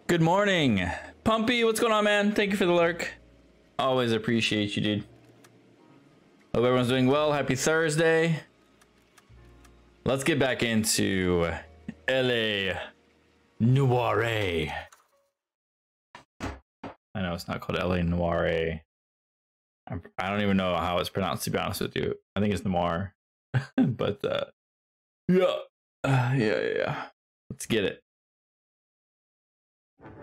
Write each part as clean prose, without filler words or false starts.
Good morning, Pumpy. What's going on, man? Thank you for the lurk. Always appreciate you, dude. Hope everyone's doing well. Happy Thursday. Let's get back into LA Noire. I know it's not called LA Noire. I don't even know how it's pronounced, to be honest with you. I think it's Noir. But yeah. Let's get it.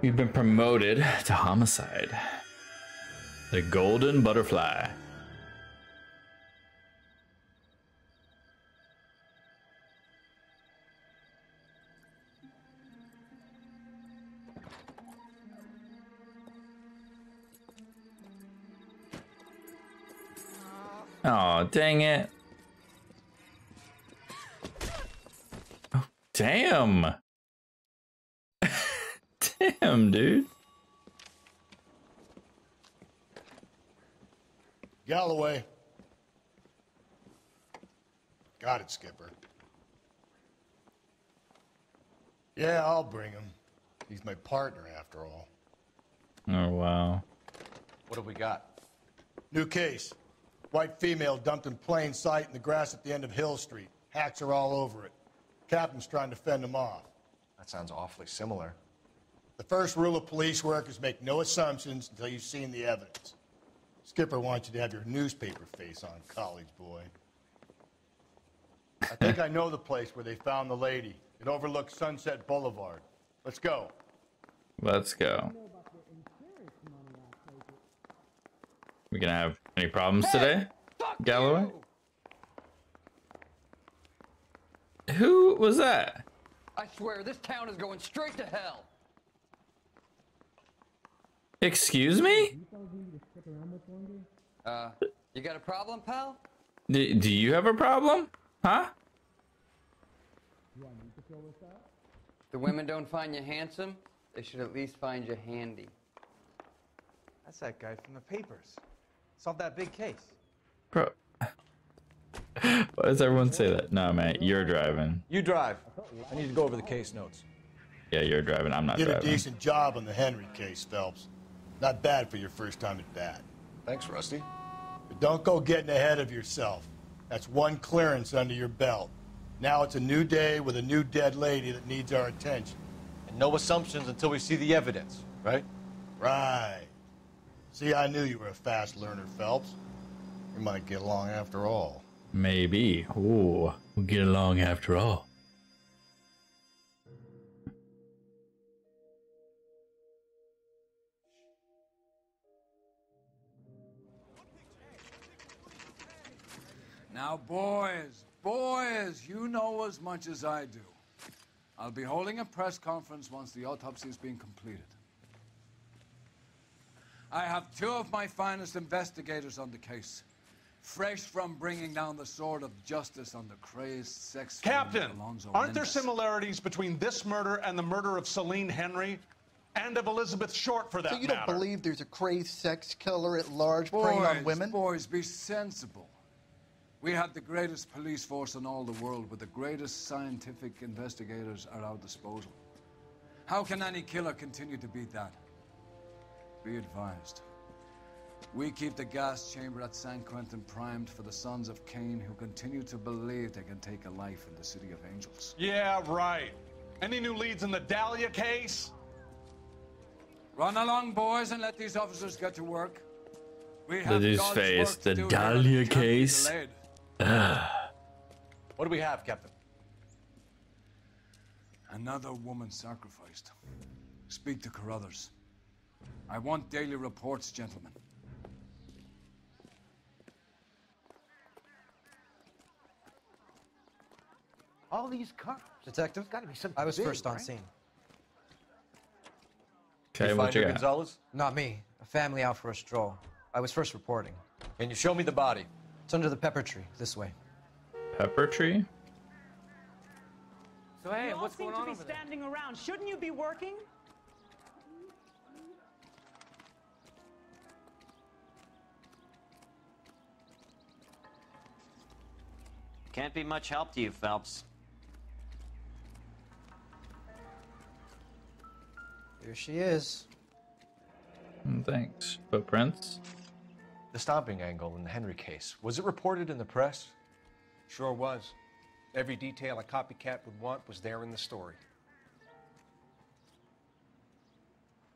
We've been promoted to homicide. The golden butterfly. Oh, dang it. Oh, damn. Damn, dude. Galloway. Got it, Skipper. Yeah, I'll bring him. He's my partner, after all. Oh, wow. What have we got? New case. White female dumped in plain sight in the grass at the end of Hill Street. Hacks are all over it. Captain's trying to fend him off. That sounds awfully similar. The first rule of police work is make no assumptions until you've seen the evidence. Skipper wants you to have your newspaper face on, college boy. I think I know the place where they found the lady. It overlooks Sunset Boulevard. Let's go. Let's go. We gonna have any problems today, Galloway? Who was that? I swear, this town is going straight to hell. Excuse me? You got a problem, pal? Do you have a problem? Huh? The women don't find you handsome, they should at least find you handy. That's that guy from the papers. Solved that big case. Bro. Why does everyone say that? No, man, you're driving. You drive. I need to go over the case notes. Yeah, you're driving. I'm not Did driving. a decent job on the Henry case, Phelps. Not bad for your first time at bat. Thanks, Rusty. But don't go getting ahead of yourself. That's one clearance under your belt. Now it's a new day with a new dead lady that needs our attention. And no assumptions until we see the evidence, right? Right. See, I knew you were a fast learner, Phelps. We might get along after all. Maybe. Ooh, we'll get along after all. Now, boys, you know as much as I do. I'll be holding a press conference once the autopsy has been completed. I have two of my finest investigators on the case, fresh from bringing down the sword of justice on the crazed sex Captain, Alonzo aren't there Mendez. similarities between this murder and the murder of Celine Henry? And of Elizabeth Short, for that So you matter? don't believe there's a crazed sex killer at large preying on women? Boys, be sensible. We have the greatest police force in all the world with the greatest scientific investigators at our disposal. How can any killer continue to beat that? Be advised. We keep the gas chamber at San Quentin primed for the sons of Cain who continue to believe they can take a life in the City of Angels. Yeah, right. Any new leads in the Dahlia case? Run along, boys, and let these officers get to work. We Look have at his God's face. work to The do here, Dahlia and it can't be case. delayed. What do we have, Captain? Another woman sacrificed. Speak to Carruthers. I want daily reports, gentlemen. All these cops. Detective? There's gotta be something I was big, first on right? scene. Okay, You what find you her got? Gonzalez? Not me. A family out for a stroll. I was first reporting. Can you show me the body? It's under the pepper tree, this way. Pepper tree? So hey, You all what's seem going to on be over there? standing around. Shouldn't you be working? Can't be much help to you, Phelps. Here she is. Thanks. Footprints. The stomping angle in the Henry case, was it reported in the press? Sure was. Every detail a copycat would want was there in the story.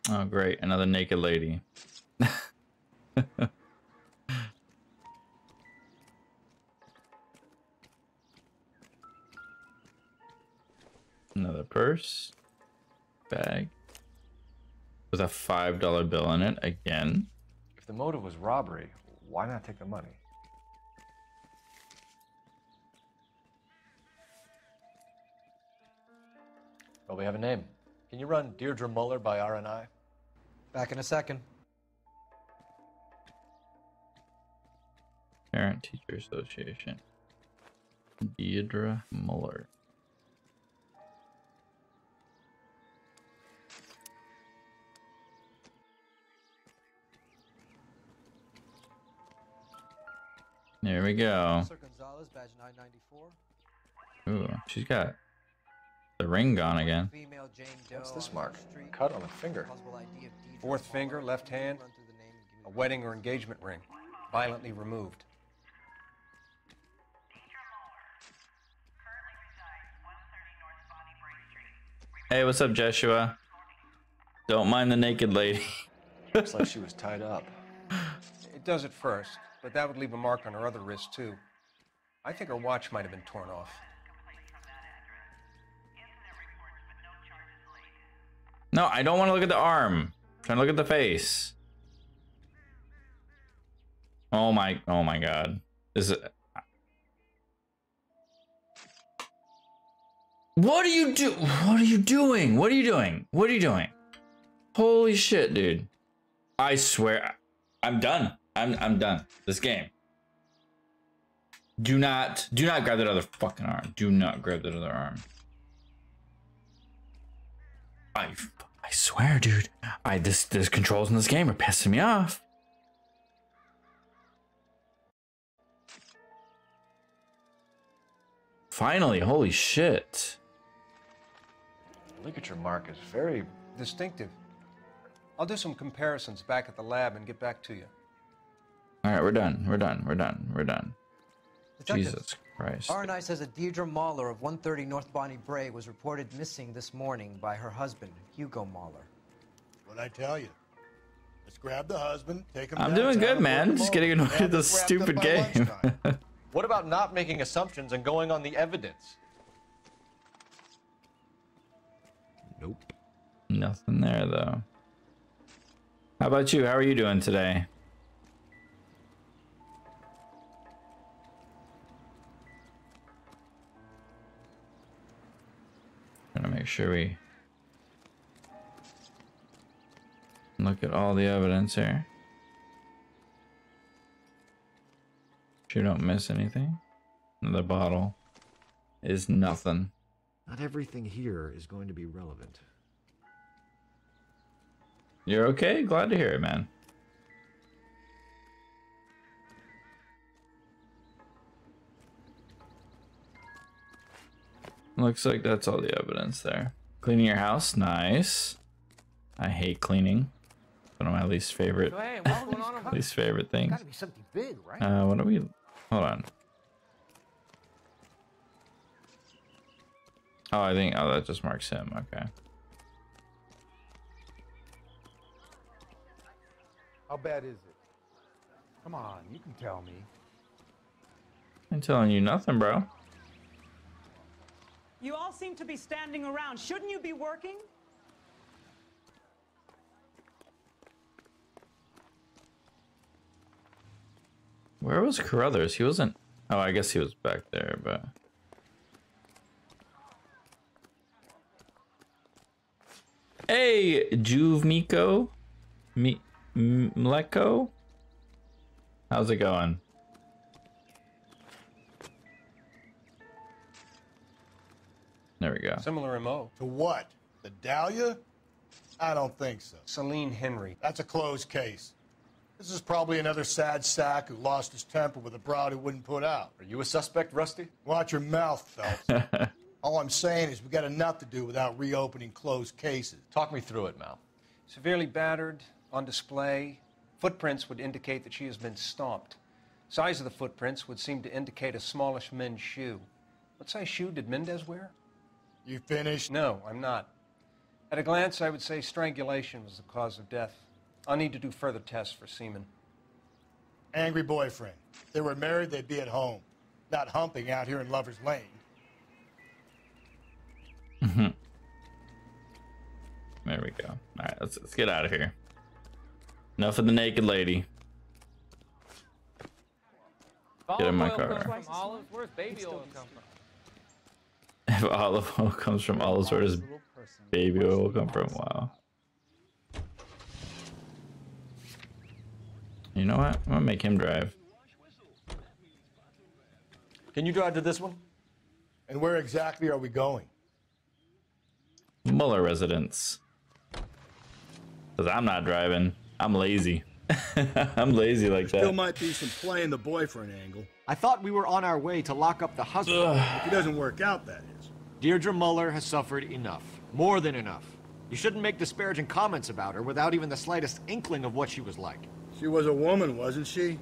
Oh, great. Another naked lady. Another purse. Bag. With a $5 bill in it again. If the motive was robbery, why not take the money? Well, we have a name. Can you run Deirdre Muller by RNI? Back in a second. Parent Teacher Association. Deirdre Muller. There we go. Sir Gonzalez, badge 994. Ooh, she's got the ring gone again. Female Jane Doe. What's this mark? Cut on the finger. Fourth finger, left hand, a wedding or engagement ring, violently removed. Hey, what's up, Joshua? Don't mind the naked lady. Looks like she was tied up. It does at first, but that would leave a mark on her other wrist, too. I think her watch might have been torn off. No, I don't want to look at the arm. I'm trying to look at the face. Oh my god. This is... What are you doing? What are you doing? What are you doing? What are you doing? Holy shit, dude. I swear, I'm done. I'm done. This game. Do not grab that other fucking arm. Do not grab that other arm. I swear, dude. This controls in this game are pissing me off. Finally, holy shit. The ligature mark is very distinctive. I'll do some comparisons back at the lab and get back to you. All right, we're done. We're done. Detectives, Jesus Christ. RNI says that Deirdre Mahler of 130 North Bonnie Bray was reported missing this morning by her husband, Hugo Mahler. What'd I tell you? Let's grab the husband, take him I'm downtown doing good, and man. work him Just over. getting annoyed Have at this this wrapped up stupid by game. lunchtime. What about not making assumptions and going on the evidence? Nope. Nothing there, though. How about you? How are you doing today? Gonna make sure we look at all the evidence here. Sure don't miss anything. The bottle is nothing. Not everything here is going to be relevant. You're okay? Glad to hear it, man. Looks like that's all the evidence there. Cleaning your house, nice. I hate cleaning. One of my least favorite, least favorite things. Gotta be something big, right? What are we? Hold on. Oh, that just marks him. Okay. How bad is it? Come on, you can tell me. I'm telling you nothing, bro. You all seem to be standing around. Shouldn't you be working? Where was Carruthers? He wasn't. Oh, I guess he was back there, but. Hey, Juvmiko, Mleko. How's it going? There we go. Similar MO. To what? The Dahlia? I don't think so. Celine Henry. That's a closed case. This is probably another sad sack who lost his temper with a broad who wouldn't put out. Are you a suspect, Rusty? Watch your mouth, Phelps. All I'm saying is we got enough to do without reopening closed cases. Talk me through it, Mal. Severely battered, on display. Footprints would indicate that she has been stomped. Size of the footprints would seem to indicate a smallish men's shoe. What size shoe did Mendez wear? You finished? No, I'm not. At a glance, I would say strangulation was the cause of death. I'll need to do further tests for semen. Angry boyfriend. If they were married, they'd be at home, not humping out here in Lover's Lane. There we go. All right, let's get out of here. Enough of the naked lady. Get in my car. Where's baby oil come from? If olive oil comes from olives, where does baby oil come from? Wow. You know what? I'm gonna make him drive. Can you drive to this one? And where exactly are we going? Muller residence. Because I'm not driving. I'm lazy. I'm lazy like that. Still might be some playing the boyfriend angle. I thought we were on our way to lock up the husband. If it doesn't work out, that is. Deirdre Muller has suffered enough. More than enough. You shouldn't make disparaging comments about her without even the slightest inkling of what she was like. She was a woman, wasn't she?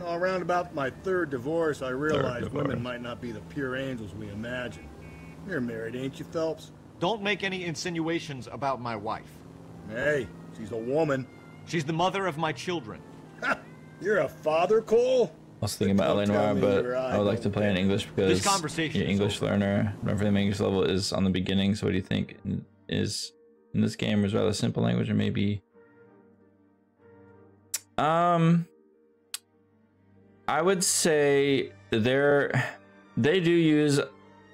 No, around about my third divorce, I realized women might not be the pure angels we imagine. You're married, ain't you, Phelps? Don't make any insinuations about my wife. Hey, she's a woman. She's the mother of my children. You're a father, Cole? I was thinking about Noire, but I would like to play in English because your English learner, whatever the English level is on the beginning. So what do you think is in this game is rather simple language, or maybe I would say they do use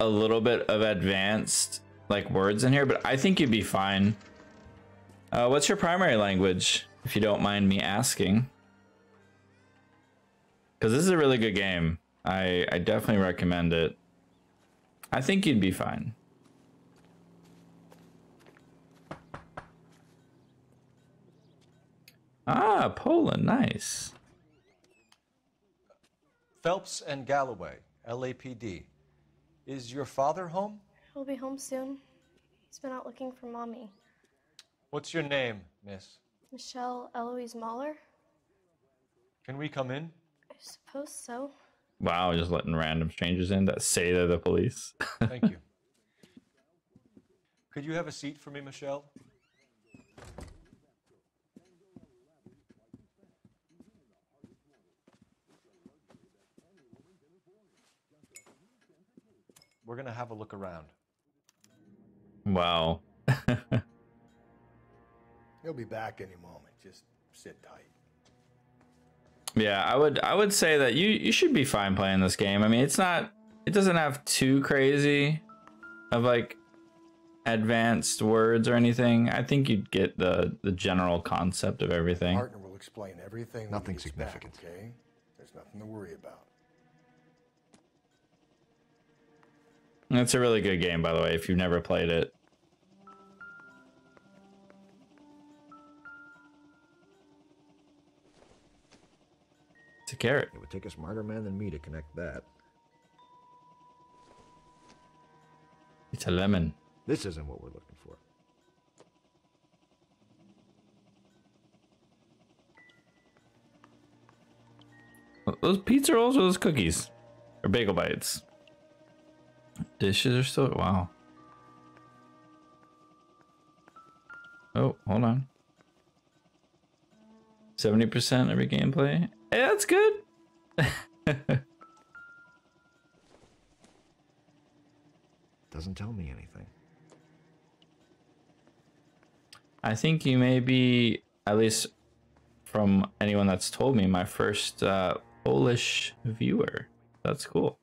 a little bit of advanced like words in here, but I think you'd be fine. What's your primary language, if you don't mind me asking? Because this is a really good game. I definitely recommend it. I think you'd be fine. Ah, Poland, nice. Phelps and Galloway, LAPD. Is your father home? He'll be home soon. He's been out looking for Mommy. What's your name, miss? Michelle Eloise Mahler? Can we come in? I suppose so. Wow, just letting random strangers in that say they're the police. Thank you. Could you have a seat for me, Michelle? We're gonna have a look around. Wow. He'll be back any moment. Just sit tight. Yeah, I would say that you should be fine playing this game. I mean, it doesn't have too crazy of like advanced words or anything. I think you'd get the general concept of everything. Partner will explain everything. Nothing significant. Back, okay? There's nothing to worry about. It's a really good game, by the way, if you've never played it. It's a carrot. It would take a smarter man than me to connect that. It's a lemon. This isn't what we're looking for. Those pizza rolls or those cookies? Or bagel bites? Dishes are still... Wow. Oh, hold on. 70% every gameplay. Hey, that's good. Doesn't tell me anything. I think you may be, at least from anyone that's told me, my first Polish viewer. That's cool.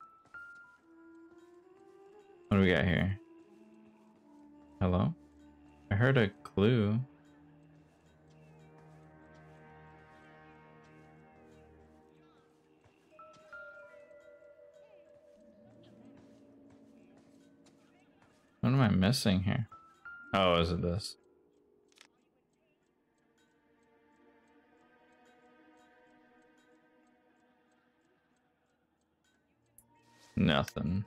What do we got here? Hello? I heard a clue. What am I missing here? Oh, is it this? Nothing.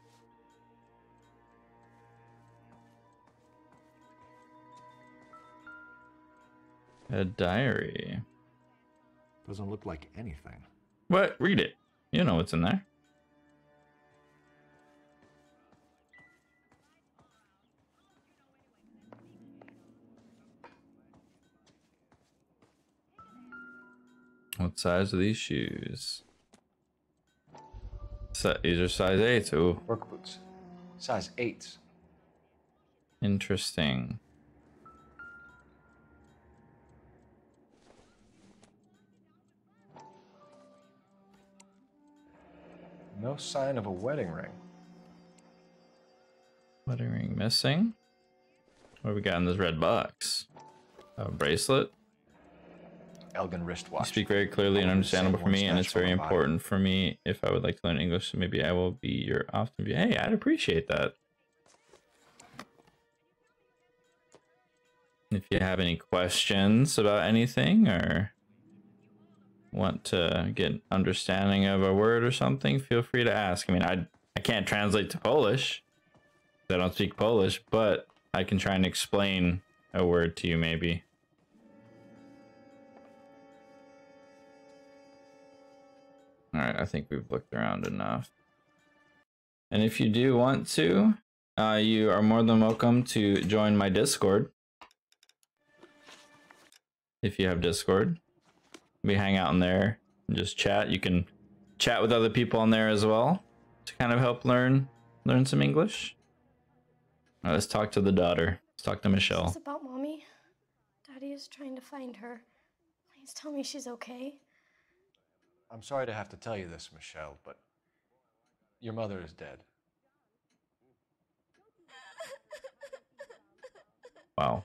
A diary. Doesn't look like anything. What? Read it. You know what's in there. What size are these shoes? These are size 8s. Ooh. Work boots. Size 8s. Interesting. No sign of a wedding ring. Wedding ring missing. What do we got in this red box? A bracelet. Elgin wristwatch. You speak very clearly and understandable for me, and it's very important for me if I would like to learn English. So maybe I will be your often be. Hey, I'd appreciate that. If you have any questions about anything or want to get understanding of a word or something, feel free to ask. I mean, I can't translate to Polish. I don't speak Polish, but I can try and explain a word to you maybe. All right, I think we've looked around enough. And if you do want to, you are more than welcome to join my Discord. If you have Discord, we hang out in there and just chat. You can chat with other people on there as well to kind of help learn some English. All right, let's talk to the daughter. Let's talk to Michelle. It's about Mommy. Daddy is trying to find her. Please tell me she's okay. I'm sorry to have to tell you this, Michelle, but your mother is dead. Wow.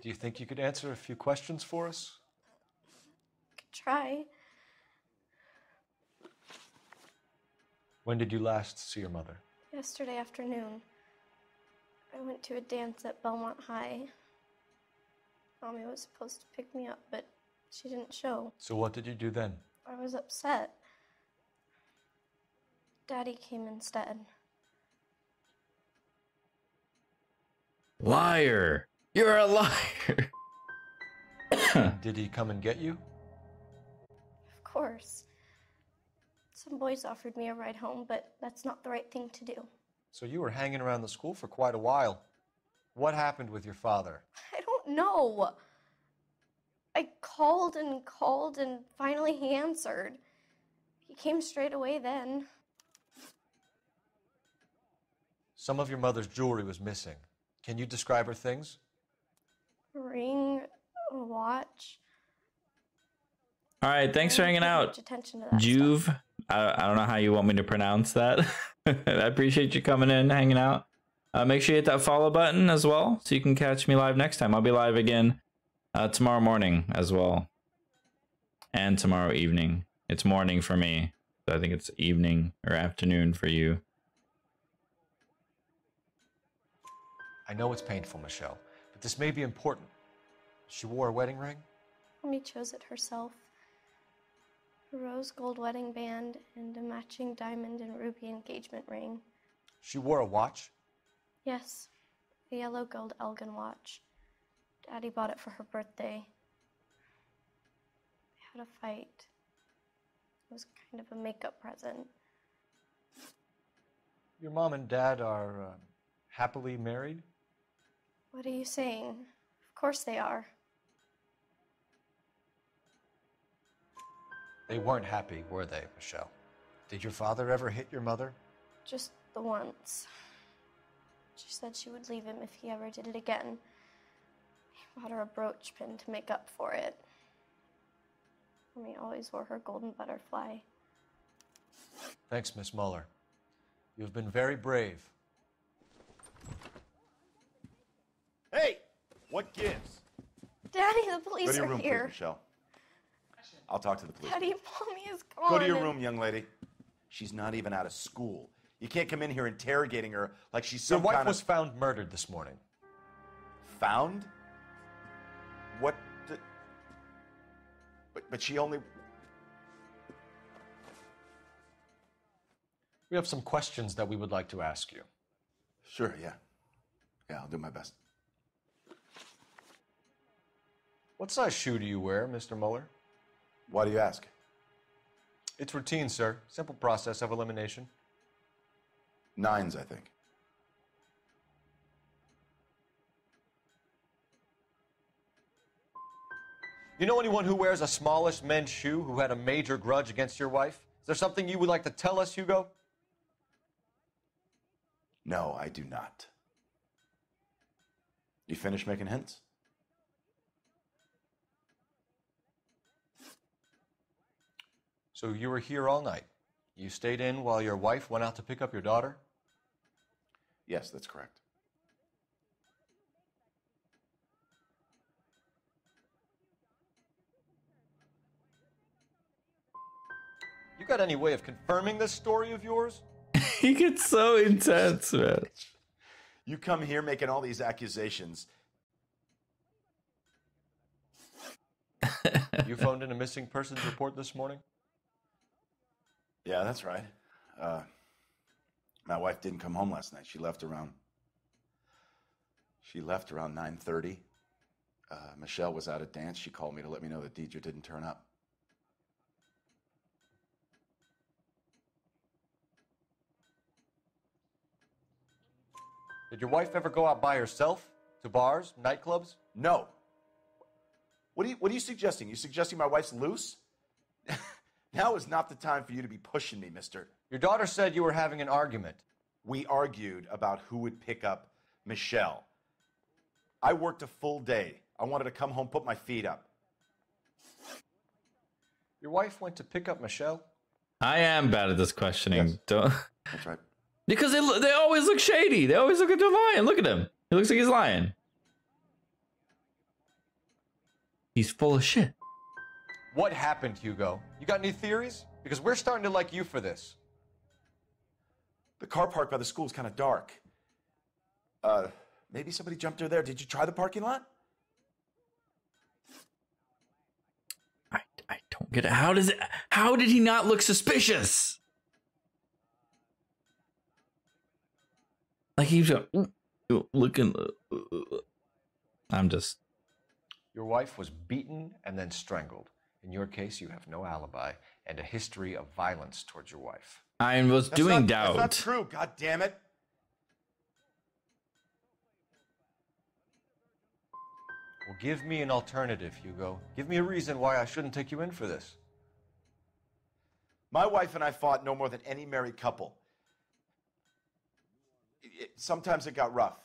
Do you think you could answer a few questions for us? Could try. When did you last see your mother? Yesterday afternoon. I went to a dance at Belmont High. Mommy was supposed to pick me up, but she didn't show. So what did you do then? I was upset. Daddy came instead. Liar! You're a liar! Did he come and get you? Of course. Some boys offered me a ride home, but that's not the right thing to do. So you were hanging around the school for quite a while. What happened with your father? I don't know. I called and finally he answered. He came straight away then. Some of your mother's jewelry was missing. Can you describe her things? A ring, a watch. All right, thanks for hanging out, Juve. I don't know how you want me to pronounce that. I appreciate you coming in, hanging out. Make sure you hit that follow button as well, so you can catch me live next time. I'll be live again tomorrow morning as well, and tomorrow evening. It's morning for me, so I think it's evening or afternoon for you. I know it's painful, Michelle, but this may be important. She wore a wedding ring? Mommy chose it herself. A rose gold wedding band and a matching diamond and ruby engagement ring. She wore a watch? Yes, a yellow gold Elgin watch. Daddy bought it for her birthday. They had a fight. It was kind of a makeup present. Your mom and dad are happily married? What are you saying? Of course they are. They weren't happy, were they, Michelle? Did your father ever hit your mother? Just the once. She said she would leave him if he ever did it again. He bought her a brooch pin to make up for it. Mommy always wore her golden butterfly. Thanks, Miss Muller. You've been very brave. Hey! What gives? Daddy, the police Go to your are room, here. please, Michelle. I'll talk to the police. Daddy, Mommy is gone. Go to your room, young lady. She's not even out of school. You can't come in here interrogating her like she's some Your wife kind was found murdered this morning. Found? What? But she only... We have some questions that we would like to ask you. Sure, yeah. Yeah, I'll do my best. What size shoe do you wear, Mr. Mueller? Why do you ask? It's routine, sir. Simple process of elimination. 9s, I think. You know anyone who wears a smallish men's shoe who had a major grudge against your wife? Is there something you would like to tell us, Hugo? No, I do not. You finished making hints? So you were here all night. You stayed in while your wife went out to pick up your daughter? Yes, that's correct. You got any way of confirming this story of yours? He gets so intense, man. You come here making all these accusations. You phoned in a missing persons report this morning? Yeah, that's right. My wife didn't come home last night. She left around 9:30. Michelle was out at dance. She called me to let me know that Deidre didn't turn up. Did your wife ever go out by herself? To bars, nightclubs? No. What are you suggesting? You suggesting my wife's loose? Now is not the time for you to be pushing me, mister. Your daughter said you were having an argument. We argued about who would pick up Michelle. I worked a full day. I wanted to come home, put my feet up. Your wife went to pick up Michelle? I am bad at this questioning. Yes. Don't... That's right. Because they always look shady. They always look like they're lying. Look at him. He looks like he's lying. He's full of shit. What happened, Hugo? You got any theories? Because we're starting to like you for this. The car park by the school is kind of dark. Maybe somebody jumped her there. Did you try the parking lot? I don't get it. How did he not look suspicious? Like he was looking. I'm just. Your wife was beaten and then strangled. In your case, you have no alibi and a history of violence towards your wife. I was doing doubt. That's not true. God damn it. Well, give me an alternative, Hugo. Give me a reason why I shouldn't take you in for this. My wife and I fought no more than any married couple. Sometimes it got rough.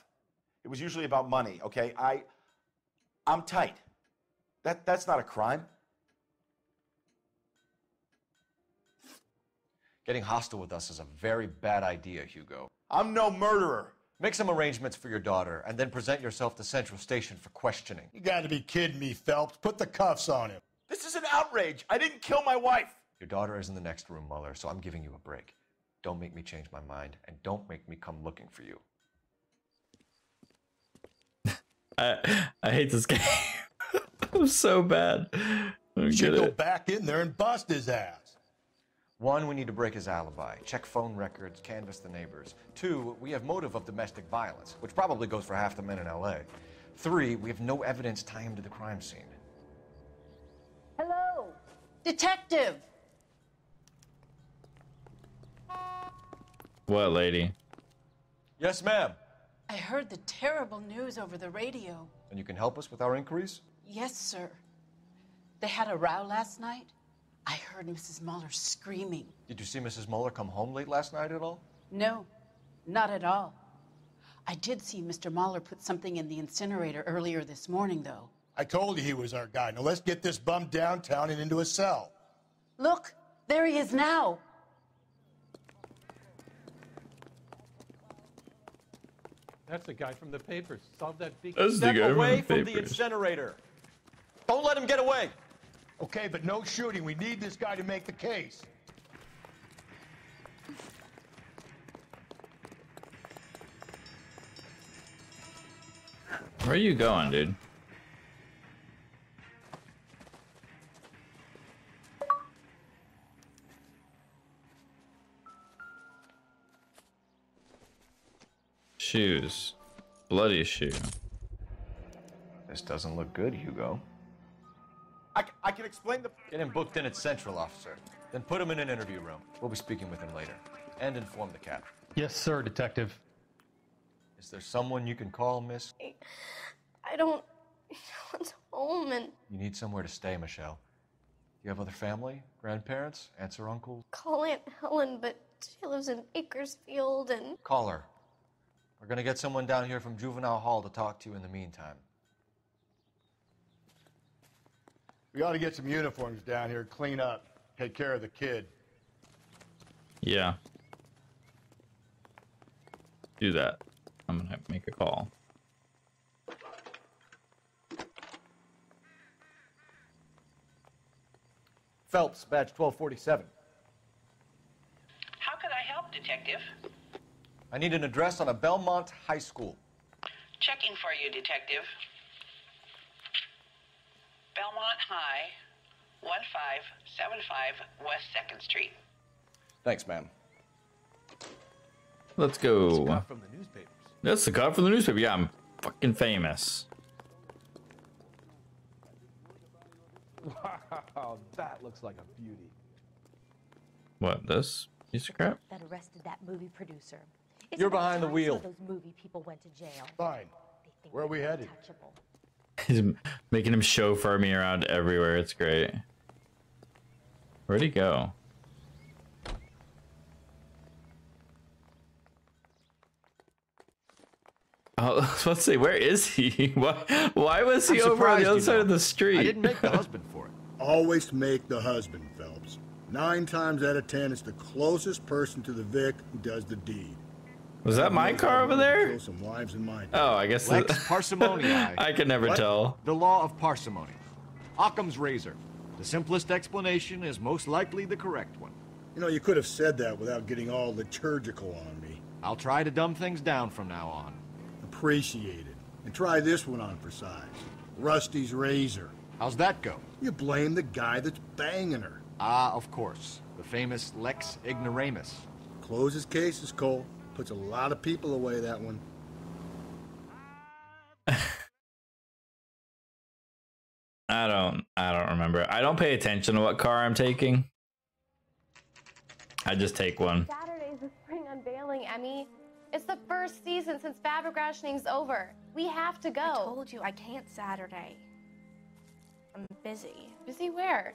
It was usually about money, okay? I'm tight. That's not a crime. Getting hostile with us is a very bad idea, Hugo. I'm no murderer. Make some arrangements for your daughter, and then present yourself to Central Station for questioning. You gotta be kidding me, Phelps. Put the cuffs on him. This is an outrage. I didn't kill my wife. Your daughter is in the next room, Mueller, so I'm giving you a break. Don't make me change my mind, and don't make me come looking for you. I hate this game. I'm so bad. You should go back in there and bust his ass. 1, we need to break his alibi. Check phone records, canvass the neighbors. 2, we have motive of domestic violence, which probably goes for half the men in LA. 3, we have no evidence tying him to the crime scene. Hello, detective. What, lady? Yes, ma'am. I heard the terrible news over the radio. And you can help us with our inquiries? Yes, sir. They had a row last night. I heard Mrs. Mueller screaming. Did you see Mrs. Mueller come home late last night at all? No, not at all. I did see Mr. Mueller put something in the incinerator earlier this morning, though. I told you he was our guy. Now let's get this bum downtown and into a cell. Look, there he is now. That's the guy from the papers. Solve that big... Step away from the incinerator. Don't let him get away. Okay, but no shooting. We need this guy to make the case. Where are you going, dude? Shoes. Bloody shoe. This doesn't look good, Hugo. I can explain the... Get him booked in at Central, officer. Then put him in an interview room. We'll be speaking with him later. And inform the cap. Yes, sir, Detective. Is there someone you can call, miss? I don't... No one's home and... You need somewhere to stay, Michelle. Do you have other family? Grandparents? Aunts or uncles? Call Aunt Helen, but she lives in Bakersfield and... Call her. We're gonna get someone down here from Juvenile Hall to talk to you in the meantime. We ought to get some uniforms down here, clean up, take care of the kid. Yeah. Do that. I'm gonna make a call. Phelps, badge 1247. How can I help, Detective? I need an address on a Belmont High School. Checking for you, Detective. Belmont High, 1575 West 2nd Street. Thanks, ma'am. Let's go. It's a cut from the newspapers. That's the cut from the newspaper. Yeah, I'm fucking famous. Wow, that looks like a beauty. What, this piece of crap? That arrested that movie producer. Isn't You're it behind the time wheel. some of those movie people went to jail? Fine. Where are we headed? Untouchable. He's making him chauffeur me around everywhere. It's great. Where'd he go? Oh, I was about to say, where is he? Why was he over on the other side of the street? I didn't make the husband for it. Always make the husband, Phelps. 9 times out of 10, it's the closest person to the Vic who does the deed. Was that my car over there? Kill some wives in my Oh, I guess Lex parsimonii. I can never What? tell. The law of parsimony. Occam's razor. The simplest explanation is most likely the correct one. You know, you could have said that without getting all liturgical on me. I'll try to dumb things down from now on. Appreciate it. And try this one on for size. Rusty's razor. How's that go? You blame the guy that's banging her. Ah, of course. The famous Lex Ignoramus. Closes cases, Cole. Puts a lot of people away, that one. I don't remember. I don't pay attention to what car I'm taking. I just take one. Saturday's the spring unveiling, Emmy. It's the first season since fabric rationing's over. We have to go. I told you I can't Saturday. I'm busy. Busy where?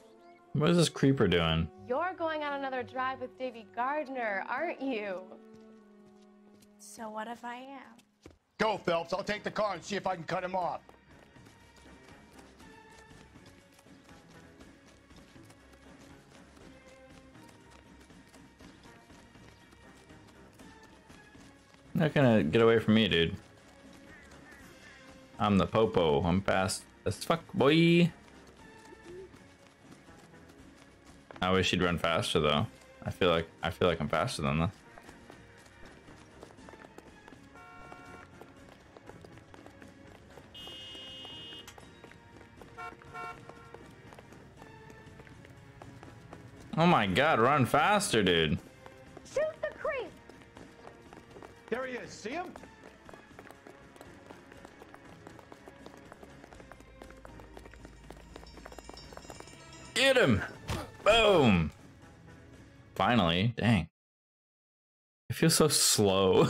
What is this creeper doing? You're going on another drive with Davy Gardner, aren't you? So what if I am? Go, Phelps. I'll take the car and see if I can cut him off. Not gonna get away from me, dude. I'm the popo. I'm fast as fuck, boy. I wish he'd run faster though. I feel like I'm faster than this. Oh my god, run faster, dude. Shoot the creep! There he is. See him? Get him! Boom! Finally, dang. I feel so slow.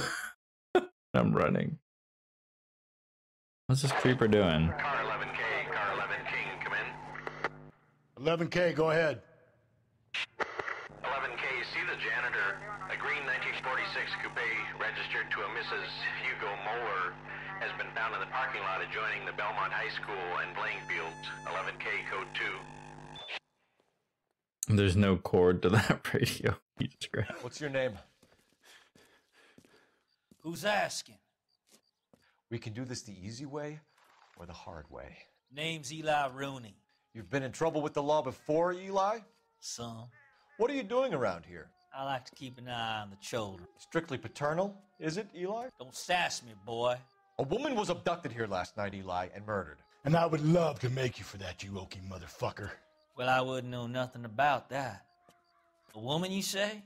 I'm running. What's this creeper doing? Car 11K, car 11 King, come in. 11K, go ahead. 11K, see the janitor. A green 1946 coupe registered to a Mrs. Hugo Moeller has been found in the parking lot adjoining the Belmont High School and playing fields. 11K, code 2. There's no cord to that radio. Jesus Christ. What's your name? Who's asking? We can do this the easy way or the hard way. Name's Eli Rooney. You've been in trouble with the law before, Eli? Some. What are you doing around here? I like to keep an eye on the children. Strictly paternal, is it, Eli? Don't sass me, boy. A woman was abducted here last night, Eli, and murdered. And I would love to make you for that, you oaky motherfucker. Well, I wouldn't know nothing about that. A woman, you say?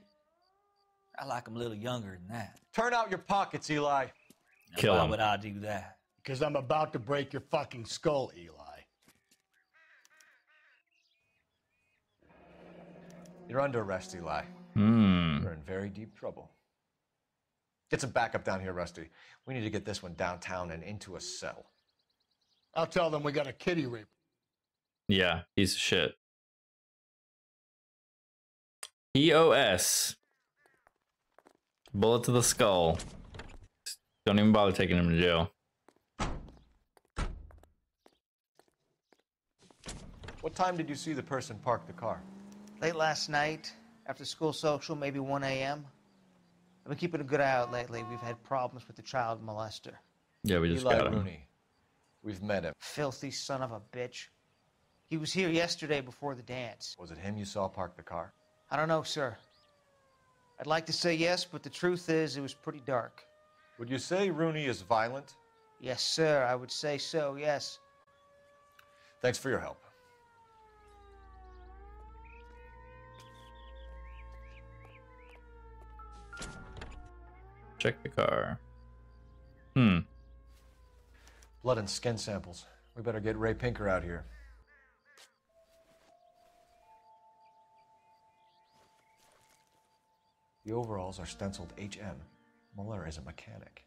I like 'em a little younger than that. Turn out your pockets, Eli. Now, Kill why him. would I do that? Because I'm about to break your fucking skull, Eli. You're under arrest, Eli. Hmm. We're in very deep trouble. Get some backup down here, Rusty. We need to get this one downtown and into a cell. I'll tell them we got a kitty raper. Yeah, piece of shit. EOS. Bullet to the skull. Don't even bother taking him to jail. What time did you see the person park the car? Late last night, after school social, maybe 1 a.m. I've been keeping a good eye out lately. We've had problems with the child molester. Yeah, we just Eli got him. Rooney. We've met him. Filthy son of a bitch. He was here yesterday before the dance. Was it him you saw park the car? I don't know, sir. I'd like to say yes, but the truth is it was pretty dark. Would you say Rooney is violent? Yes, sir. I would say so, yes. Thanks for your help. Check the car. Blood and skin samples. We better get Ray Pinker out here. The overalls are stenciled HM. Muller is a mechanic.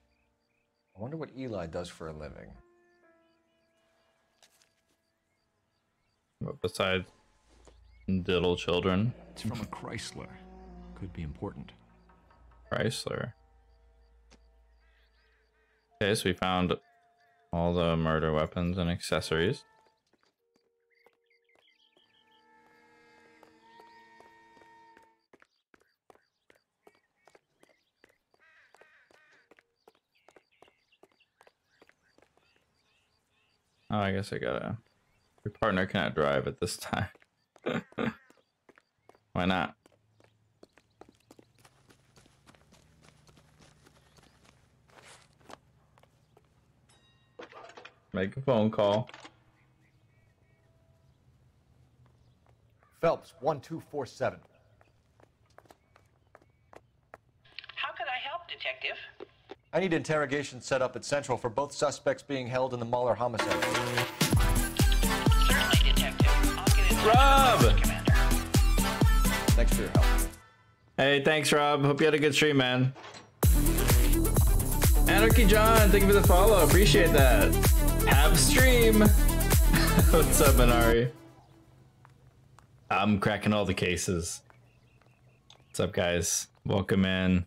I wonder what Eli does for a living. What besides diddle children? It's from a Chrysler. Could be important. Chrysler. Okay, so we found all the murder weapons and accessories. Oh, I guess I gotta... Your partner cannot drive at this time. Why not? Make a phone call. Phelps, 1247. How could I help, Detective? I need interrogation set up at Central for both suspects being held in the Muller homicide. Certainly, Detective. I'll get in touch Rob! with the Commander. Thanks for your help. Hey, thanks, Rob. Hope you had a good stream, man. Anarchy John, thank you for the follow. Appreciate that. Have a stream. What's up, Minari? I'm cracking all the cases. What's up, guys? Welcome in.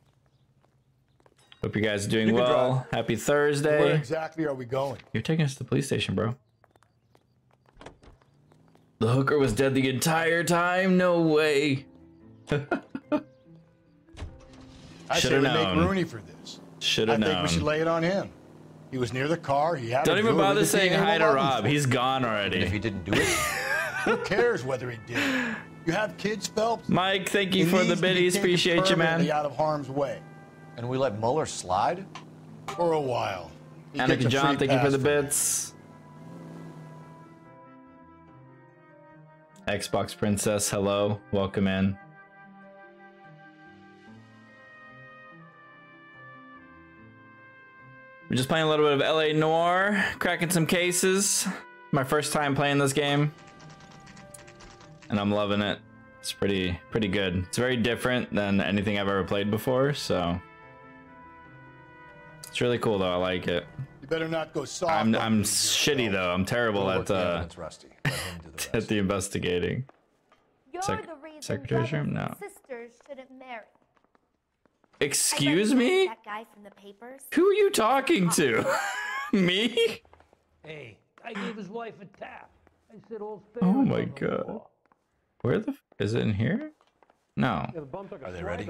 Hope you guys are doing well. Happy Thursday. Where exactly are we going? You're taking us to the police station, bro. The hooker was dead the entire time? No way. I say we make Rooney for this. Should have known. I think we should lay it on him. He was near the car. He had. Don't even jewelry bother that saying DNA hi to will Rob. He's gone already. If he didn't do it, who cares whether he did it? You have kids, Phelps. Mike, thank you He for the needs to be biddies. taken Appreciate you, permanently man. out of harm's way and we let Muller slide? for a while. He Anarchy gets a John, free thank you for pass the that. bits. Xbox Princess, hello. Welcome in. We're just playing a little bit of LA Noire, cracking some cases. My first time playing this game, and I'm loving it. It's pretty good. It's very different than anything I've ever played before, so it's really cool though. I like it. You better not go soft. I'm shitty though. I'm terrible We'll at work the evidence, Rusty. Let him do the rest. at the investigating. You're Sec- the reason secretary's brothers room? and No. sisters shouldn't marry. Excuse I bet me? that guy from the papers. Who are you talking to? Me? Hey, I gave his wife a tap. I said old Oh my god. Where the is it in here? No. Are they ready?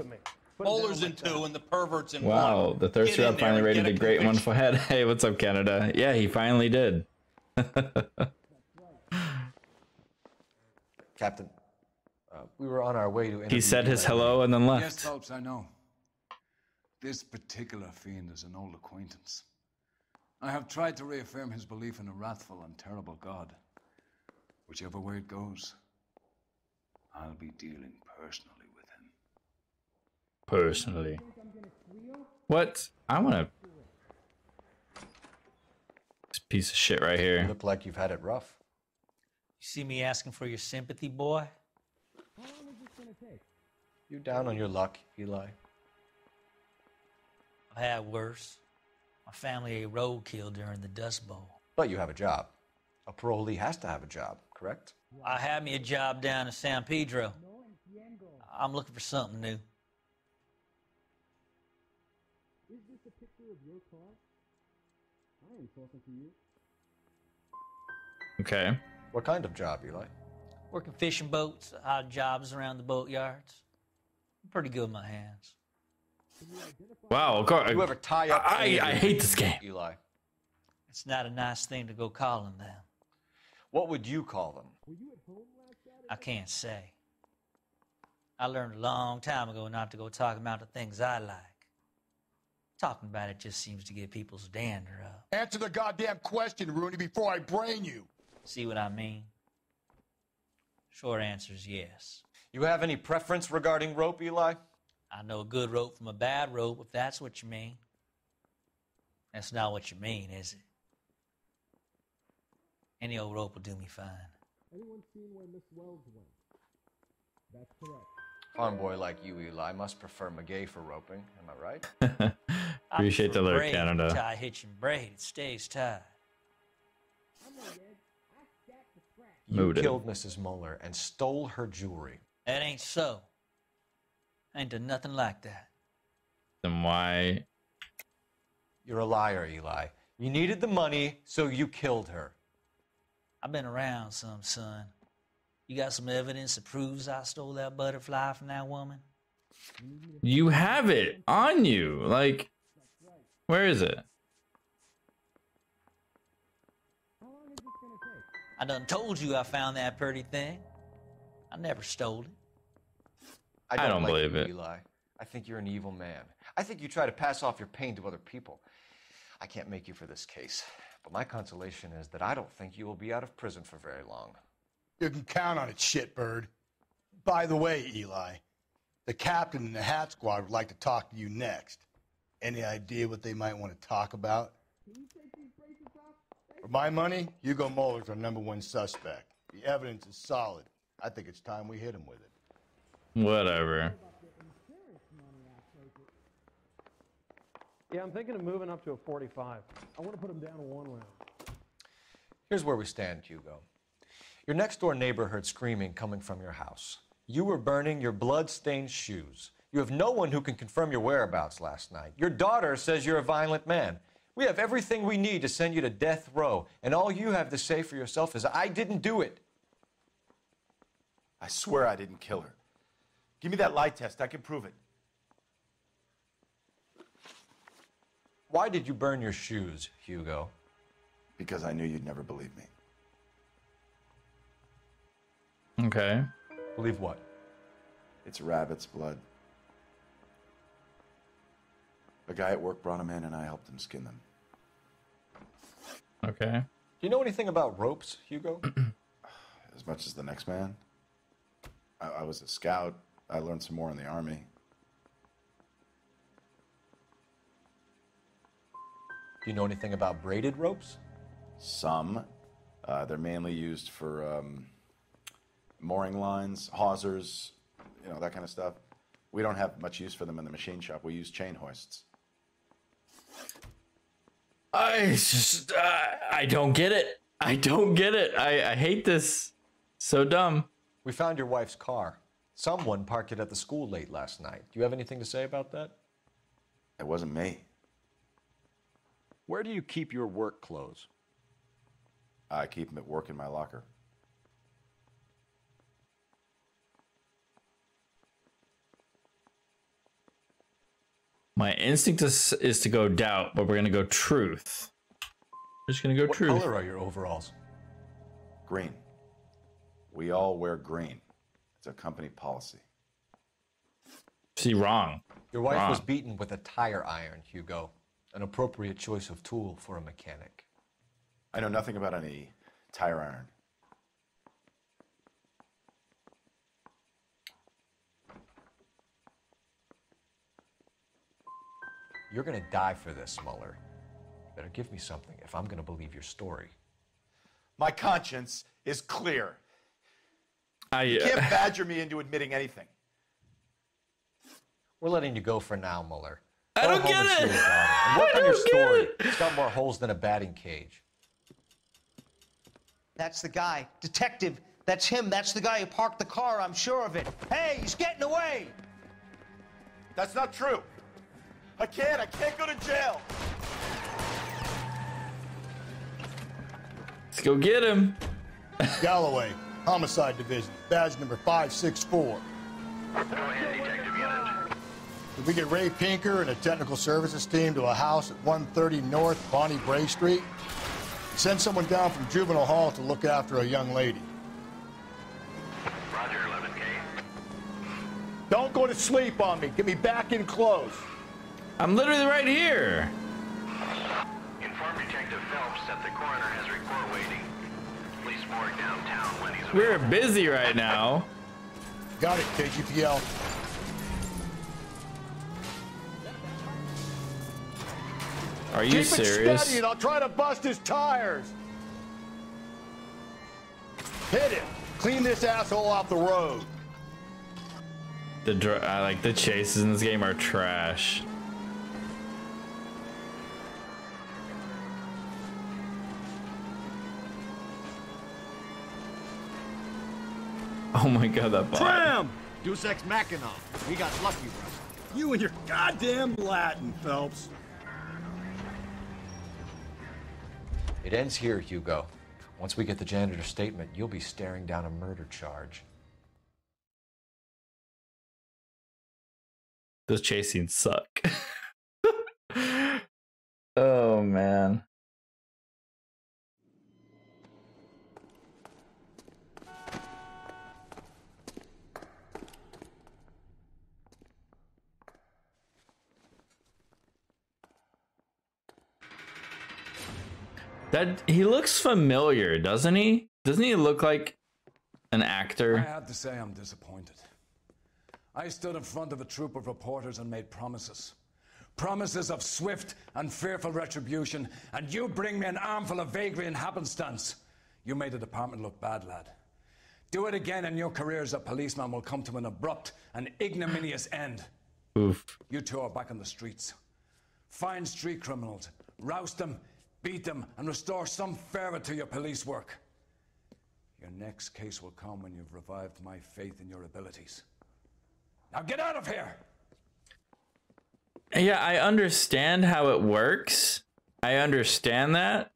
Bowlers in two and the perverts in one. Wow, the thirst Get in trap there finally and rated get a a great and conviction. wonderful head. Hey, what's up, Canada? Yeah, he finally did. Captain, we were on our way to interview He said his Eli. hello and then Yes, left. Phelps, I know. This particular fiend is an old acquaintance. I have tried to reaffirm his belief in a wrathful and terrible God. Whichever way it goes, I'll be dealing personally with him. Personally. What? I want to. This piece of shit right You here. look like you've had it rough. You see me asking for your sympathy, boy? You down on your luck, Eli? I've had worse. My family ate roadkill during the Dust Bowl. But you have a job. A parolee has to have a job, correct? I had me a job down in San Pedro. I'm looking for something new. Is this a picture of your car? I am talking to you. Okay. What kind of job, Eli? Working fishing boats, odd jobs around the boatyards. I'm pretty good with my hands. Wow. You ever tie up? I hate this game. Eli. It's not a nice thing to go calling them. What would you call them? I can't say. I learned a long time ago not to go talking about the things I like. Talking about it just seems to get people's dander up. Answer the goddamn question, Rooney, before I brain you. See what I mean? Short answer is yes. You have any preference regarding rope, Eli? I know a good rope from a bad rope, if that's what you mean. That's not what you mean, is it? Any old rope will do me fine. Anyone seen where Miss Wells went? That's correct. Farm boy like you, Eli, must prefer McGay for roping. Am I right? Appreciate the alert, braid, Canada. Tie, hitch, and braid. It stays tied. You Noted. killed Mrs. Muller and stole her jewelry. That ain't so. I ain't done nothing like that. Then why? You're a liar, Eli. You needed the money, so you killed her. I've been around some, son. You got some evidence that proves I stole that butterfly from that woman? You have it on you. Like, where is it? I done told you I found that pretty thing. I never stole it. I don't like believe you, it. Eli. I think you're an evil man. I think you try to pass off your pain to other people. I can't make you for this case, but my consolation is that I don't think you will be out of prison for very long. You can count on it, shitbird. By the way, Eli, the captain and the hat squad would like to talk to you next. Any idea what they might want to talk about? For my money, Hugo Muller's our #1 suspect. The evidence is solid. I think it's time we hit him with it. Whatever. Yeah, I'm thinking of moving up to a 45. I want to put him down to 1 round. Here's where we stand, Hugo. Your next-door neighbor heard screaming coming from your house. You were burning your blood-stained shoes. You have no one who can confirm your whereabouts last night. Your daughter says you're a violent man. We have everything we need to send you to death row, and all you have to say for yourself is, I didn't do it. I swear I didn't kill her. Give me that lie test. I can prove it. Why did you burn your shoes, Hugo? Because I knew you'd never believe me. Okay. Believe what? It's rabbit's blood. A guy at work brought them in and I helped him skin them. Okay. Do you know anything about ropes, Hugo? As much as the next man. I was a scout. I learned some more in the Army. Do you know anything about braided ropes? Some. They're mainly used for mooring lines, hawsers, you know, that kind of stuff. We don't have much use for them in the machine shop. We use chain hoists. I don't get it. I don't get it. I hate this. So dumb. We found your wife's car. Someone parked it at the school late last night. Do you have anything to say about that? It wasn't me. Where do you keep your work clothes? I keep them at work in my locker. My instinct is to go doubt, but we're going to go truth. We're just going to go truth. What color are your overalls? Green. We all wear green. It's a company policy. See, wrong. Your wife Wrong. was beaten with a tire iron, Hugo. An appropriate choice of tool for a mechanic. I know nothing about any tire iron. You're gonna die for this, Muller. You better give me something if I'm gonna believe your story. My conscience is clear. You can't badger me into admitting anything. We're letting you go for now, Mueller. I don't get it. And work on your story. It's got more holes than a batting cage. That's the guy. Detective, that's him. That's the guy who parked the car, I'm sure of it. Hey, he's getting away! That's not true. I can't go to jail. Let's go get him. Galloway, Homicide Division, badge number 564. Go ahead, Detective Unit. Did we get Ray Pinker and a technical services team to a house at 130 North Bonnie Bray Street? Send someone down from Juvenile Hall to look after a young lady. Roger, 11K. Don't go to sleep on me. Get me back in close. I'm literally right here. Inform Detective Phelps that the coroner has a report waiting. Police morgue downtown when he's We're busy right now. Got it, KGPL. Are you Keep serious? it steady and I'll try to bust his tires. Hit him. Clean this asshole off the road. The chases in this game are trash. Oh my god, that bot. Tram! Deus Ex Machina. We got lucky, bro. You and your goddamn Latin, Phelps. It ends here, Hugo. Once we get the janitor's statement, you'll be staring down a murder charge. Those chase scenes suck. Oh man. That he looks familiar, doesn't he? Doesn't he look like an actor? I have to say I'm disappointed. I stood in front of a troop of reporters and made promises. Promises of swift and fearful retribution, and you bring me an armful of vagary and happenstance. You made the department look bad, lad. Do it again and your career as a policeman will come to an abrupt and ignominious end. Oof. You two are back on the streets. Find street criminals, roust them, beat them, and restore some fervor to your police work. Your next case will come when you've revived my faith in your abilities. Now get out of here! Yeah, I understand how it works. I understand that.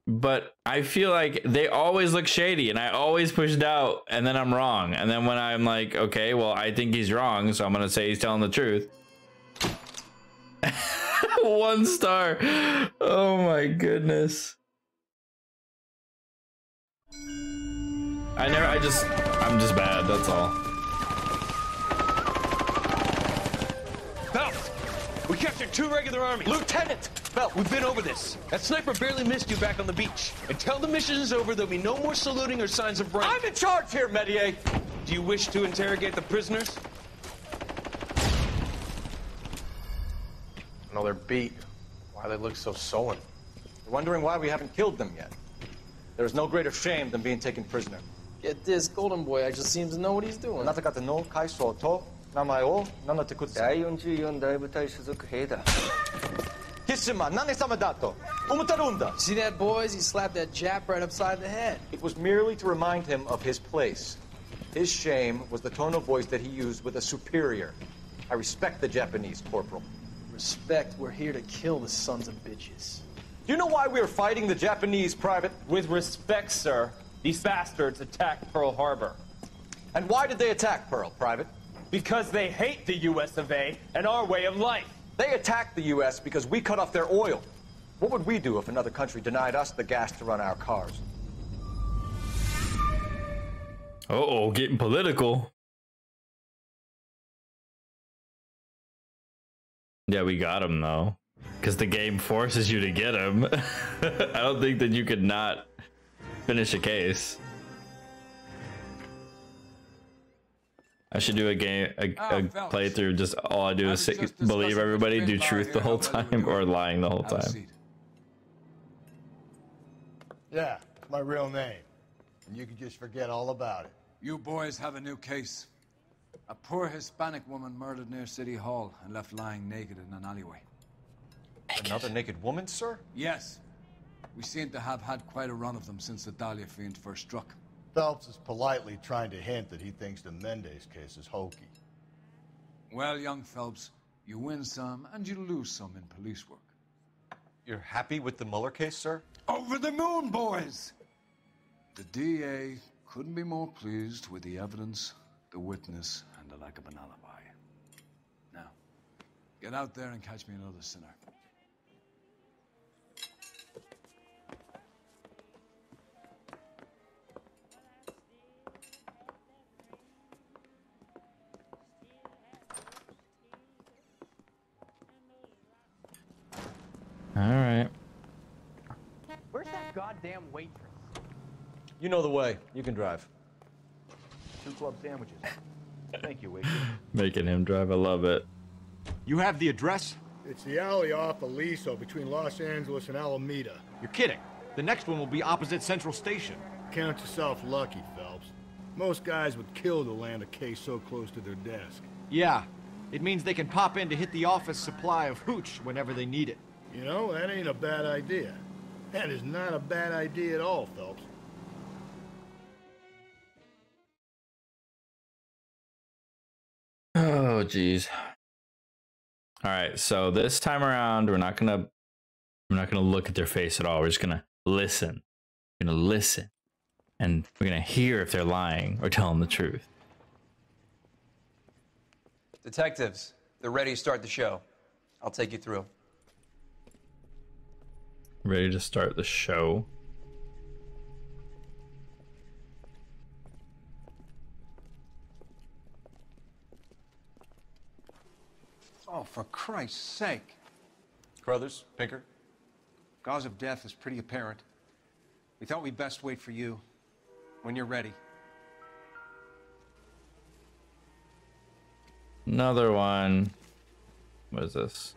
But I feel like they always look shady and I always push doubt and then I'm wrong. And then when I'm like, okay, well, I think he's wrong, so I'm going to say he's telling the truth. 1 star. Oh my goodness. I'm just bad, that's all. Phelps, we captured 2 regular armies. Lieutenant! Phelps, we've been over this. That sniper barely missed you back on the beach. Until the mission is over, there'll be no more saluting or signs of rank. I'm in charge here, Medier! Do you wish to interrogate the prisoners? No, they're beat. Why they look so sullen? You're wondering why we haven't killed them yet. There is no greater shame than being taken prisoner. Get this, Golden Boy actually seems to know what he's doing. あなた方の階層と名前を名乗ってください。第44大部隊所属兵だ。貴様、何様だと思ってるんだ。 See that, boys? He slapped that Jap right upside the head. It was merely to remind him of his place. His shame was the tone of voice that he used with a superior. I respect the Japanese, Corporal. Respect, we're here to kill the sons of bitches. Do you know why we are fighting the Japanese, Private? With respect, sir, these bastards attacked Pearl Harbor. And why did they attack Pearl, Private? Because they hate the US of A and our way of life. They attacked the US because we cut off their oil. What would we do if another country denied us the gas to run our cars? Uh-oh, getting political. Yeah, we got him though. Because the game forces you to get him. I don't think that you could not finish a case. I should do a playthrough. Just all I do is believe everybody, do truth the whole time, or lying the whole time. Yeah, it's my real name. And you can just forget all about it. You boys have a new case. A poor Hispanic woman murdered near City Hall and left lying naked in an alleyway. Another naked woman, sir? Yes. We seem to have had quite a run of them since the Dahlia fiend first struck. Phelps is politely trying to hint that he thinks the Mendez case is hokey. Well, young Phelps, you win some and you lose some in police work. You're happy with the Mueller case, sir? Over the moon, boys! The DA couldn't be more pleased with the evidence, the witness, and the lack of an alibi. Now, get out there and catch me another sinner. All right. Where's that goddamn waitress? You know the way. You can drive. 2 club sandwiches. Thank you, waitress. Making him drive. I love it. You have the address? It's the alley off Aliso between Los Angeles and Alameda. You're kidding. The next one will be opposite Central Station. Count yourself lucky, Phelps. Most guys would kill to land a case so close to their desk. Yeah. It means they can pop in to hit the office supply of hooch whenever they need it. You know, that ain't a bad idea. That is not a bad idea at all, Phelps. Oh, geez. All right, so this time around, we're not gonna look at their face at all. We're just gonna listen. We're gonna listen, and we're gonna hear if they're lying or telling the truth. Detectives, they're ready to start the show. I'll take you through. Ready to start the show. Oh, for Christ's sake. Crothers, Pinker. Cause of death is pretty apparent. We thought we'd best wait for you. When you're ready. Another one. What is this?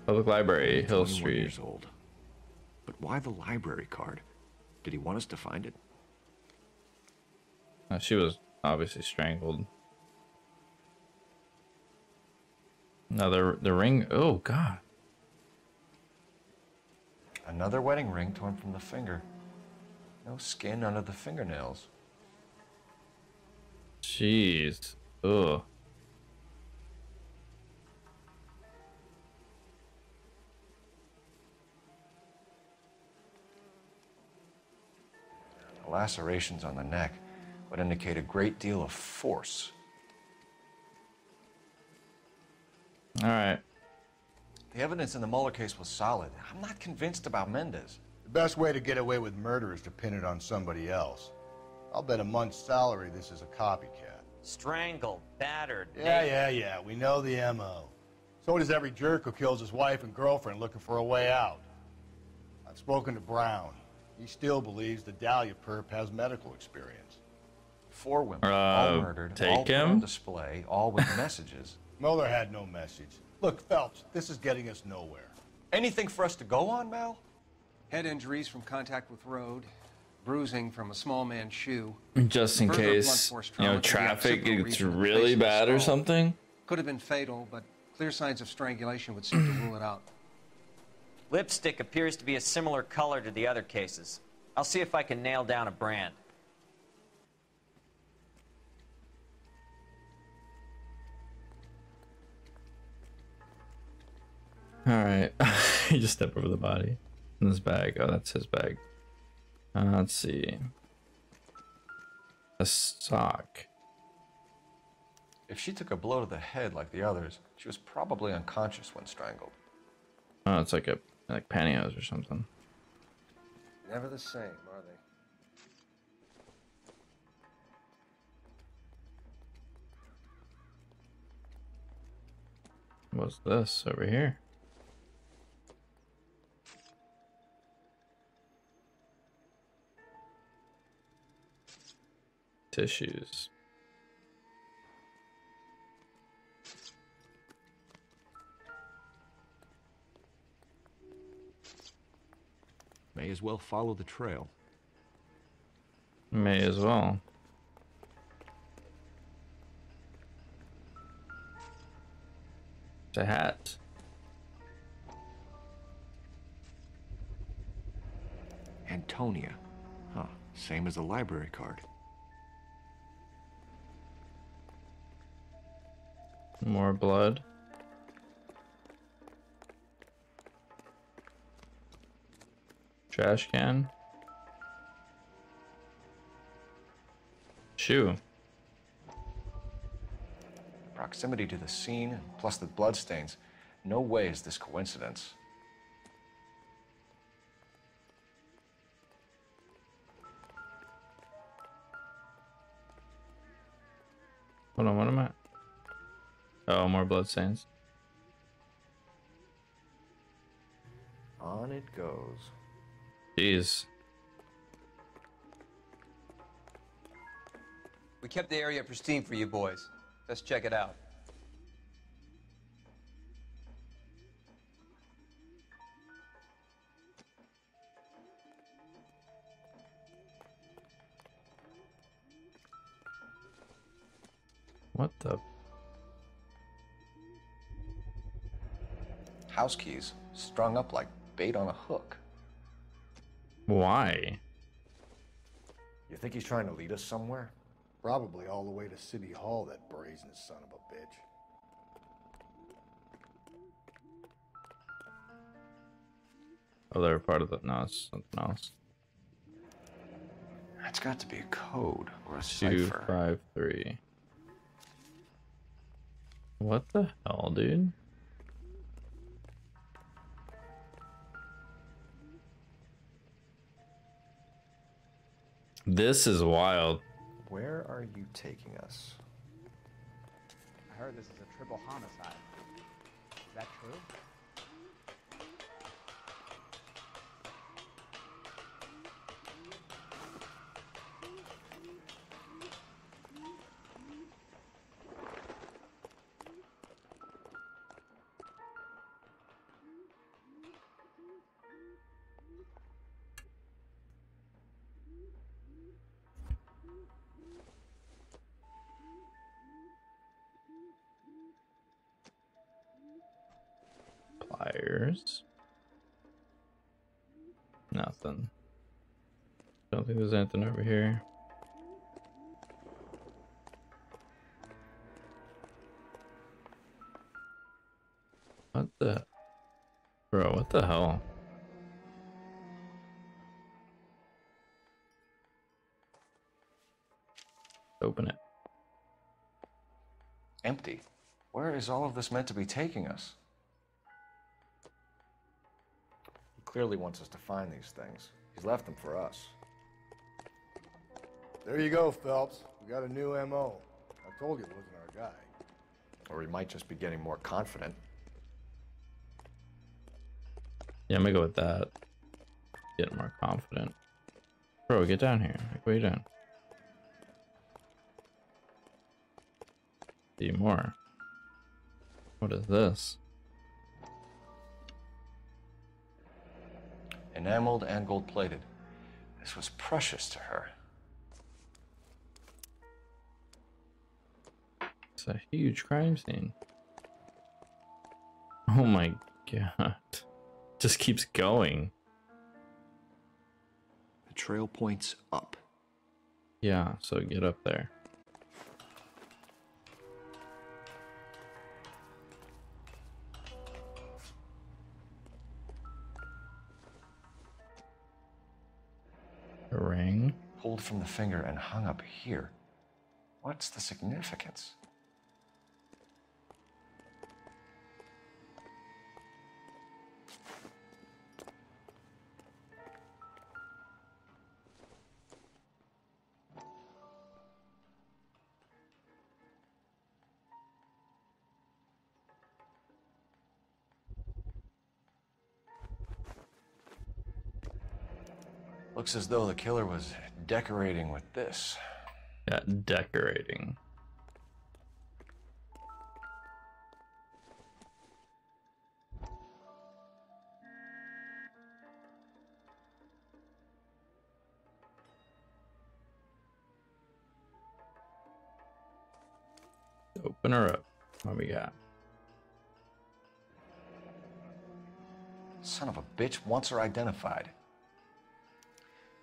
Public Library, Hill 21 Street. years old. But why the library card? Did he want us to find it? She was obviously strangled. Another, the ring. Oh, God. Another wedding ring torn from the finger. No skin under the fingernails. Jeez. Ugh. The lacerations on the neck would indicate a great deal of force. All right. The evidence in the Mueller case was solid. I'm not convinced about Mendez. The best way to get away with murder is to pin it on somebody else. I'll bet a month's salary this is a copycat. Strangled, battered. Yeah. We know the M.O. So does every jerk who kills his wife and girlfriend looking for a way out. I've spoken to Brown. He still believes the Dahlia perp has medical experience. 4 women, all murdered, all put on display, all with messages. Mueller had no message. Look, Phelps, this is getting us nowhere. Anything for us to go on, Mal? Head injuries from contact with road, bruising from a small man's shoe. Just in Further case, blunt force you trauma know, could be traffic occipital gets region of the really face of the bad or skull. something. Could have been fatal, but clear signs of strangulation would seem to rule it out. Lipstick appears to be a similar color to the other cases. I'll see if I can nail down a brand. All right. He just stepped over the body in his bag. Oh, that's his bag. Let's see. A sock. If she took a blow to the head like the others, she was probably unconscious when strangled. Oh, it's like pantyhose or something. Never the same, are they? What's this over here? Tissues. May as well follow the trail. May as well. It's a hat. Antonia. Huh. Same as the library card. More blood. Trash can. Shoe. Proximity to the scene, plus the bloodstains. No way is this coincidence. Hold on, what am I? Oh, more bloodstains. On it goes. Jeez. We kept the area pristine for you boys. Let's check it out. What the? House keys, strung up like bait on a hook. Why? You think he's trying to lead us somewhere? Probably all the way to City Hall, that brazen son of a bitch. Oh, they're part of the. No, it's something else. That's got to be a code or a cipher. 253. What the hell, dude? This is wild. Where are you taking us? I heard this is a triple homicide. Is that true? Pliers. Nothing. Don't think there's anything over here. What the? Bro, what the hell? Open it. Empty. Where is all of this meant to be taking us? He clearly wants us to find these things. He's left them for us. There you go, Phelps. We got a new MO. I told you it wasn't our guy. Or he might just be getting more confident. Yeah, I'm gonna go with that. Get more confident. Bro, get down here. Like, what are you doing? See more. What is this? Enameled and gold-plated. This was precious to her. It's a huge crime scene. Oh my god. Just keeps going. The trail points up. Yeah, so get up there. A ring. Pulled from the finger and hung up here. What's the significance? Looks as though the killer was decorating with this. Yeah, decorating. Open her up. What we got? Son of a bitch wants her identified.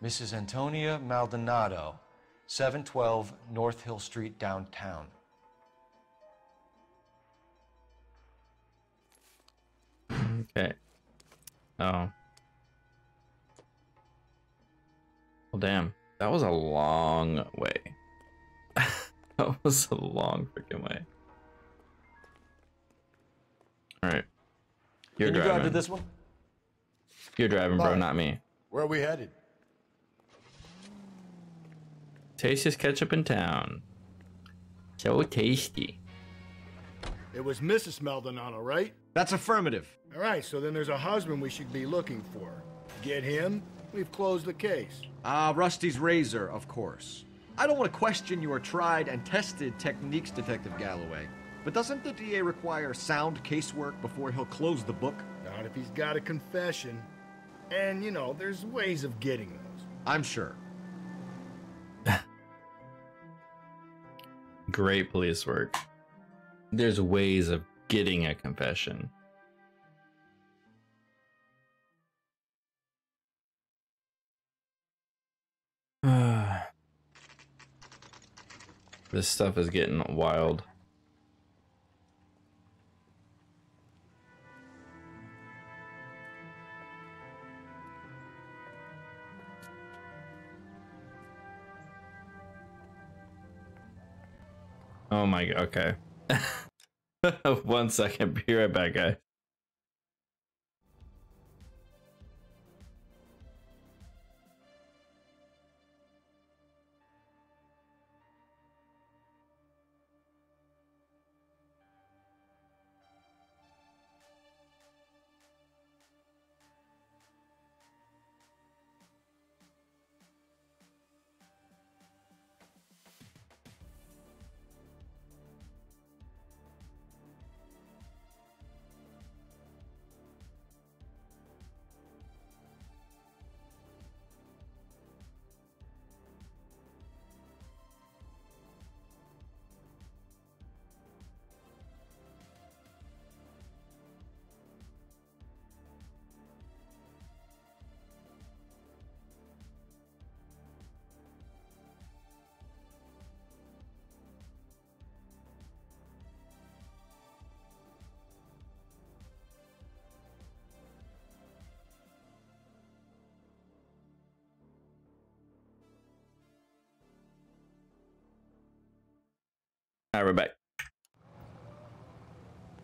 Mrs. Antonia Maldonado, 712 North Hill Street, downtown. Okay. Oh. Well, damn. That was a long way. That was a long freaking way. All right. You're Can you driving. drive to this one? You're driving, bro, Bye. not me. Where are we headed? Tastiest ketchup in town. So tasty. It was Mrs. Maldonado, right? That's affirmative. All right, so then there's a husband we should be looking for. Get him, we've closed the case. Rusty's razor, of course. I don't want to question your tried and tested techniques, Detective Galloway. But doesn't the DA require sound casework before he'll close the book? Not if he's got a confession. And, you know, there's ways of getting those. I'm sure. Great police work. There's ways of getting a confession. This stuff is getting wild. Oh my god, okay. 1 second, be right back, guys. All right, we're back.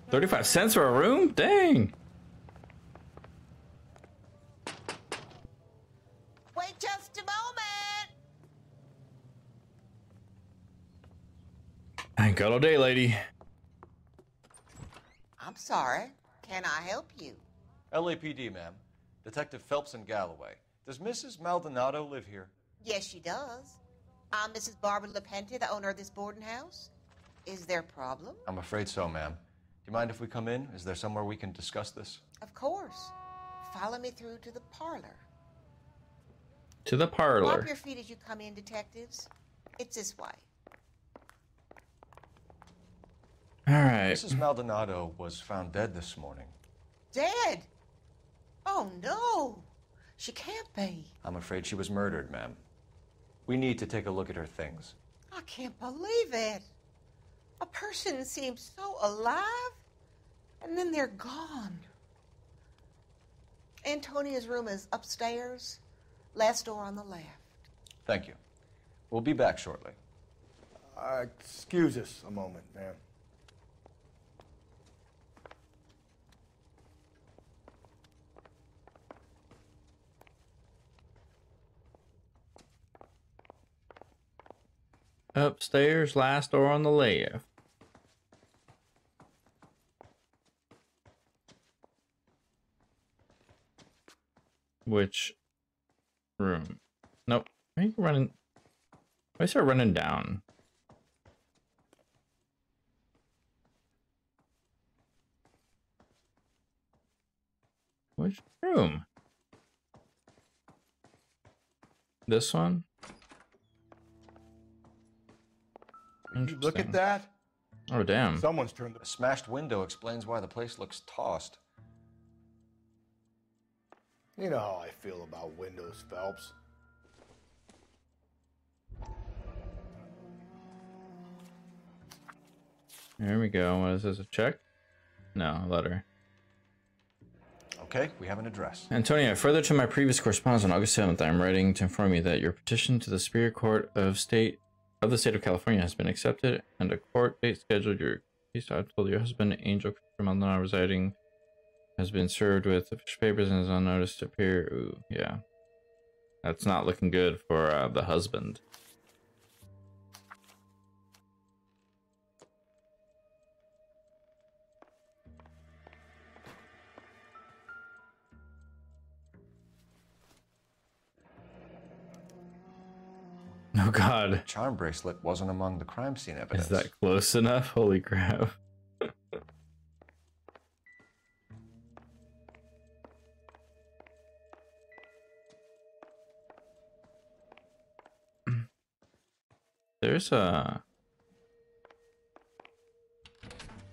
35 cents for a room? Dang. Wait just a moment. Ain't got all day, lady. I'm sorry. Can I help you? LAPD, ma'am. Detective Phelps and Galloway. Does Mrs. Maldonado live here? Yes, she does. I'm Mrs. Barbara LaPente, the owner of this boarding house. Is there a problem? I'm afraid so, ma'am. Do you mind if we come in? Is there somewhere we can discuss this? Of course. Follow me through to the parlor. To the parlor. Wipe your feet as you come in, detectives. It's this way. All right. Mrs. Maldonado was found dead this morning. Dead? Oh, no. She can't be. I'm afraid she was murdered, ma'am. We need to take a look at her things. I can't believe it. A person seems so alive, and then they're gone. Antonia's room is upstairs, last door on the left. Thank you. We'll be back shortly. Excuse us a moment, ma'am. Upstairs, last door on the left. Which room? Nope. Why are you running? Why start running down? Which room? This one? You look at that? Oh, damn. Someone's turned A smashed window explains why the place looks tossed. You know how I feel about windows, Phelps. Here we go. What is this? A check? No, a letter. Okay, we have an address. Antonio, further to my previous correspondence on August 7th, I am writing to inform you that your petition to the Superior Court of the State of California has been accepted, and a court date scheduled. Your case, I've told your husband, Angel Maldonado, residing, has been served with official papers and is on notice to appear. Ooh, yeah. That's not looking good for the husband. Oh God. Charm bracelet wasn't among the crime scene evidence. Is that close enough? Holy crap. There's a...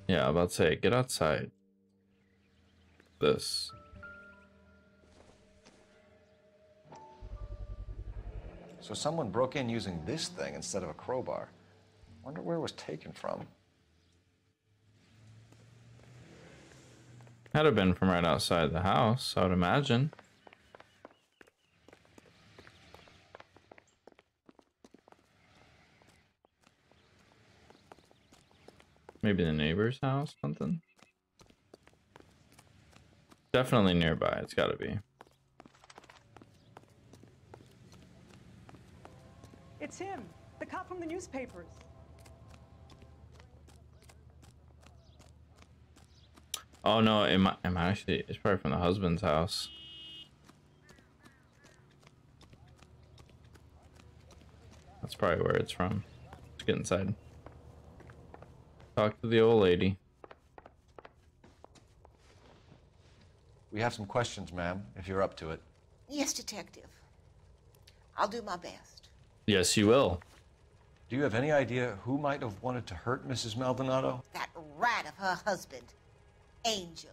Yeah, I'm about to say, get outside. This. So someone broke in using this thing instead of a crowbar. Wonder where it was taken from. Had to have been from right outside the house, I would imagine. Maybe the neighbor's house, something. Definitely nearby, it's gotta be. It's him, the cop from the newspapers. Oh no, it might actually, it's probably from the husband's house. That's probably where it's from. Let's get inside. Talk to the old lady. We have some questions, ma'am, if you're up to it. Yes, Detective. I'll do my best. Yes, you will. Do you have any idea who might have wanted to hurt Mrs. Maldonado? That rat of her husband, Angel.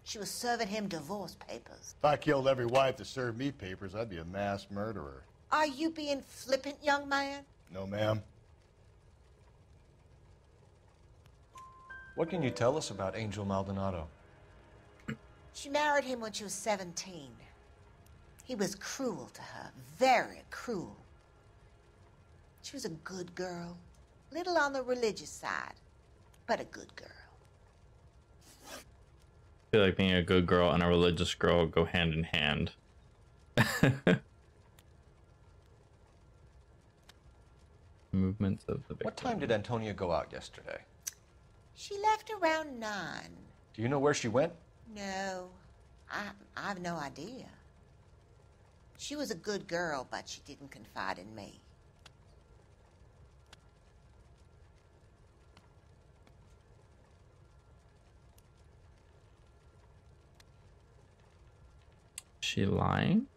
She was serving him divorce papers. If I killed every wife to serve me papers, I'd be a mass murderer. Are you being flippant, young man? No, ma'am. What can you tell us about Angel Maldonado? She married him when she was 17. He was cruel to her, very cruel. She was a good girl, little on the religious side, but a good girl. I feel like being a good girl and a religious girl go hand in hand. Movements of the victim. What time did Antonia go out yesterday? She left around 9. Do you know where she went? No, I have no idea. She was a good girl, but she didn't confide in me. She lying?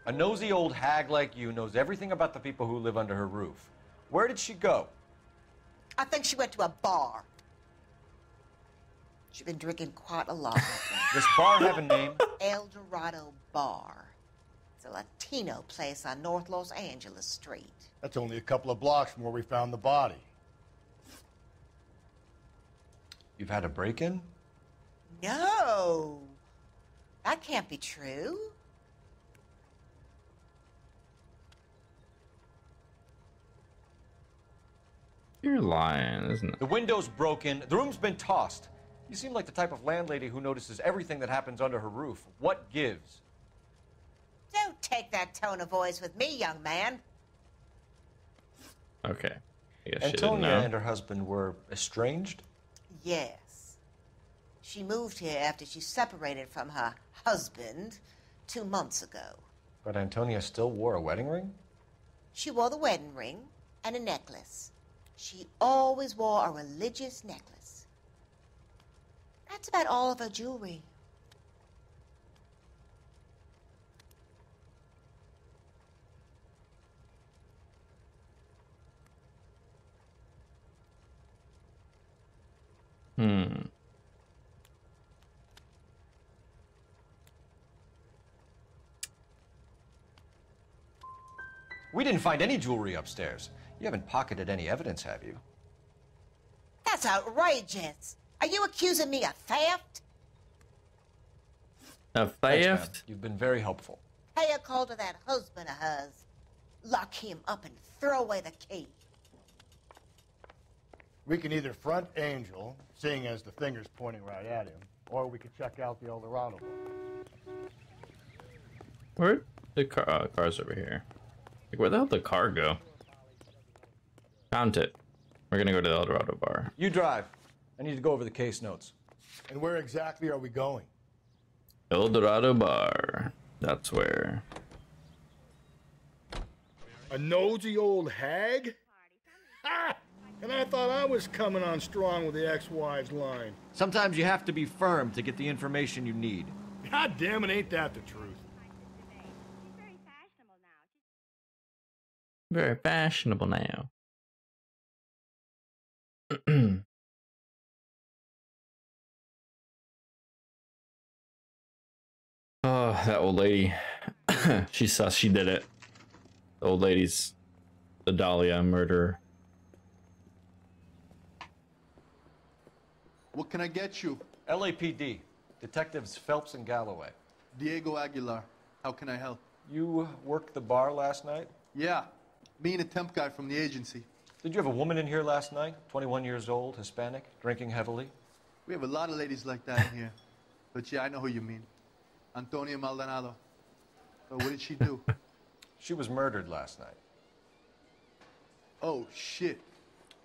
A nosy old hag like you knows everything about the people who live under her roof. Where did she go? I think she went to a bar. She's been drinking quite a lot. This bar have a name? El Dorado Bar. It's a Latino place on North Los Angeles Street. That's only a couple of blocks from where we found the body. You've had a break-in? No. That can't be true. You're lying, isn't it? The window's broken. The room's been tossed. You seem like the type of landlady who notices everything that happens under her roof. What gives? Don't take that tone of voice with me, young man. Okay. I guess she didn't Antonia know. and her husband were estranged? Yes. She moved here after she separated from her husband 2 months ago. But Antonia still wore a wedding ring? She wore the wedding ring and a necklace. She always wore a religious necklace. That's about all of her jewelry. We didn't find any jewelry upstairs. You haven't pocketed any evidence, have you? That's outrageous. Are you accusing me of theft? A Thanks, ma'am. theft? You've been very helpful. Pay a call to that husband of hers. Lock him up and throw away the key. We can either front Angel, seeing as the finger's pointing right at him, or we could check out the El Dorado bar. Where'd the car's over here? Like, where the hell did the car go? Found it. We're gonna go to the El Dorado bar. You drive. I need to go over the case notes. And where exactly are we going? El Dorado bar. That's where. A nosy old hag? Ha! And I thought I was coming on strong with the ex-wives line. Sometimes you have to be firm to get the information you need. God damn it, ain't that the truth? Very fashionable now. Oh, that old lady. She's sus. She did it. The old lady's the Dahlia murderer. What can I get you? LAPD. Detectives Phelps and Galloway. Diego Aguilar. How can I help? You worked the bar last night? Yeah. Me and a temp guy from the agency. Did you have a woman in here last night? 21 years old, Hispanic, drinking heavily? We have a lot of ladies like that in here. But yeah, I know who you mean. Antonia Maldonado. So what did she do? She was murdered last night. Oh, shit.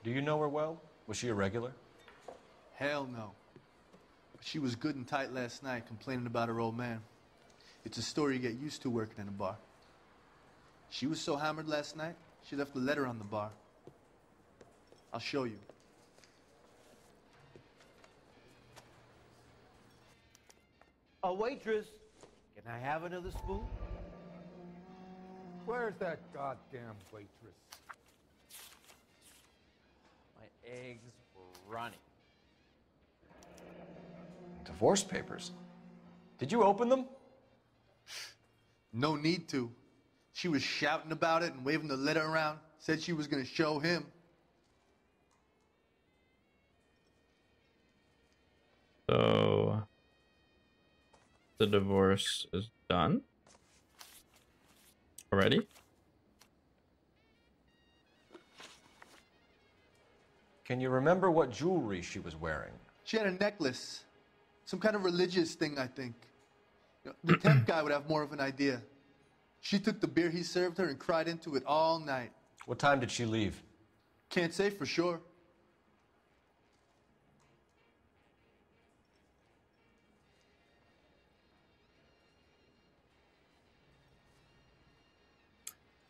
Do you know her well? Was she a regular? Hell no. But she was good and tight last night, complaining about her old man. It's a story you get used to working in a bar. She was so hammered last night, she left a letter on the bar. I'll show you. A waitress, can I have another spoon? Where's that goddamn waitress? My eggs were running. Divorce papers? Did you open them? No need to. She was shouting about it and waving the letter around. Said she was going to show him. So the divorce is done already? Can you remember what jewelry she was wearing? She had a necklace. Some kind of religious thing, I think. You know, the temp guy would have more of an idea. She took the beer he served her and cried into it all night. What time did she leave? Can't say for sure.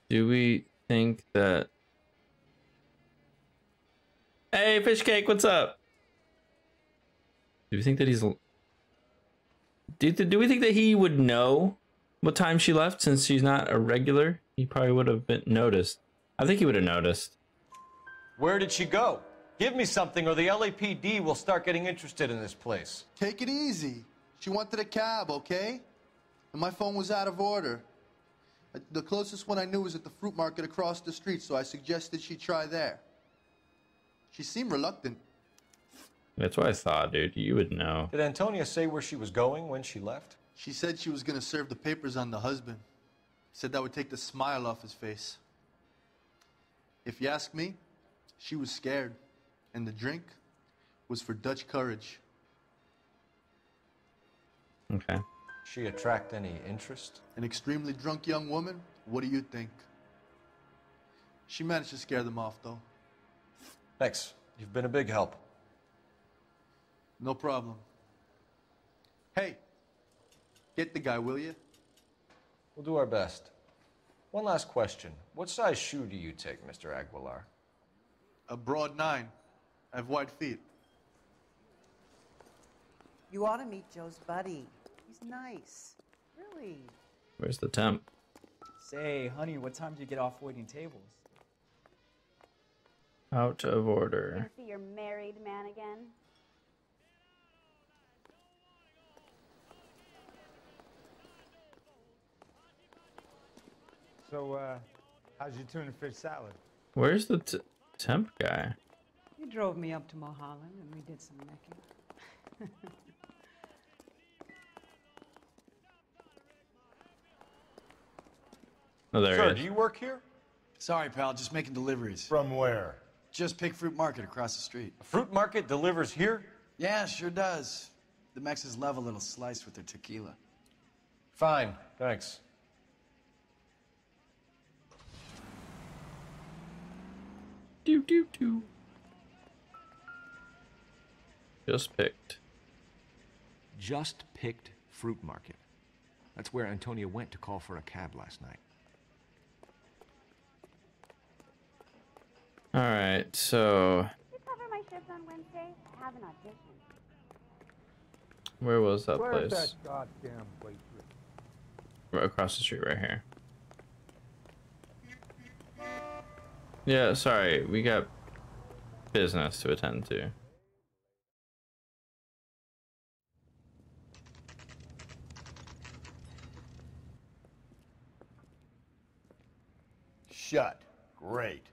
Do we think that... Hey, fish cake, what's up? Do we think that he's... Do we think that he would know what time she left since she's not a regular? He probably would have been noticed. I think he would have noticed. Where did she go? Give me something or the LAPD will start getting interested in this place. Take it easy. She wanted a cab, okay? And my phone was out of order. The closest one I knew was at the fruit market across the street, so I suggested she try there. She seemed reluctant. That's what I thought, dude. You would know. Did Antonia say where she was going when she left? She said she was going to serve the papers on the husband. Said that would take the smile off his face. If you ask me, she was scared. And the drink was for Dutch courage. Okay. She attract any interest? An extremely drunk young woman? What do you think? She managed to scare them off, though. Thanks. You've been a big help. No problem. Hey, get the guy, will you? We'll do our best. One last question. What size shoe do you take, Mr. Aguilar? A broad 9. I have wide feet. You ought to meet Joe's buddy. He's nice. Really. Where's the temp? Say, honey, what time do you get off waiting tables? Out of order. See your married man again? So, how's your tuna fish salad? Where's the temp guy? He drove me up to Mulholland and we did some necking. Oh, there Sir, he is. do you work here? Sorry, pal, just making deliveries. From where? Just Pig Fruit Market across the street. A fruit market delivers here? Yeah, sure does. The Mexes love a little slice with their tequila. Fine, thanks. Do. Just picked. Just picked fruit market. That's where Antonia went to call for a cab last night. All right, so Did you cover my shift on Wednesday? I have an audition. where was that Where's place? that goddamn waitress? Right across the street, right here. Yeah, sorry, we got business to attend to. Shut. Great.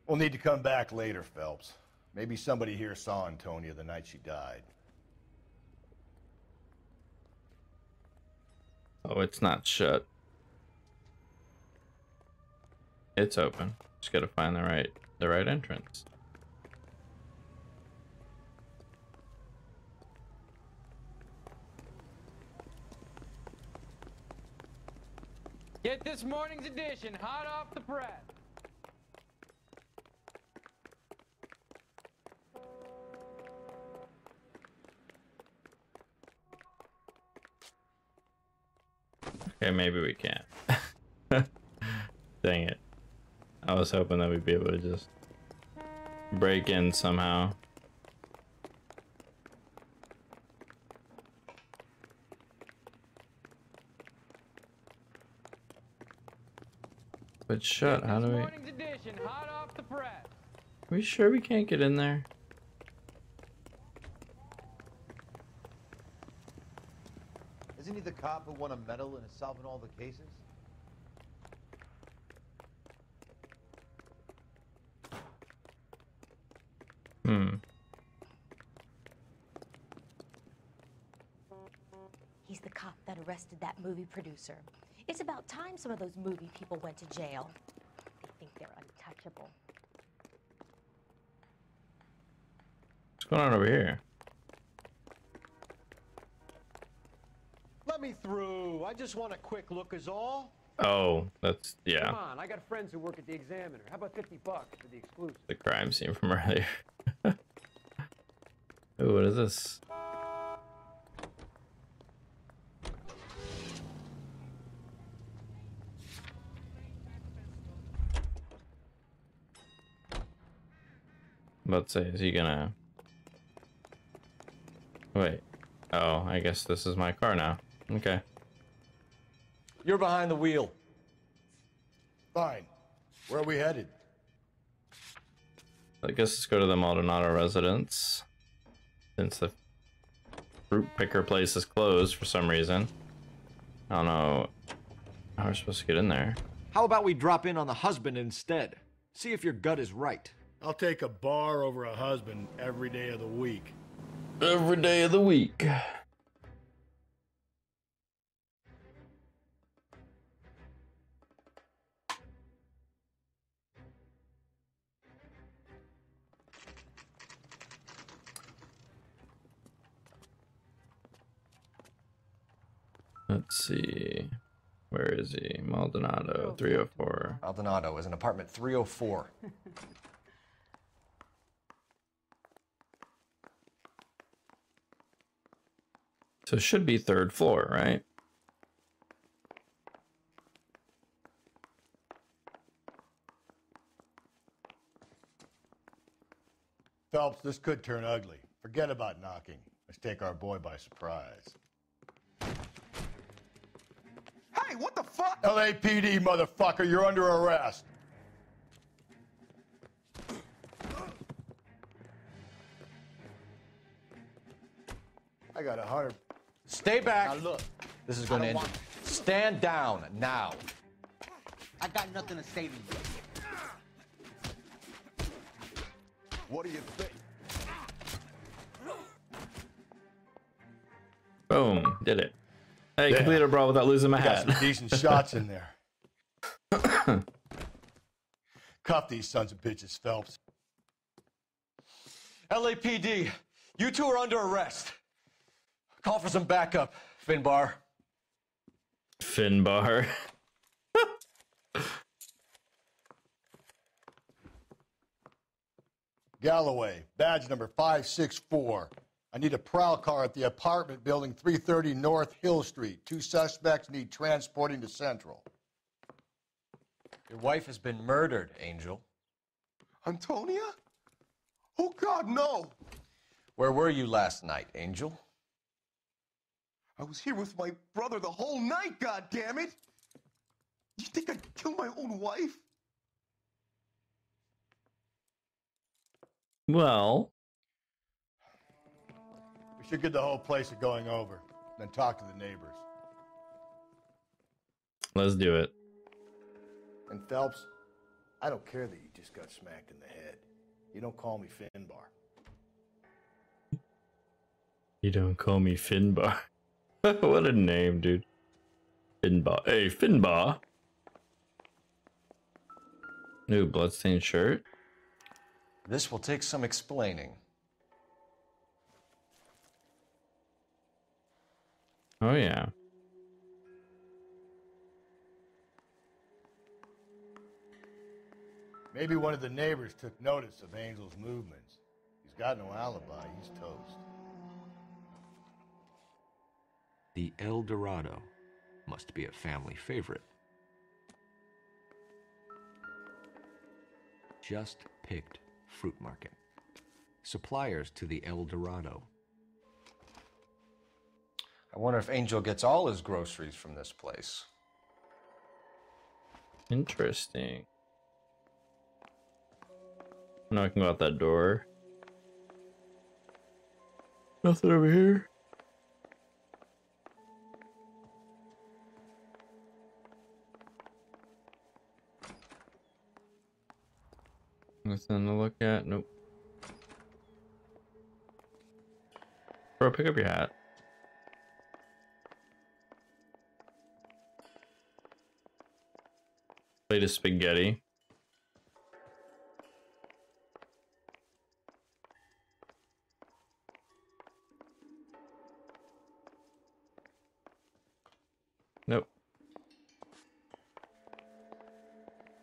We'll need to come back later, Phelps. Maybe somebody here saw Antonia the night she died. Oh, it's not shut. It's open. Just gotta find the right entrance. Get this morning's edition hot off the press. Okay, maybe we can't. Dang it. I was hoping that we'd be able to just break in somehow. But shut, how do we... Morning's edition hot off the press. Are we sure we can't get in there? Isn't he the cop who won a medal in solving all the cases? He's the cop that arrested that movie producer. It's about time some of those movie people went to jail. They think they're untouchable. What's going on over here? Let me through. I just want a quick look is all. Oh, that's, yeah, Come on, I got friends who work at the Examiner. How about $50 for the exclusive? the crime scene from earlier. Ooh, what is this? Let's say, is he gonna... Wait. Oh, I guess this is my car now. Okay. You're behind the wheel. Fine. Where are we headed? I guess let's go to the Maldonado residence. Since the fruit picker place is closed for some reason. I don't know how we're supposed to get in there. How about we drop in on the husband instead? See if your gut is right. I'll take a bar over a husband every day of the week. Every day of the week. Let's see. Where is he? Maldonado, 304. Maldonado is in apartment 304. So it should be 3rd floor, right? Phelps, this could turn ugly. Forget about knocking. Let's take our boy by surprise. Hey, what the fuck? LAPD, motherfucker, you're under arrest. I got 100. Stay back. Now look. This is going to end. Stand down now. I got nothing to say to you. What do you think? Boom, did it. Hey, Yeah. completed a brawl without losing my You got hat. some decent shots in there. Cuff these sons of bitches, Phelps. LAPD, you two are under arrest. Call for some backup, Finbar. Finbar. Galloway, badge number 564. I need a prowl car at the apartment building 330 North Hill Street. 2 suspects need transporting to Central. Your wife has been murdered, Angel. Antonia? Oh, God, no! Where were you last night, Angel? I was here with my brother the whole night, goddammit! You think I'd kill my own wife? Well, we should get the whole place a going over, then talk to the neighbors. let's do it. And Phelps, I don't care that you just got smacked in the head. You don't call me Finbar. You don't call me Finbar. What a name, dude. Finbar. Hey, Finbar. New bloodstained shirt. This will take some explaining. Oh, yeah. Maybe one of the neighbors took notice of Angel's movements. He's got no alibi. He's toast. The El Dorado must be a family favorite. Just picked fruit market. Suppliers to the El Dorado. I wonder if Angel gets all his groceries from this place. Interesting. Now I can go out that door. Nothing over here. Nothing to look at. Nope. Bro, pick up your hat. Plate of spaghetti. Nope.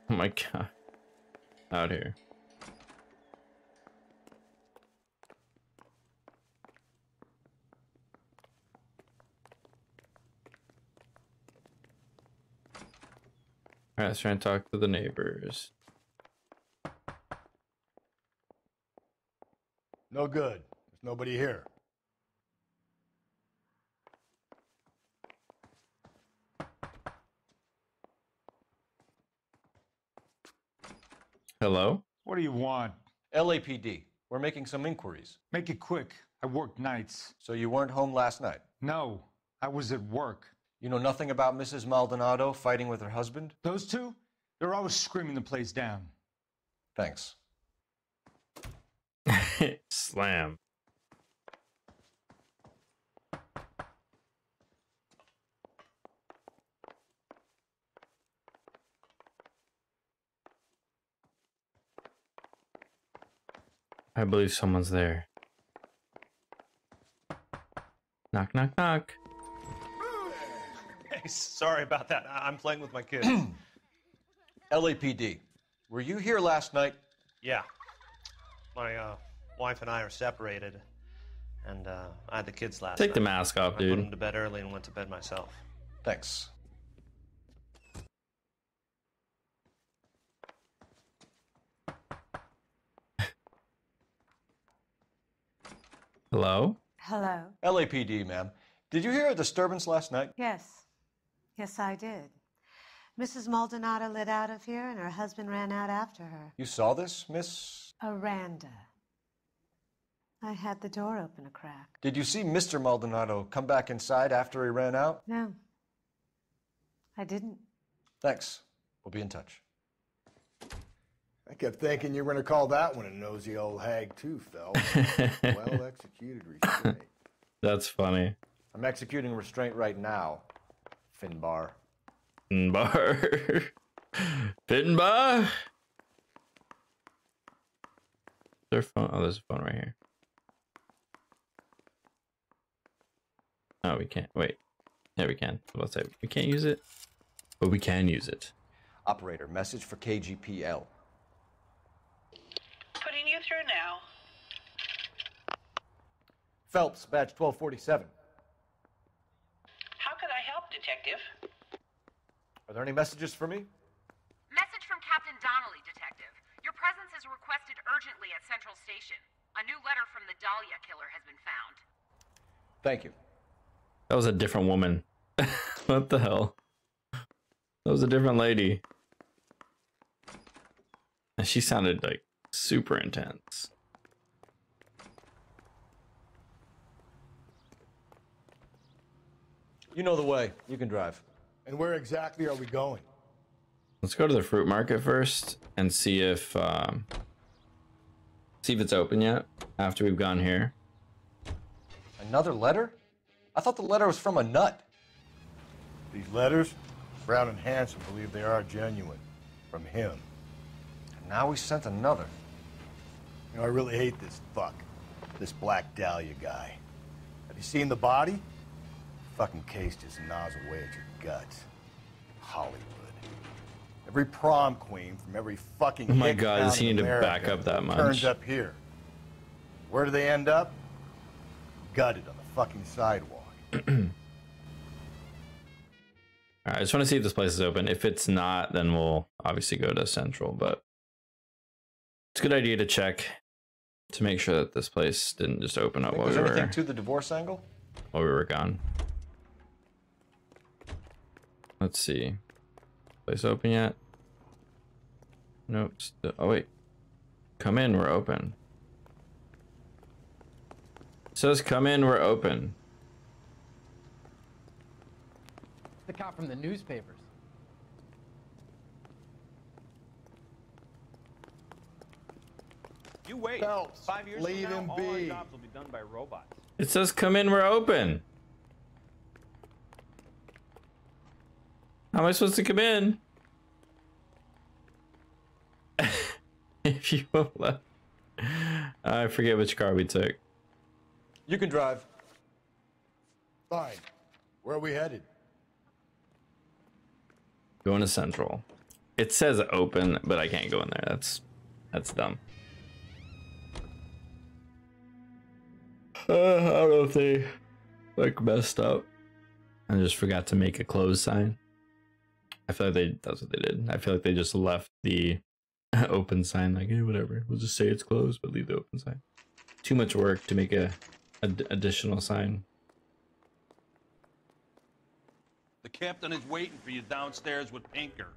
Oh my god. Out here. Alright, let's try and talk to the neighbors. No good. There's nobody here. Hello? What do you want? LAPD, we're making some inquiries. Make it quick. I work nights. So you weren't home last night? No, I was at work. You know nothing about Mrs. Maldonado fighting with her husband? Those two? They're always screaming the place down. Thanks. Slam. I believe someone's there. Knock, knock, knock. Hey, sorry about that. I'm playing with my kids. LAPD, were you here last night? Yeah. My wife and I are separated, and I had the kids last night. Take the mask off, I dude. put them to bed early and went to bed myself. Thanks. Hello? Hello? LAPD, ma'am. Did you hear a disturbance last night? Yes. Yes, I did. Mrs. Maldonado lit out of here, and her husband ran out after her. You saw this, Miss? Aranda. I had the door open a crack. Did you see Mr. Maldonado come back inside after he ran out? No. I didn't. Thanks. We'll be in touch. I kept thinking you were going to call that one a nosy old hag too, Phelps. Well executed restraint. That's funny. I'm executing restraint right now, Finbar. Finbar. Finbar. Their phone. Oh, there's a phone right here. No, we can't. Wait. Yeah, we can. Let's say we can't use it, but we can use it. Operator, message for KGPL. Putting you through now. Phelps, batch 1247. How could I help, Detective? Are there any messages for me? Message from Captain Donnelly, Detective. Your presence is requested urgently at Central Station. A new letter from the Dahlia killer has been found. Thank you. That was a different woman. What the hell? That was a different lady. And she sounded like super intense. You know the way. You can drive. And where exactly are we going? Let's go to the fruit market first and see if it's open yet after we've gone here. Another letter? I thought the letter was from a nut. These letters, Brown and Hanson believe they are genuine. From him. And now we sent another. You know, I really hate this fuck. This Black Dahlia guy. Have you seen the body? Fucking case just gnaws away at your guts. Hollywood. Every prom queen from every fucking Oh my hick God, town does he in need to America back up that much? Turns up here. Where do they end up? Gutted on the fucking sidewalk. All right, I just want to see if this place is open. If it's not, then we'll obviously go to Central, but it's a good idea to check to make sure that this place didn't just open up while we There's were, anything to the divorce angle? while we were gone. Let's see. Place open yet? Nope. Oh, wait. Come in, we're open. It says come in, we're open. The cop from the newspapers. You wait. Phelps, 5 years leave from him now, all our be. jobs will be done by robots. It says come in, we're open. How am I supposed to come in? If you won't let... I forget which car we took. You can drive. Fine. Where are we headed? Going to Central. It says open, but I can't go in there. That's dumb. I don't know if they like messed up and just forgot to make a close sign. I feel like that's what they did. I feel like they just left the open sign like, hey, whatever. We'll just say it's closed, but leave the open sign. Too much work to make a additional sign. The captain is waiting for you downstairs with Pinker.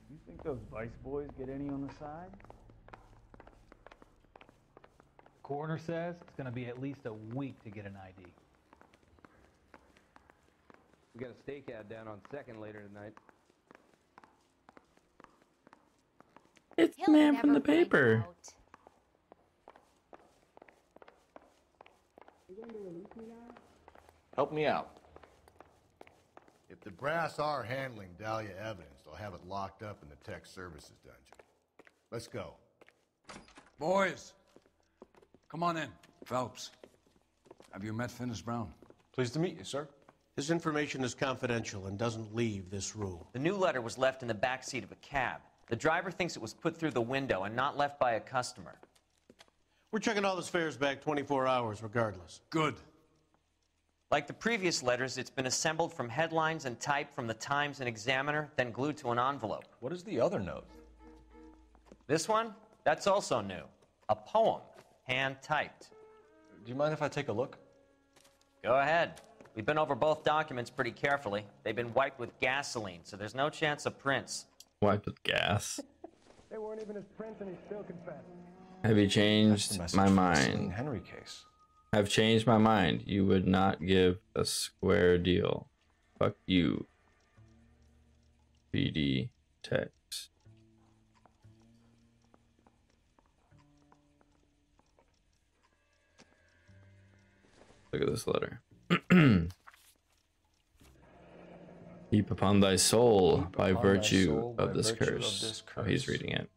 You think those Vice boys get any on the side? Coroner says it's going to be at least a week to get an ID. We got a stake ad down on 2nd later tonight. It's the man from the paper. Help me out. If the brass are handling Dahlia evidence, they'll have it locked up in the tech services dungeon. Let's go. Boys, come on in. Phelps, have you met Finis Brown? Pleased to meet you, sir. His information is confidential and doesn't leave this room. The new letter was left in the back seat of a cab. The driver thinks it was put through the window and not left by a customer. We're checking all his fares back 24 hours regardless. Good. Like the previous letters, it's been assembled from headlines and type from the Times and Examiner, then glued to an envelope. What is the other note? This one? That's also new. A poem, hand-typed. Do you mind if I take a look? Go ahead. We've been over both documents pretty carefully. They've been wiped with gasoline, so there's no chance of prints. Wiped with gas. They weren't even his prints and he still confessed. Have you changed my mind? Henry case. Have changed my mind. You would not give a square deal. Fuck you. BD text. Look at this letter. Heap upon thy soul by virtue of this curse. Oh, he's reading it.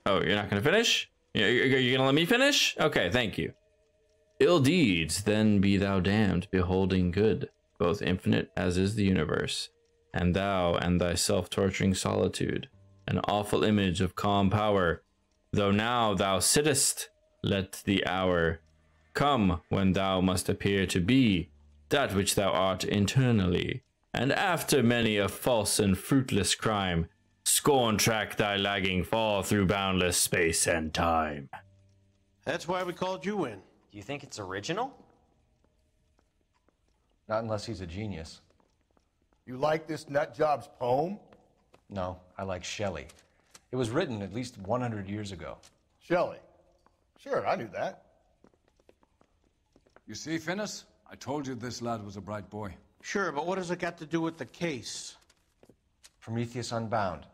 Oh, you're not going to finish? You're going to let me finish? Okay, thank you. Ill deeds, then be thou damned, beholding good, both infinite as is the universe, and thou and thy self-torturing solitude, an awful image of calm power, though now thou sittest, let the hour come when thou must appear to be that which thou art internally, and after many a false and fruitless crime, scorn track thy lagging fall through boundless space and time. That's why we called you in. Do you think it's original? Not unless he's a genius. You like this nutjob's poem? No, I like Shelley. It was written at least 100 years ago. Shelley? Sure, I knew that. You see, Finnis? I told you this lad was a bright boy. Sure, but what has it got to do with the case? Prometheus Unbound.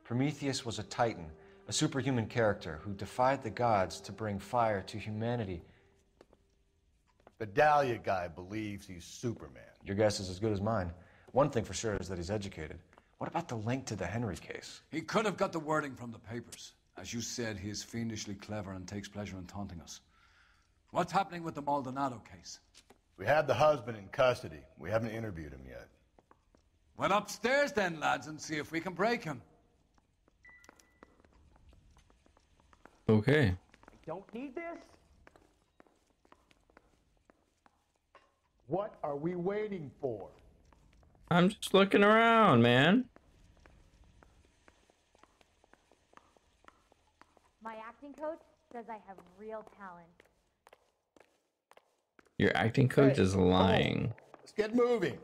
Prometheus was a titan, a superhuman character who defied the gods to bring fire to humanity. The Dahlia guy believes he's Superman. Your guess is as good as mine. One thing for sure is that he's educated. What about the link to the Henry case? He could have got the wording from the papers. As you said, he is fiendishly clever and takes pleasure in taunting us. What's happening with the Maldonado case? We have the husband in custody. We haven't interviewed him yet. Well, upstairs then, lads, and see if we can break him. Okay. I don't need this. What are we waiting for? I'm just looking around, man. My acting coach says I have real talent. Your acting coach is lying. Let's get moving.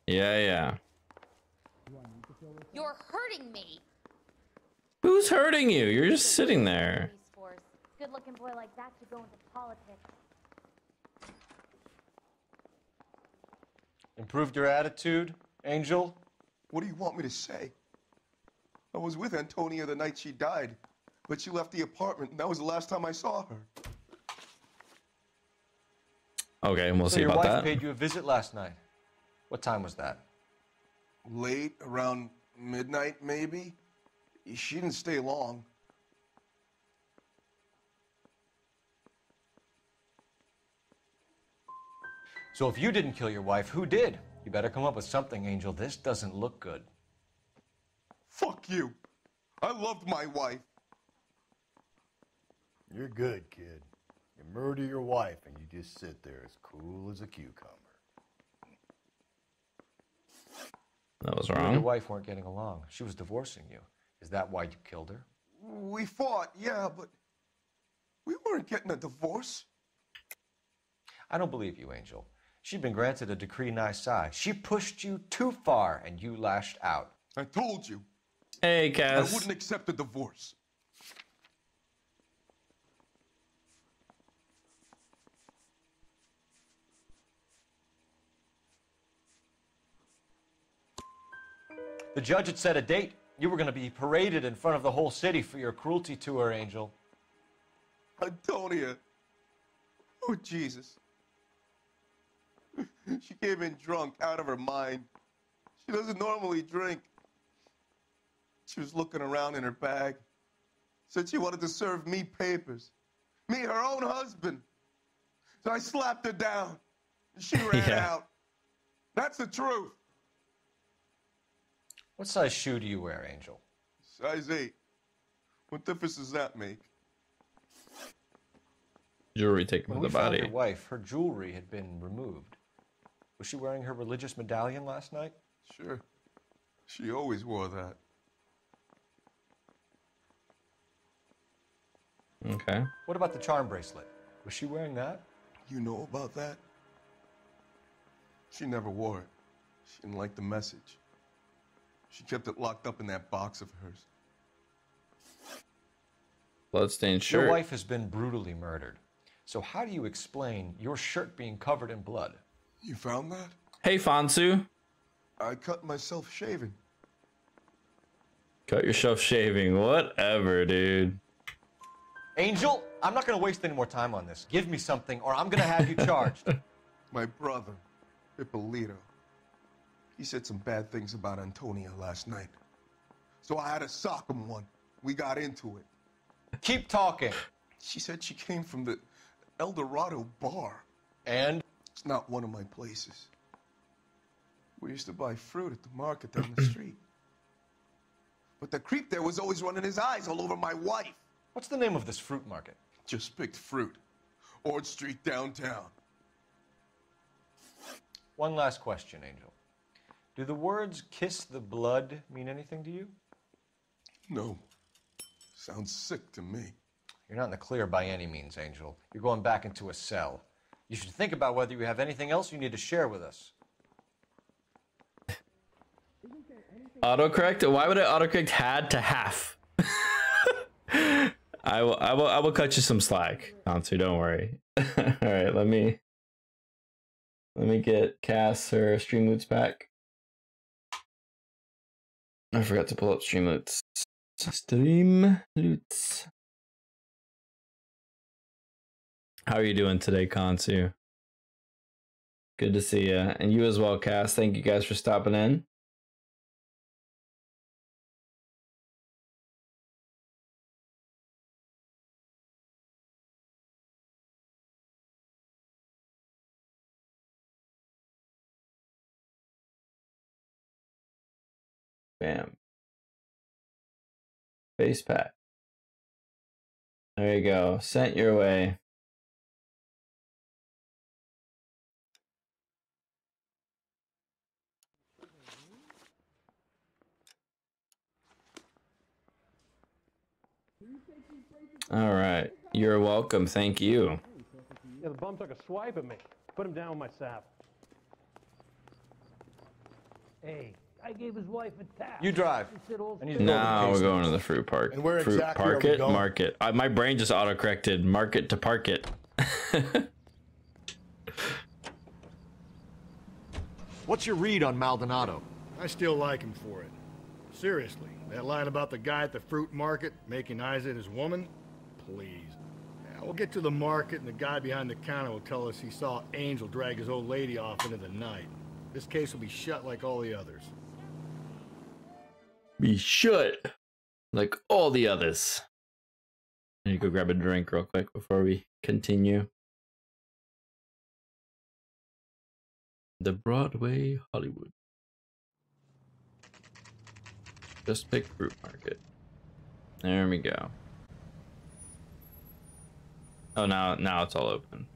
Yeah. You're hurting me. Who's hurting you? You're just sitting there. Good-looking boy like that should go into politics. Improved your attitude, Angel? What do you want me to say? I was with Antonia the night she died, but she left the apartment, and that was the last time I saw her. Okay, and we'll see about that. that. Your wife paid you a visit last night. What time was that? Late, around midnight, maybe. She didn't stay long. So if you didn't kill your wife, who did? You better come up with something, Angel. This doesn't look good. Fuck you. I loved my wife. You're good, kid. You murder your wife and you just sit there as cool as a cucumber. That was You and wrong. your wife weren't getting along. She was divorcing you. Is that why you killed her? We fought, yeah, but we weren't getting a divorce. I don't believe you, Angel. She'd been granted a decree nisi. She pushed you too far, and you lashed out. I told you. Hey, I Cass. wouldn't accept a divorce. The judge had set a date. You were going to be paraded in front of the whole city for your cruelty to her, Angel. Antonia. Oh, Jesus. She came in drunk, out of her mind. She doesn't normally drink. She was looking around in her bag. Said she wanted to serve me papers. Me, her own husband. So I slapped her down. And she ran out. That's the truth. What size shoe do you wear, Angel? Size 8. What difference does that make? Jewelry taken When from we the found body. your wife, her jewelry had been removed. Was she wearing her religious medallion last night? Sure. She always wore that. Okay. What about the charm bracelet? Was she wearing that? You know about that? She never wore it. She didn't like the message. She kept it locked up in that box of hers. Bloodstained shirt. Your wife has been brutally murdered. So how do you explain your shirt being covered in blood? You found that? Hey, Fonsu. I cut myself shaving. Cut yourself shaving. Whatever, dude. Angel, I'm not gonna waste any more time on this. Give me something or I'm gonna have you charged. My brother, Ippolito, he said some bad things about Antonia last night. So I had to sock him one. We got into it. Keep talking. She said she came from the El Dorado bar. And? It's not one of my places. We used to buy fruit at the market down the street. But the creep there was always running his eyes all over my wife. What's the name of this fruit market? Just picked fruit. Ord Street downtown. One last question, Angel. Do the words kiss the blood mean anything to you? No. Sounds sick to me. You're not in the clear by any means, Angel. You're going back into a cell. You should think about whether you have anything else you need to share with us. Autocorrect? Why would it autocorrect had to half? I will cut you some slack, Kansu, don't worry. Alright, let me get Cass her stream loots back. I forgot to pull up stream loots. Stream loots. How are you doing today, Kansu? Good to see you. And you as well, Cass. Thank you guys for stopping in. Bam. Face pack. There you go. Sent your way. All right. You're welcome. Thank you. Yeah, the bum took a swipe at me. Put him down with my sap. Hey, I gave his wife a tap. You drive. Now we're going to the fruit park. And where fruit exactly are we market, going? market. My brain just autocorrected market to park it. What's your read on Maldonado? I still like him for it. Seriously, that line about the guy at the fruit market making eyes at his woman? Please. Yeah, we'll get to the market and the guy behind the counter will tell us he saw Angel drag his old lady off into the night. This case will be shut like all the others. Be shut like all the others. I need to go grab a drink real quick before we continue. The Broadway Hollywood. Just pick fruit market. There we go. Oh, now it's all open.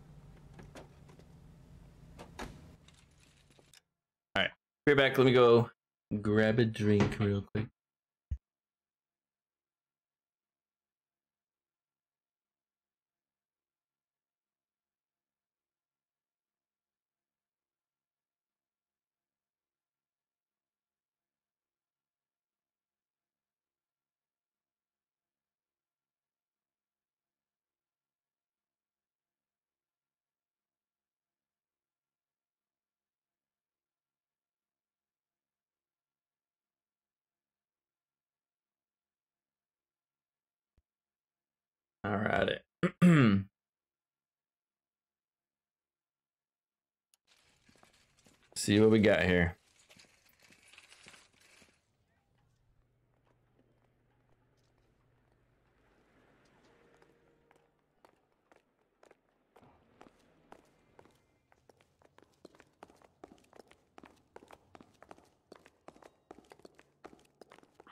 All right, be back. Let me go grab a drink real quick. All right. See what we got here.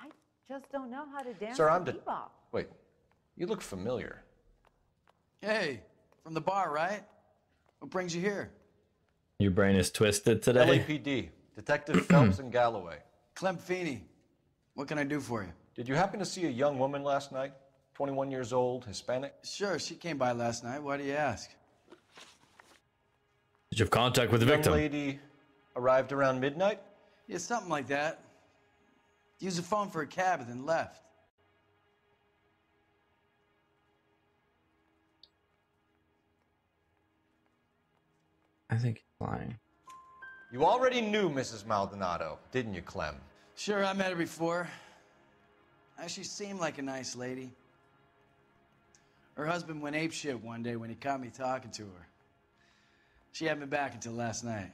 I just don't know how to dance Sir, I'm bebop. Wait, you look familiar. Hey, from the bar, right? What brings you here? Your brain is twisted today. LAPD, Detective Phelps and Galloway. Clem Feeney. What can I do for you? Did you happen to see a young woman last night? 21 years old, Hispanic? Sure, she came by last night. Why do you ask? Did you have contact with the Young victim? lady arrived around midnight? Yeah, something like that. Used the phone for a cab and then left. I think he's lying. You already knew Mrs. Maldonado, didn't you, Clem? Sure, I met her before. She seemed like a nice lady. Her husband went apeshit one day when he caught me talking to her. She hadn't been back until last night.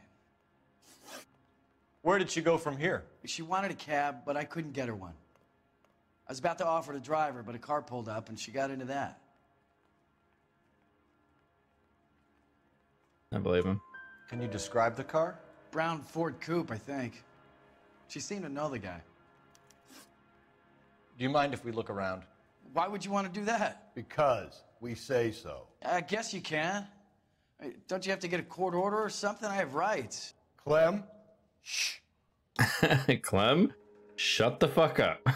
Where did she go from here? She wanted a cab, but I couldn't get her one. I was about to offer to drive her, but a car pulled up and she got into that. I believe him. Can you describe the car? Brown Ford Coupe, I think. She seemed to know the guy. Do you mind if we look around? Why would you want to do that? Because we say so. I guess you can. Don't you have to get a court order or something? I have rights. Clem? Shh. Clem, shut the fuck up.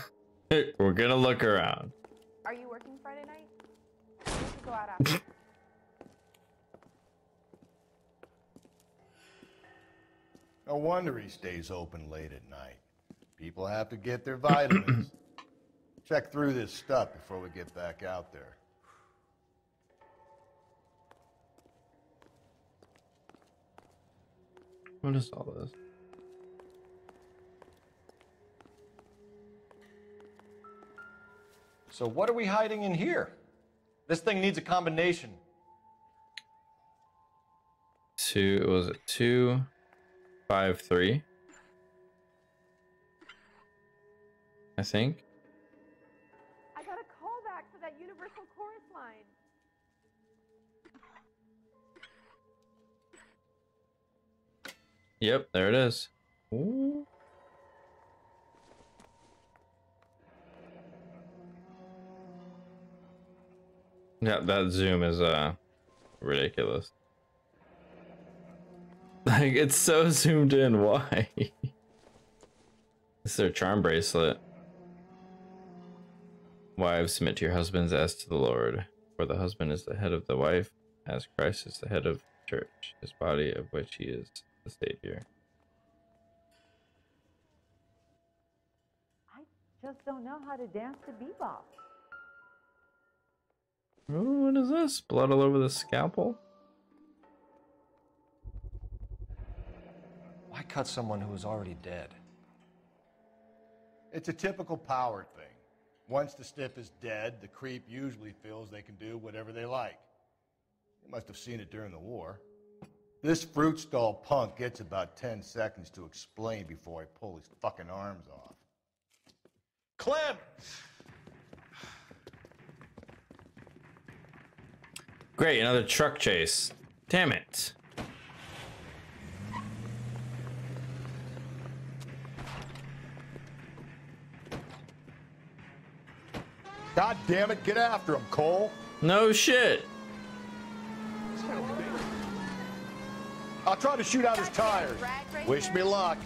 We're gonna look around. Are you working Friday night? We should go out after. No wonder he stays open late at night. People have to get their vitamins. Check through this stuff before we get back out there. What is all this? So what are we hiding in here? This thing needs a combination. Was it 253? I think. I got a callback for that Universal Chorus line. Yep, there it is. Ooh. Yeah, that zoom is ridiculous. Like, it's so zoomed in. Why? It's their charm bracelet. Wives, submit to your husbands as to the Lord, for the husband is the head of the wife, as Christ is the head of the church, his body, of which he is the Savior. I just don't know how to dance to bebop. Oh, what is this? Blood all over the scalpel? Why cut someone who is already dead? It's a typical power thing. Once the stiff is dead, the creep usually feels they can do whatever they like. You must have seen it during the war. This fruit stall punk gets about 10 seconds to explain before I pull his fucking arms off. Clem! Great, another truck chase. Damn it. God damn it, get after him, Cole. No shit. I'll try to shoot out his tires. Wish me luck.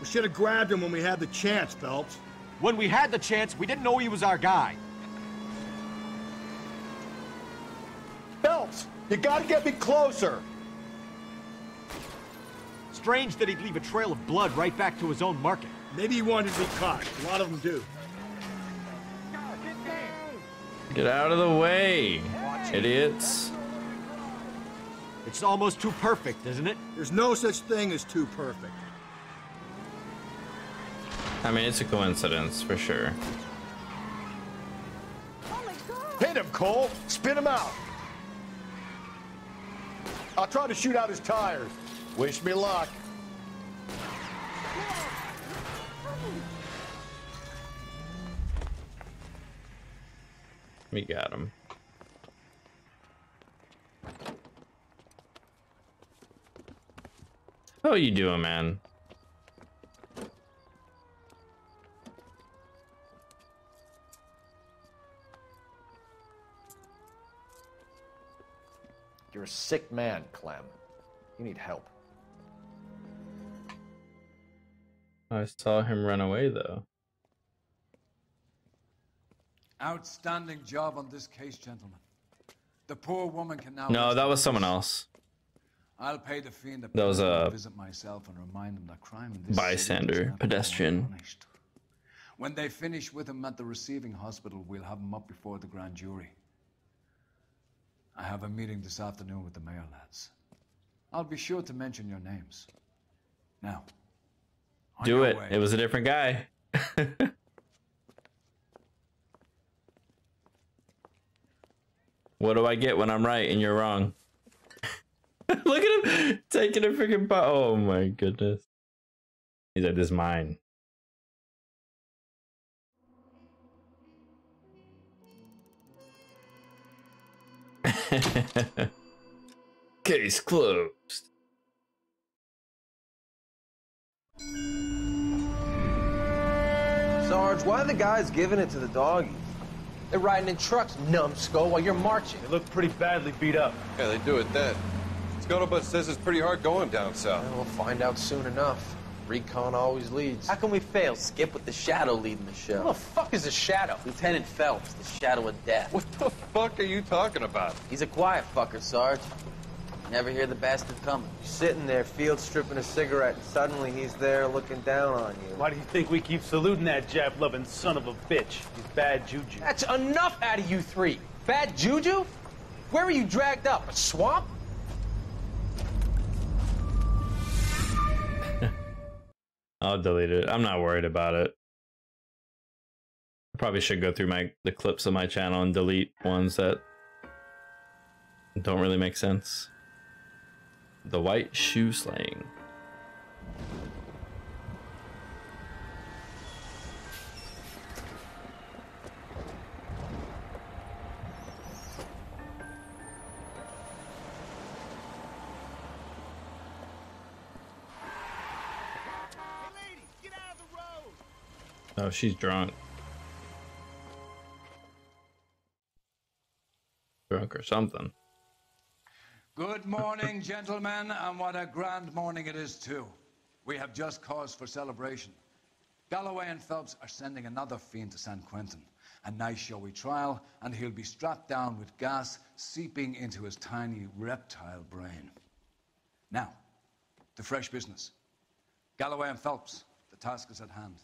We should have grabbed him when we had the chance, Phelps. When we had the chance, we didn't know he was our guy. Phelps, you gotta get me closer. Strange that he'd leave a trail of blood right back to his own market. Maybe he wanted to be caught. A lot of them do. Get out of the way, idiots. It's almost too perfect, isn't it? There's no such thing as too perfect. I mean, it's a coincidence for sure. Hit him, Cole. Spin him out. I'll try to shoot out his tires. Wish me luck. We got him. How you doing, man? You're a sick man, Clem. You need help. I saw him run away, though. Outstanding job on this case, gentlemen. The poor woman can now... No, that was someone else. I'll pay the fee and the That was a visit myself and remind them that crime in this bystander, pedestrian. When they finish with him at the receiving hospital, we'll have him up before the grand jury. I have a meeting this afternoon with the mayor lads. I'll be sure to mention your names. Now, on Do your it. way. It was a different guy. What do I get when I'm right and you're wrong? Look at him taking a freaking oh my goodness. He's like, this is mine. Case closed. Sarge, why are the guys giving it to the doggies? They're riding in trucks, numbskull, while you're marching. They look pretty badly beat up. Yeah, they do it then. Scuttlebutt says it's pretty hard going down south. Well, we'll find out soon enough. Recon always leads. How can we fail, Skip, with the Shadow leading the show? Who the fuck is the Shadow? Lieutenant Phelps, the Shadow of Death. What the fuck are you talking about? He's a quiet fucker, Sarge. Never hear the bastard coming. You're sitting there, field stripping a cigarette, and suddenly he's there looking down on you. Why do you think we keep saluting that Jap-loving son of a bitch? He's bad juju. That's enough out of you three. Bad juju? Where were you dragged up? A swamp? I'll delete it. I'm not worried about it. I probably should go through the clips of my channel and delete ones that don't really make sense. The white shoe slaying. Oh, she's drunk. Drunk or something. Good morning, gentlemen, and what a grand morning it is, too. We have just cause for celebration. Galloway and Phelps are sending another fiend to San Quentin. A nice showy trial, and he'll be strapped down with gas seeping into his tiny reptile brain. Now, to fresh business. Galloway and Phelps, the task is at hand.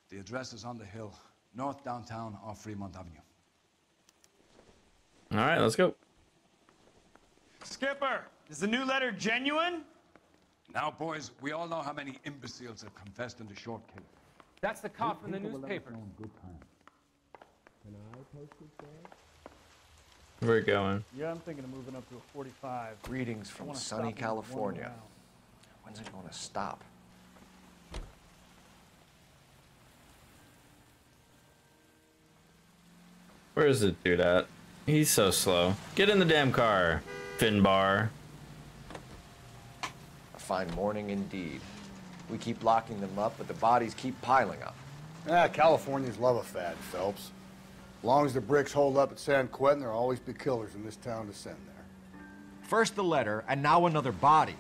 The address is on the hill, north downtown off Fremont Avenue. All right, let's go. Skipper, is the new letter genuine? Now, boys, we all know how many imbeciles have confessed in the short case. That's the cop from the newspaper. Where are we going? Yeah, I'm thinking of moving up to a 45. Greetings from sunny California. When's it going to stop? Where is the dude at? He's so slow. Get in the damn car, Finbar. A fine morning indeed. We keep locking them up, but the bodies keep piling up. Yeah, Californians love a fad, Phelps. As long as the bricks hold up at San Quentin, there'll always be killers in this town to send there. First the letter, and now another body.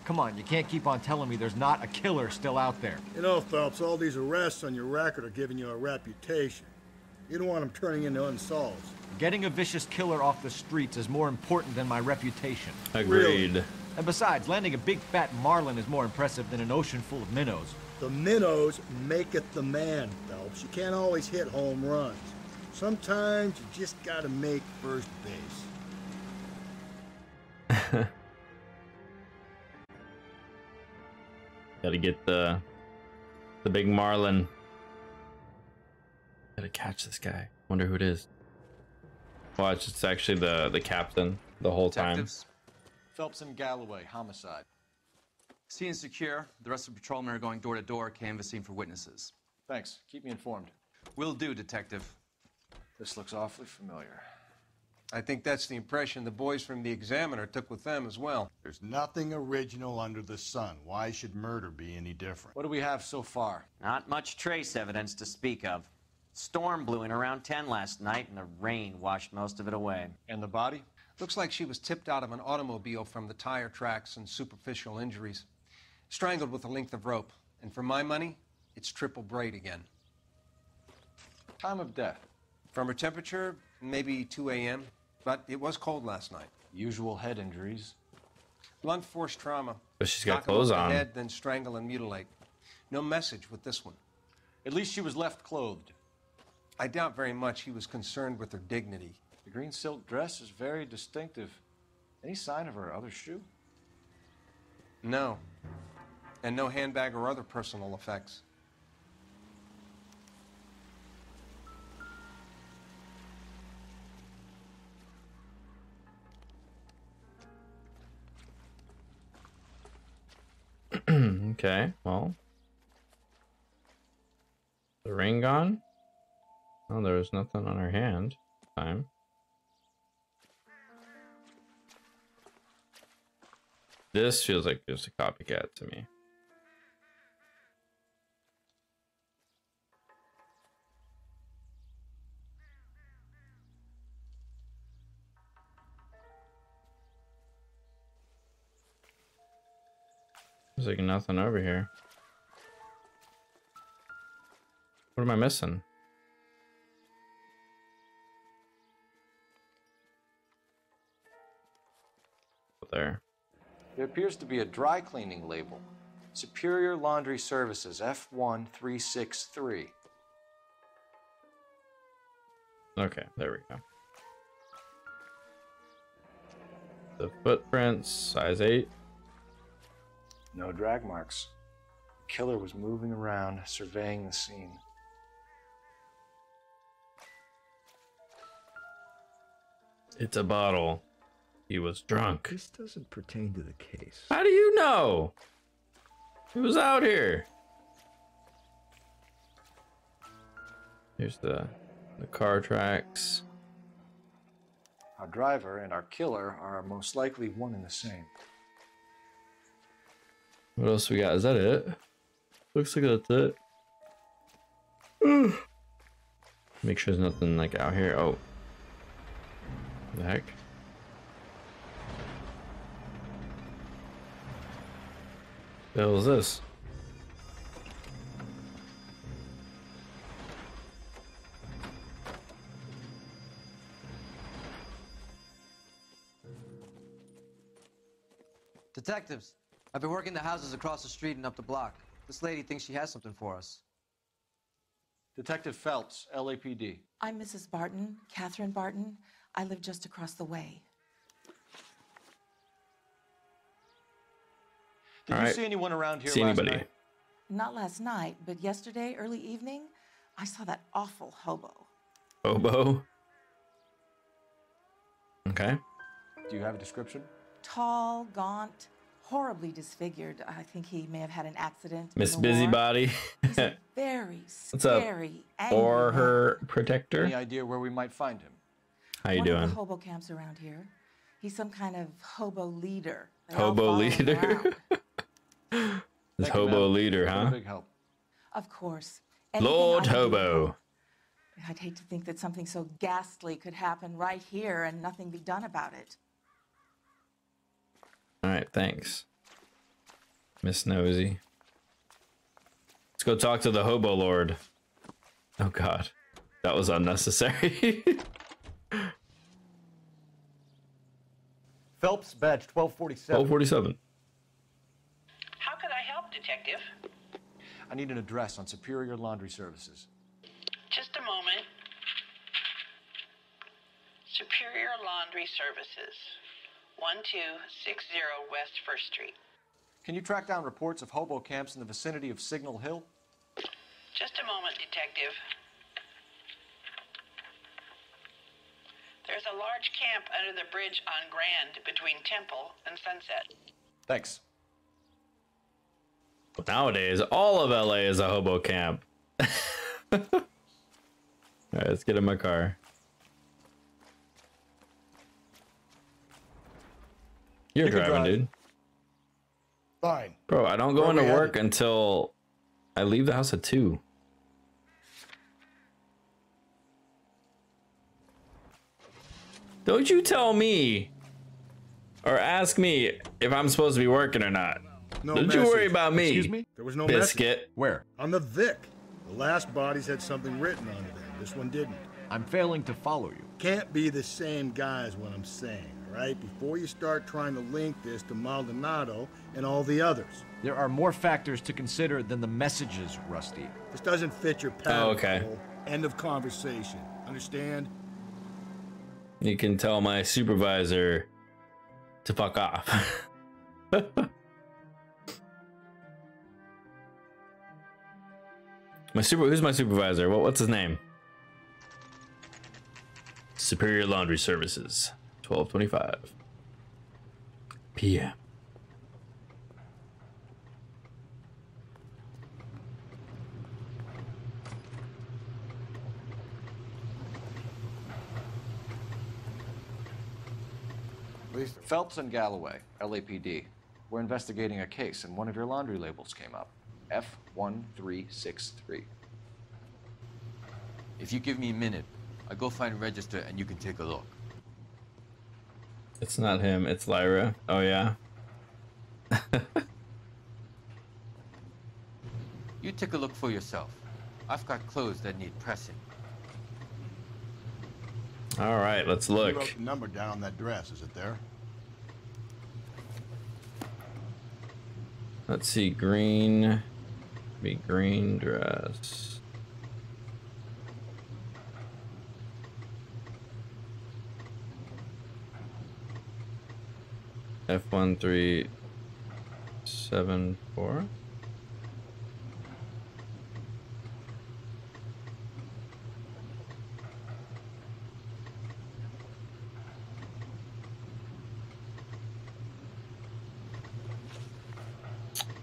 Come on, you can't keep on telling me there's not a killer still out there. You know, Phelps, all these arrests on your record are giving you a reputation. You don't want them turning into unsolved. Getting a vicious killer off the streets is more important than my reputation. Agreed. Really? And besides, landing a big fat marlin is more impressive than an ocean full of minnows. The minnows make it the man, Phelps. You can't always hit home runs. Sometimes you just gotta make first base. Gotta get the big marlin. Gotta catch this guy. Wonder who it is. Watch, it's actually the captain the whole Detectives. Phelps and Galloway, homicide. Scene is secure. The rest of the patrolmen are going door to door, canvassing for witnesses. Thanks. Keep me informed. Will do, Detective. This looks awfully familiar. I think that's the impression the boys from the Examiner took with them as well. There's nothing original under the sun. Why should murder be any different? What do we have so far? Not much trace evidence to speak of. Storm blew in around 10 last night, and the rain washed most of it away. And the body? Looks like she was tipped out of an automobile from the tire tracks and superficial injuries. Strangled with a length of rope. And for my money, it's triple braid again. Time of death? From her temperature, maybe 2 a.m., but it was cold last night. Usual head injuries. Blunt force trauma. But she's got Knock 'em clothes off the on. head, then strangle and mutilate. No message with this one. At least she was left clothed. I doubt very much he was concerned with her dignity. The green silk dress is very distinctive. Any sign of her other shoe? No. And no handbag or other personal effects. Okay, well. The ring gone? Oh, there was nothing on her hand. Time. This feels like just a copycat to me. There's like nothing over here. What am I missing? There. There appears to be a dry cleaning label. Superior Laundry Services, F1363. Okay, there we go. The footprints, size 8. No drag marks. The killer was moving around, surveying the scene. It's a bottle. He was drunk. This doesn't pertain to the case. How do you know? He was out here. Here's the car tracks. Our driver and our killer are most likely one and the same. What else we got? Is that it? Looks like that's it. Make sure there's nothing like out here. Oh. What the heck? What the hell is this? Detectives, I've been working the houses across the street and up the block. This lady thinks she has something for us. Detective Phelps, LAPD. I'm Mrs. Barton, Catherine Barton. I live just across the way. Did you see anyone around here see last anybody? night? Not last night, but yesterday, early evening, I saw that awful hobo. Hobo? Okay. Do you have a description? Tall, gaunt, horribly disfigured. I think he may have had an accident. Miss in the war. Busybody. He's a very What's up? scary, angry Or man. her protector? Any idea where we might find him? How you One doing? of the hobo camps around here. He's some kind of hobo leader. They all Hobo follow him leader? around. This Thank you, hobo ma'am. leader, You've been huh? a big help. Of course. Anything Lord I can do to Hobo. help. I'd hate to think that something so ghastly could happen right here and nothing be done about it. Alright, thanks. Miss Nosy. Let's go talk to the hobo lord. Oh god. That was unnecessary. Phelps, badge 1247. 1247. How could I help, Detective? I need an address on Superior Laundry Services. Just a moment. Superior Laundry Services, 1260 West 1st Street. Can you track down reports of hobo camps in the vicinity of Signal Hill? Just a moment, Detective. There's a large camp under the bridge on Grand between Temple and Sunset. Thanks. Nowadays, all of LA is a hobo camp. Alright, let's get in my car. You're You can driving, drive. dude. Fine. Bro, I don't go Where into we work headed? until I leave the house at 2. Don't you tell me or ask me if I'm supposed to be working or not. No Don't you worry message. about me. Excuse me? There was no Biscuit. message. Where? On the Vic. The last bodies had something written on them. This one didn't. I'm failing to follow you. Can't be the same guy is what I'm saying, all right? Before you start trying to link this to Maldonado and all the others. There are more factors to consider than the messages, Rusty. This doesn't fit your pattern. Oh, okay. Cole. End of conversation. Understand? You can tell my supervisor to fuck off. Who's my supervisor? What's his name? Superior Laundry Services. 12:25 p.m. Phelps and Galloway, LAPD. We're investigating a case, and one of your laundry labels came up. F1363. If you give me a minute, I'll go find a register and you can take a look. It's not him, it's Lyra. Oh, yeah. You take a look for yourself. I've got clothes that need pressing. All right, let's You look. wrote the number down on that dress. Is it there? Let's see, green. Be green dress. F1374.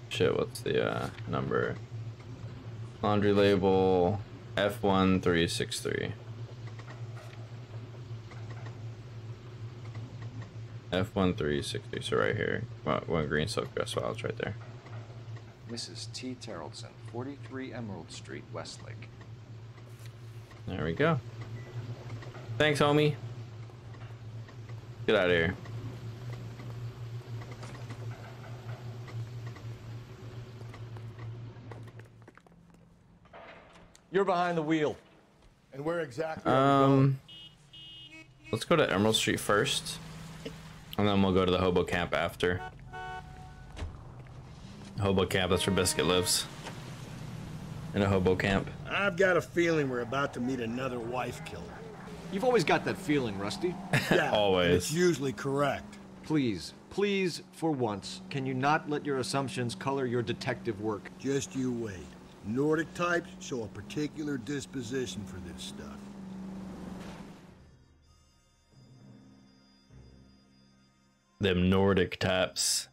Shit, what's the number? Laundry label F1363. F1363, so right here. One green silk dress, well, it's right there. Mrs. T. Terrellson, 43 Emerald Street, Westlake. There we go. Thanks, homie. Get out of here. You're behind the wheel. And where exactly are we going? Let's go to Emerald Street first, and then we'll go to the hobo camp after. Hobo camp, that's where Biscuit lives. In a hobo camp. I've got a feeling we're about to meet another wife killer. You've always got that feeling, Rusty. Yeah, always. and it's usually correct. Please, please, for once, can you not let your assumptions color your detective work? Just you wait. Nordic types show a particular disposition for this stuff. Them Nordic types.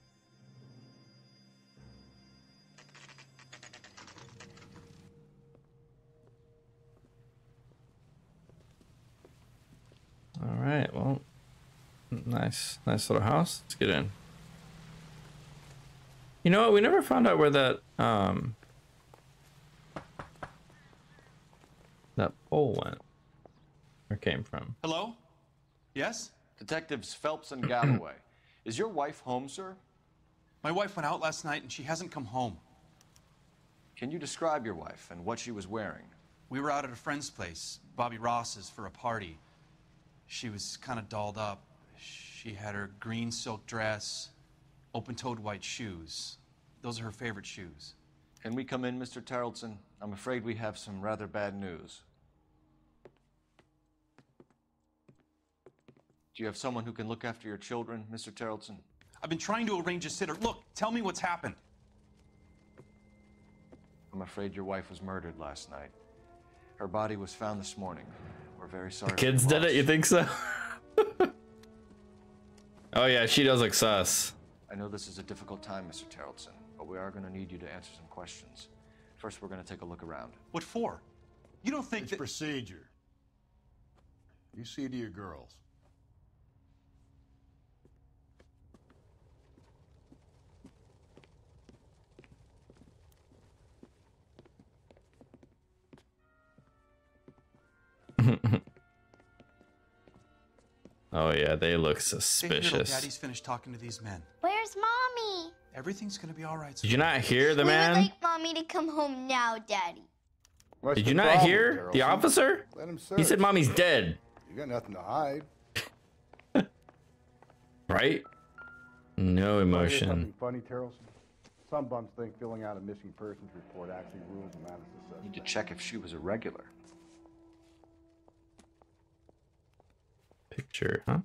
All right, well, nice little house. Let's get in. You know what? We never found out where that that pole went or came from. Hello? Yes? Detectives Phelps and Galloway. Is your wife home, sir? My wife went out last night and she hasn't come home. Can you describe your wife and what she was wearing? We were out at a friend's place, Bobby Ross's, for a party. She was kind of dolled up. She had her green silk dress, open-toed white shoes. Those are her favorite shoes. Can we come in, Mr. Tarleton? I'm afraid we have some rather bad news. Do you have someone who can look after your children, Mr. Tarleton? I've been trying to arrange a sitter. Look, tell me what's happened. I'm afraid your wife was murdered last night. Her body was found this morning. We're very sorry. The kids did it, you think so? Oh yeah, she does look sus. I know this is a difficult time, Mr. Tarleton, but we are going to need you to answer some questions. First, we're going to take a look around. What for? You don't think It's procedure. You see to your girls. Oh yeah, they look Stay here till suspicious. Daddy's finished talking to these men. Where's Mommy? Everything's gonna be all right. Did you not hear the We man? would like Mommy to come home now, Daddy. What's Did the you not problem, hear the Tarleton? officer? Let him search. He said mommy's dead. You got nothing to hide. Right? No emotion. Something funny, Tarleton? some bums think filling out a missing persons report actually rules them out as a suspect. Need to check if she was a regular. Picture, huh?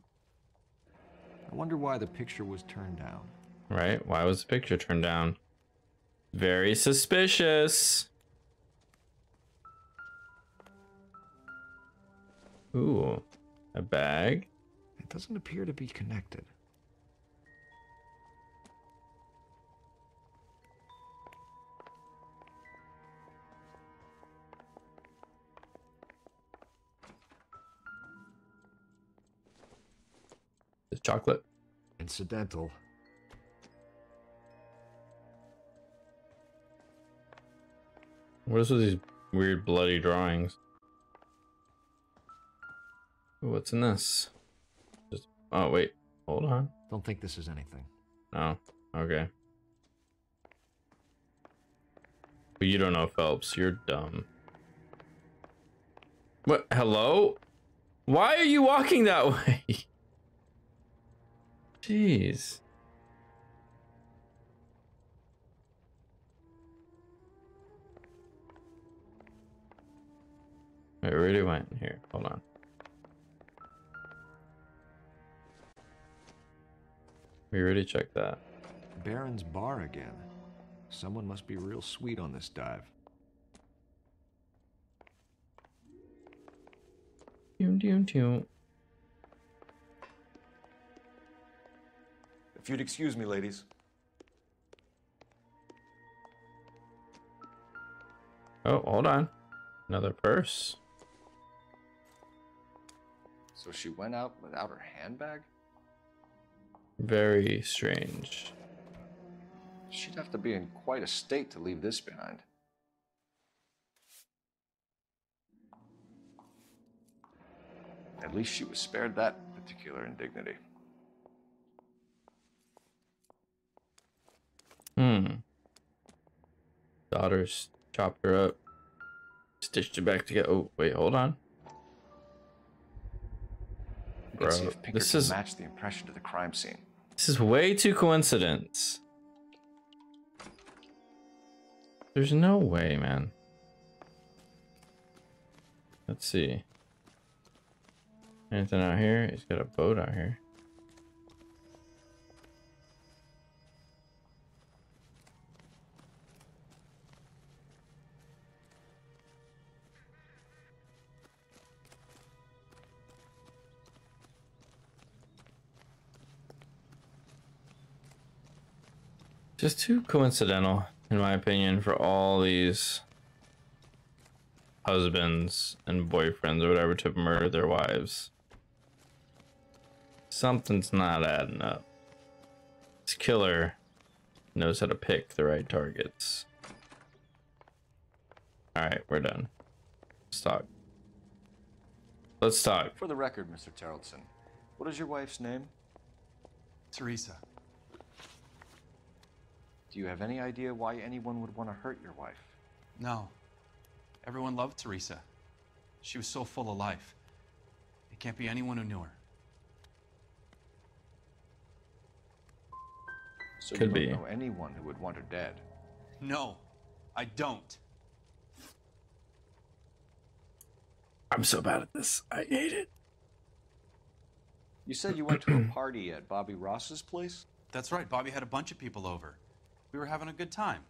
I wonder why the picture was turned down. Right? Why was the picture turned down? Very suspicious. Ooh, a bag? It doesn't appear to be connected. It's chocolate. Incidental. What is with these weird bloody drawings? Ooh, what's in this? Just, oh wait, hold on. Don't think this is anything. Oh, okay. But you don't know Phelps. You're dumb. What? Hello? Why are you walking that way? Jeez. Wait, where did it went? Here, hold on. We already checked that. Baron's bar again. Someone must be real sweet on this dive. If you'd excuse me, ladies. Oh, hold on. Another purse. So she went out without her handbag? Very strange. She'd have to be in quite a state to leave this behind. At least she was spared that particular indignity. Daughters chopped her up, stitched it back together. Oh, wait, hold on. Let's see if Pinker this can is match the impression to the crime scene. This is way too coincidence. There's no way, man. Let's see. Anything out here? He's got a boat out here. Just too coincidental, in my opinion, for all these husbands and boyfriends or whatever to murder their wives. Something's not adding up. This killer knows how to pick the right targets. Alright, we're done. Let's talk. Let's talk. For the record, Mr. Terrellson, what is your wife's name? Teresa. Do you have any idea why anyone would want to hurt your wife? No. Everyone loved Teresa. She was so full of life. It can't be anyone who knew her. So Could you be. don't know anyone who would want her dead? No, I don't. I'm so bad at this. I hate it. You said you went to a party at Bobby Ross's place? That's right. Bobby had a bunch of people over. We were having a good time.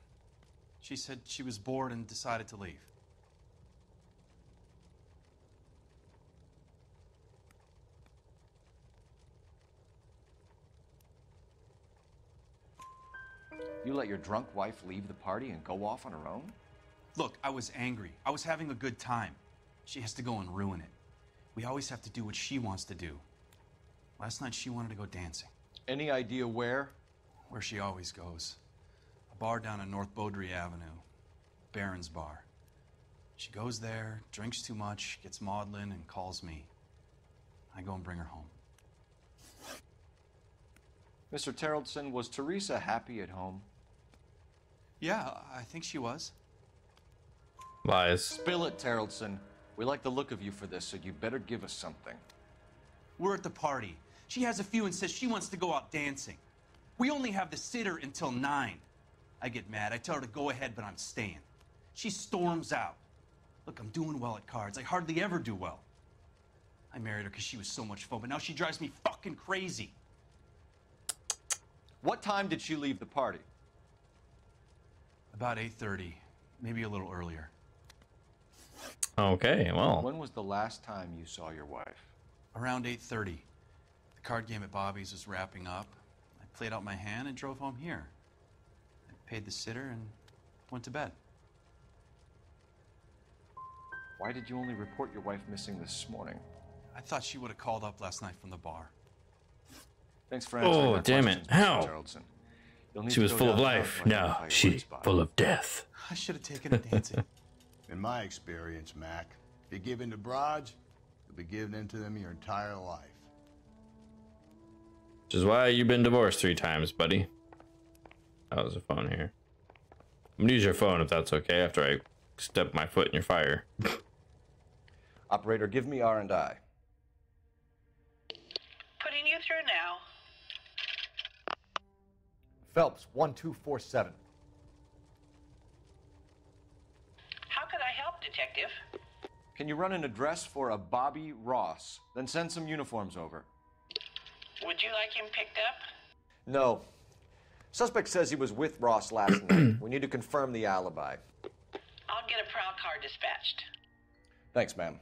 She said she was bored and decided to leave. You let your drunk wife leave the party and go off on her own? Look, I was angry. I was having a good time. She has to go and ruin it. We always have to do what she wants to do. Last night she wanted to go dancing. Any idea where? Where she always goes. A bar down on North Beaudry Avenue. Baron's bar. She goes there, drinks too much, gets maudlin, and calls me. I go and bring her home. Mr. Terrellson, was Teresa happy at home? Yeah, I think she was. Lies. Spill it, Terrellson. We like the look of you for this, so you better give us something. We're at the party. She has a few and says she wants to go out dancing. We only have the sitter until 9. I get mad. I tell her to go ahead, but I'm staying. She storms out. Look, I'm doing well at cards. I hardly ever do well. I married her because she was so much fun, but now she drives me fucking crazy. What time did she leave the party? About 8:30, maybe a little earlier. Okay, well. When was the last time you saw your wife? Around 8:30. The card game at Bobby's was wrapping up. I played out my hand and drove home here. I paid the sitter and went to bed. Why did you only report your wife missing this morning? I thought she would have called up last night from the bar. Thanks for answering Oh, my damn questions, it. Mr. How? Geraldson. You'll need She to was go full of downtown life. to identify Now your she's weak spot. full of death. I should have taken her dancing. In my experience, Mac, if you give in to broads, you'll be giving in to them your entire life. Which is why you've been divorced 3 times, buddy. Oh, there's a phone here. I'm gonna use your phone if that's okay after I step my foot in your fire. Operator, give me R&I. Putting you through now. Phelps, 1247. How could I help, Detective? Can you run an address for a Bobby Ross? Then send some uniforms over. Would you like him picked up? No. Suspect says he was with Ross last night. We need to confirm the alibi. I'll get a prowl car dispatched. Thanks, ma'am.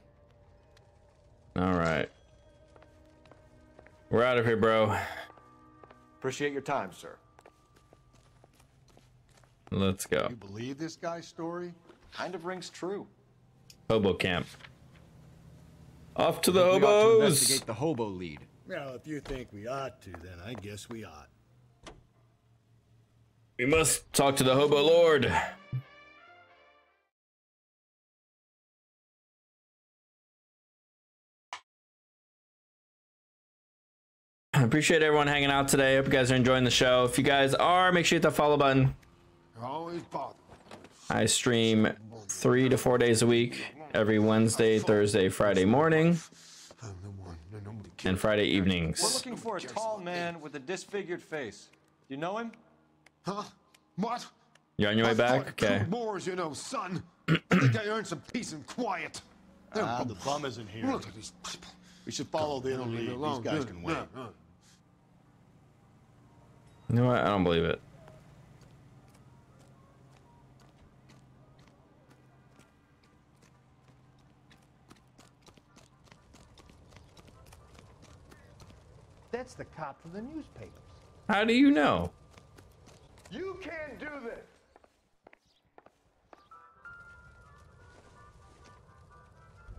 All right. We're out of here, bro. Appreciate your time, sir. Let's go. You believe this guy's story? Kind of rings true. Hobo camp. Off to the We ought to hobos. investigate the hobo lead. Well, if you think we ought to, then I guess we ought. We must talk to the hobo lord. I appreciate everyone hanging out today. Hope you guys are enjoying the show. If you guys are, make sure you hit the follow button. Always bother. I stream 3 to 4 days a week, every Wednesday, Thursday, Friday morning, and Friday We're evenings. looking for a tall man with a disfigured face. You know him? Huh? What? You're on your way back? Okay. Moors, you know, son. I think I earned some peace and quiet. The bum isn't here. Look at these people. We should follow the Leave me lead. alone. These guys Yeah, can wait. You know what? I don't believe it. That's the cop from the newspapers. How do you know? You can't do this.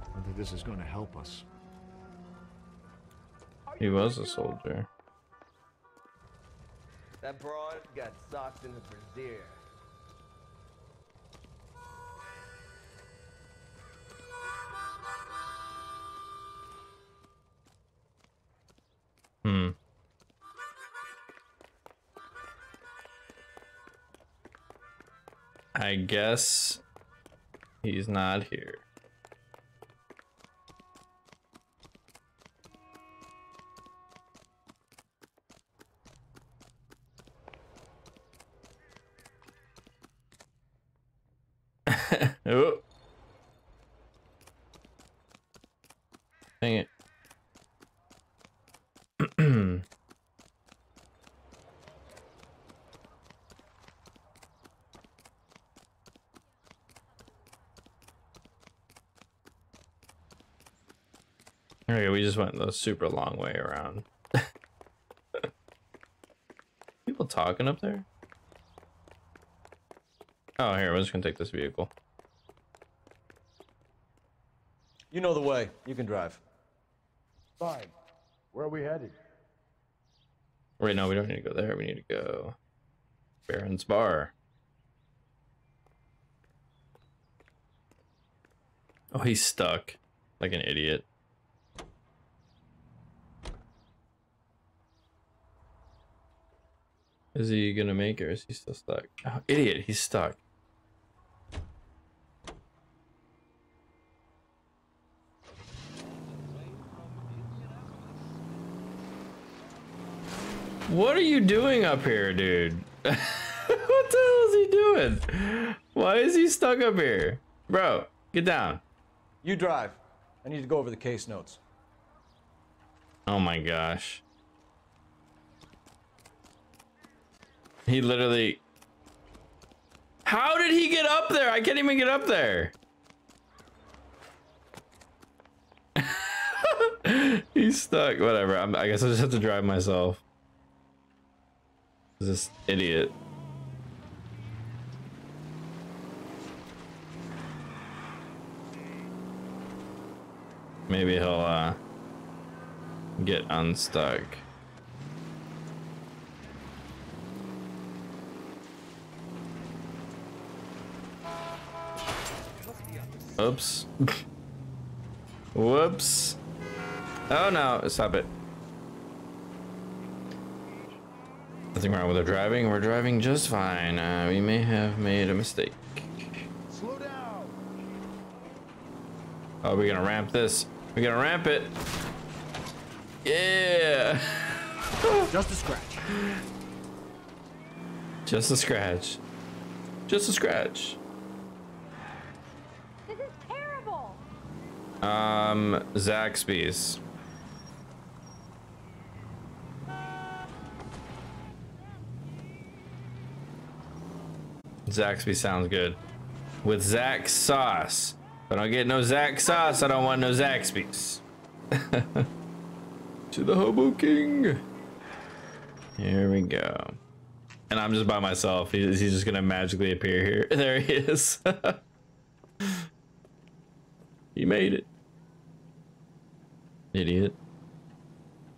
I don't think this is going to help us. He was a soldier. That broad got socked in the brassiere. I guess he's not here. Oh. Dang it. Okay, we just went the super long way around. People talking up there? Oh, here, we're just gonna take this vehicle. You know the way. You can drive. Fine. Where are we headed? Wait, no, we don't need to go there. We need to go Baron's Bar. Oh, he's stuck like an idiot. Is he gonna make it or is he still stuck? Oh, idiot, he's stuck. What are you doing up here, dude? What the hell is he doing? Why is he stuck up here? Bro, get down. You drive. I need to go over the case notes. Oh my gosh. He literally... How did he get up there? I can't even get up there. He's stuck. Whatever. I guess I just have to drive myself. This idiot. Maybe he'll get unstuck. Oops. Whoops. Oh no, stop it. Nothing wrong with our driving. We're driving just fine. We may have made a mistake. Slow down. Oh, we're gonna ramp this. We're gonna ramp it. Yeah. Just a scratch. Just a scratch. Just a scratch. This is terrible. Zaxby's. Zaxby sounds good. With Zax sauce. If I don't get no Zax sauce, I don't want no Zaxby's. To the Hobo King. Here we go. And I'm just by myself. He's just gonna magically appear here. There he is. He made it. Idiot.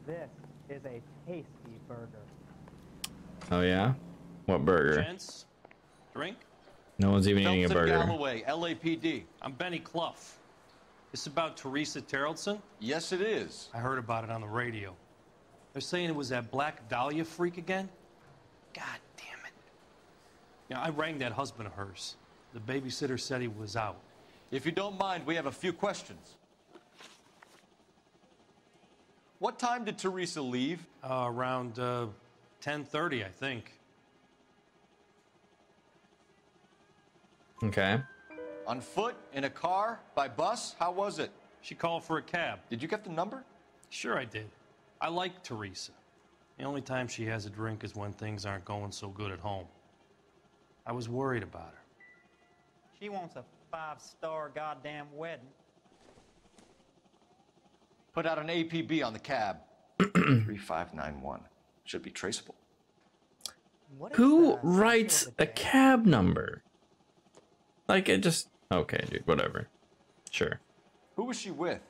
This is a tasty burger. Oh yeah? What burger? Gents, drink. No one's even eating a Phelps burger. and Galloway, LAPD. I'm Benny Clough. This about Teresa Terrellson? Yes, it is. I heard about it on the radio. They're saying it was that Black Dahlia freak again? God damn it. Yeah, I rang that husband of hers. The babysitter said he was out. If you don't mind, we have a few questions. What time did Teresa leave? Around 10:30, I think. Okay. On foot? In a car? By bus? How was it? She called for a cab. Did you get the number? Sure I did. I like Teresa. The only time she has a drink is when things aren't going so good at home. I was worried about her. She wants a 5-star goddamn wedding. Put out an APB on the cab. 3591. Should be traceable. Who writes a cab number? Like it just... Okay, dude, whatever. Sure. Who was she with?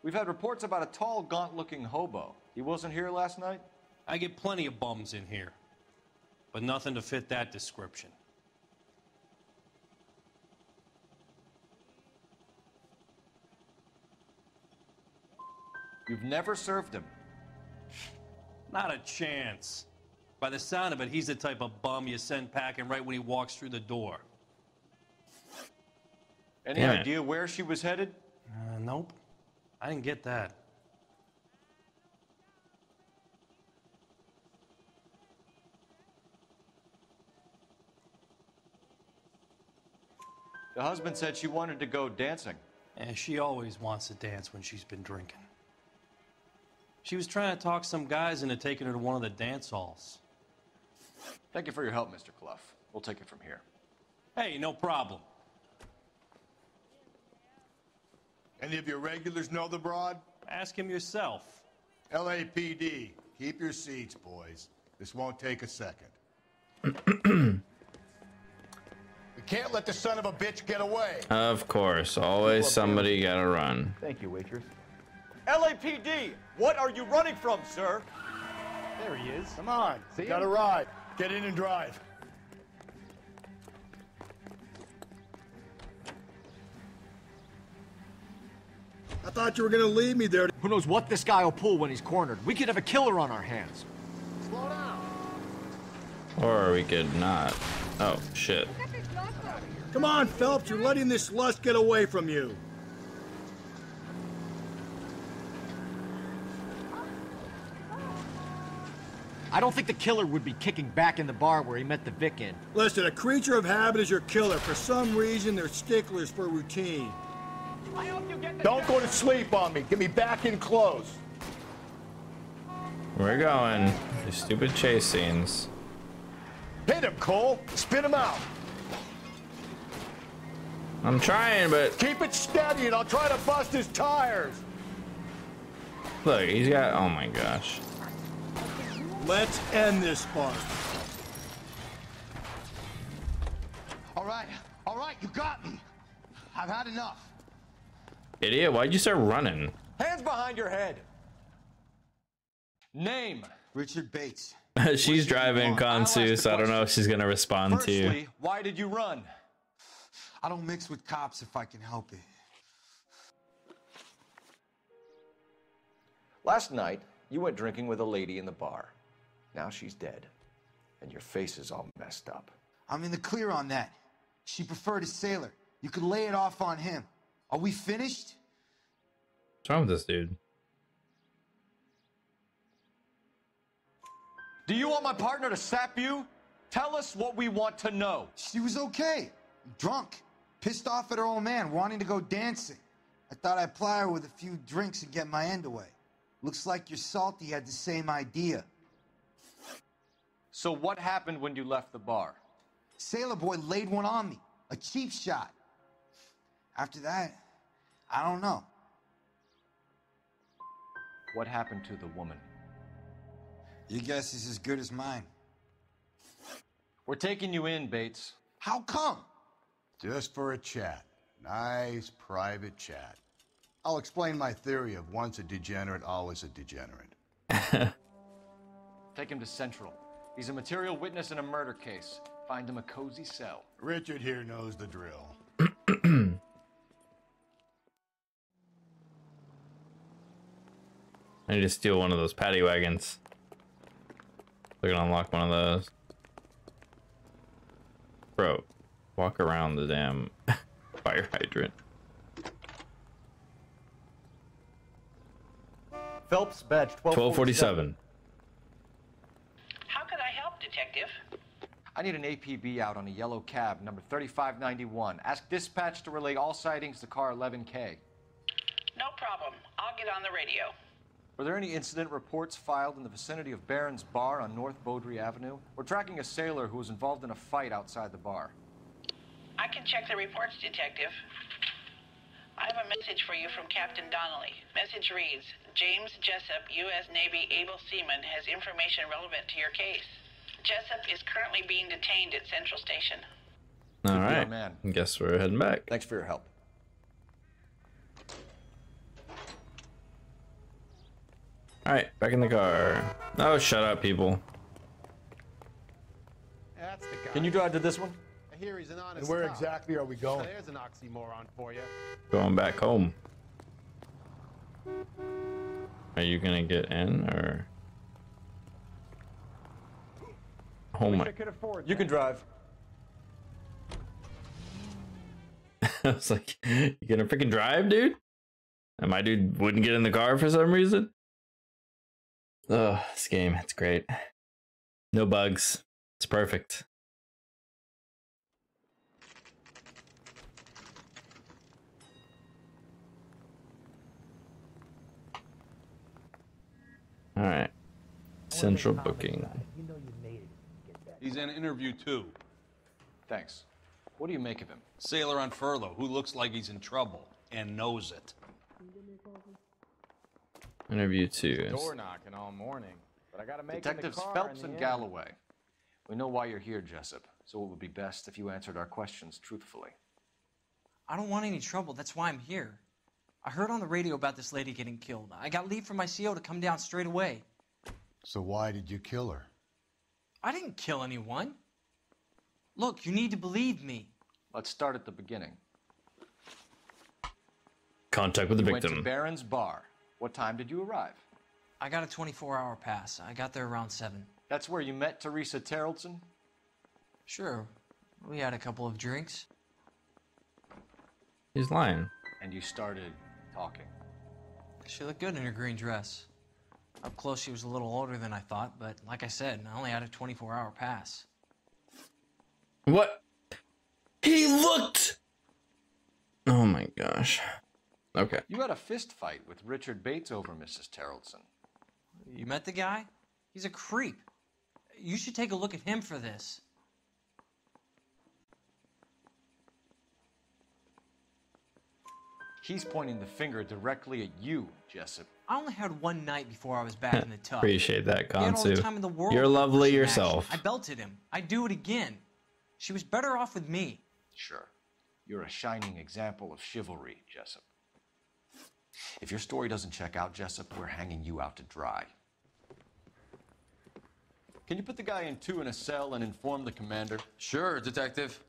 We've had reports about a tall, gaunt-looking hobo. He wasn't here last night? I get plenty of bums in here, but nothing to fit that description. You've never served him? Not a chance. By the sound of it, he's the type of bum you send packing right when he walks through the door. Any idea where she was headed? Nope. I didn't get that. The husband said she wanted to go dancing. And she always wants to dance when she's been drinking. She was trying to talk some guys into taking her to one of the dance halls. Thank you for your help, Mr. Clough. We'll take it from here. Hey, no problem. Any of your regulars know the broad? Ask him yourself. LAPD, keep your seats, boys. This won't take a second. We can't let the son of a bitch get away. Of course, always somebody gotta run. Thank you, waitress. LAPD, what are you running from, sir? There he is. Come on, got a ride. Get in and drive. I thought you were gonna leave me there. Who knows what this guy will pull when he's cornered? We could have a killer on our hands. Slow down. Or we could not. Oh, shit. Come on, Phelps, you're letting this lust get away from you. I don't think the killer would be kicking back in the bar where he met the Vic in. Listen, a creature of habit is your killer. For some reason, they're sticklers for routine. Don't go to sleep on me. Get me back in close. We're going. These stupid chase scenes. Hit him, Cole. Spit him out. I'm trying, but... Keep it steady and I'll try to bust his tires. Look, he's got... Oh my gosh. Let's end this spark. All right, you got me. I've had enough. Idiot, why'd you start running? Hands behind your head. Name. Richard Bates. She's driving Kansu, so I don't know if she's gonna respond to you. Firstly, why did you run? I don't mix with cops if I can help it. Last night, you went drinking with a lady in the bar. Now she's dead, and your face is all messed up. I'm in the clear on that. She preferred a sailor. You could lay it off on him. Are we finished? What's wrong with this dude? Do you want my partner to sap you? Tell us what we want to know. She was okay. Drunk. Pissed off at her old man, wanting to go dancing. I thought I'd ply her with a few drinks and get my end away. Looks like your Salty had the same idea. So what happened when you left the bar? Sailor boy laid one on me. A cheap shot. After that, I don't know. What happened to the woman? Your guess is as good as mine. We're taking you in, Bates. How come? Just for a chat. Nice private chat. I'll explain my theory of once a degenerate, always a degenerate. Take him to Central. He's a material witness in a murder case. Find him a cozy cell. Richard here knows the drill. I need to steal one of those paddy wagons. They're gonna unlock one of those. Bro, walk around the damn fire hydrant. Phelps, badge 1247. How could I help, Detective? I need an APB out on a yellow cab, number 3591. Ask dispatch to relay all sightings to car 11K. No problem. I'll get on the radio. Were there any incident reports filed in the vicinity of Barron's Bar on North Beaudry Avenue? We're tracking a sailor who was involved in a fight outside the bar. I can check the reports, Detective. I have a message for you from Captain Donnelly. Message reads, James Jessup, U.S. Navy able seaman, has information relevant to your case. Jessup is currently being detained at Central Station. All right, guess we're heading back. Thanks for your help. All right, back in the car. Oh, shut up, people. That's the guy. Can you drive to this one? I hear he's an honest And where cop. exactly are we going? There's an oxymoron for you. Going back home. Are you gonna get in or? Oh my! You can drive. I was like, you gonna freaking drive, dude? And my dude wouldn't get in the car for some reason. Oh, this game, it's great. No bugs. It's perfect. All right. Central booking. He's in interview 2. Thanks. What do you make of him? Sailor on furlough who looks like he's in trouble and knows it. Interview 2. Door knocking all morning, but I gotta make Detectives Phelps and Galloway. We know why you're here, Jessup, so it would be best if you answered our questions truthfully. I don't want any trouble. That's why I'm here. I heard on the radio about this lady getting killed. I got leave from my CO to come down straight away. So why did you kill her? I didn't kill anyone. Look, you need to believe me. Let's start at the beginning. Contact with the You victim. went to Barron's Bar. What time did you arrive? I got a 24-hour pass. I got there around 7. That's where you met Teresa Terrellson? Sure. We had a couple of drinks. He's lying. And you started talking. She looked good in her green dress. Up close, she was a little older than I thought, but like I said, I only had a 24-hour pass. What? He looked... Oh my gosh. Okay. You had a fist fight with Richard Bates over Mrs. Terrellson. You met the guy? He's a creep. You should take a look at him for this. He's pointing the finger directly at you, Jessup. I only had one night before I was back in the tub. Appreciate that, He had all the Kansu. time in the world You're to lovely push in yourself. action. I belted him. I'd do it again. She was better off with me. Sure. You're a shining example of chivalry, Jessup. If your story doesn't check out, Jessup, we're hanging you out to dry. Can you put the guy in 2 in a cell and inform the commander? Sure, Detective.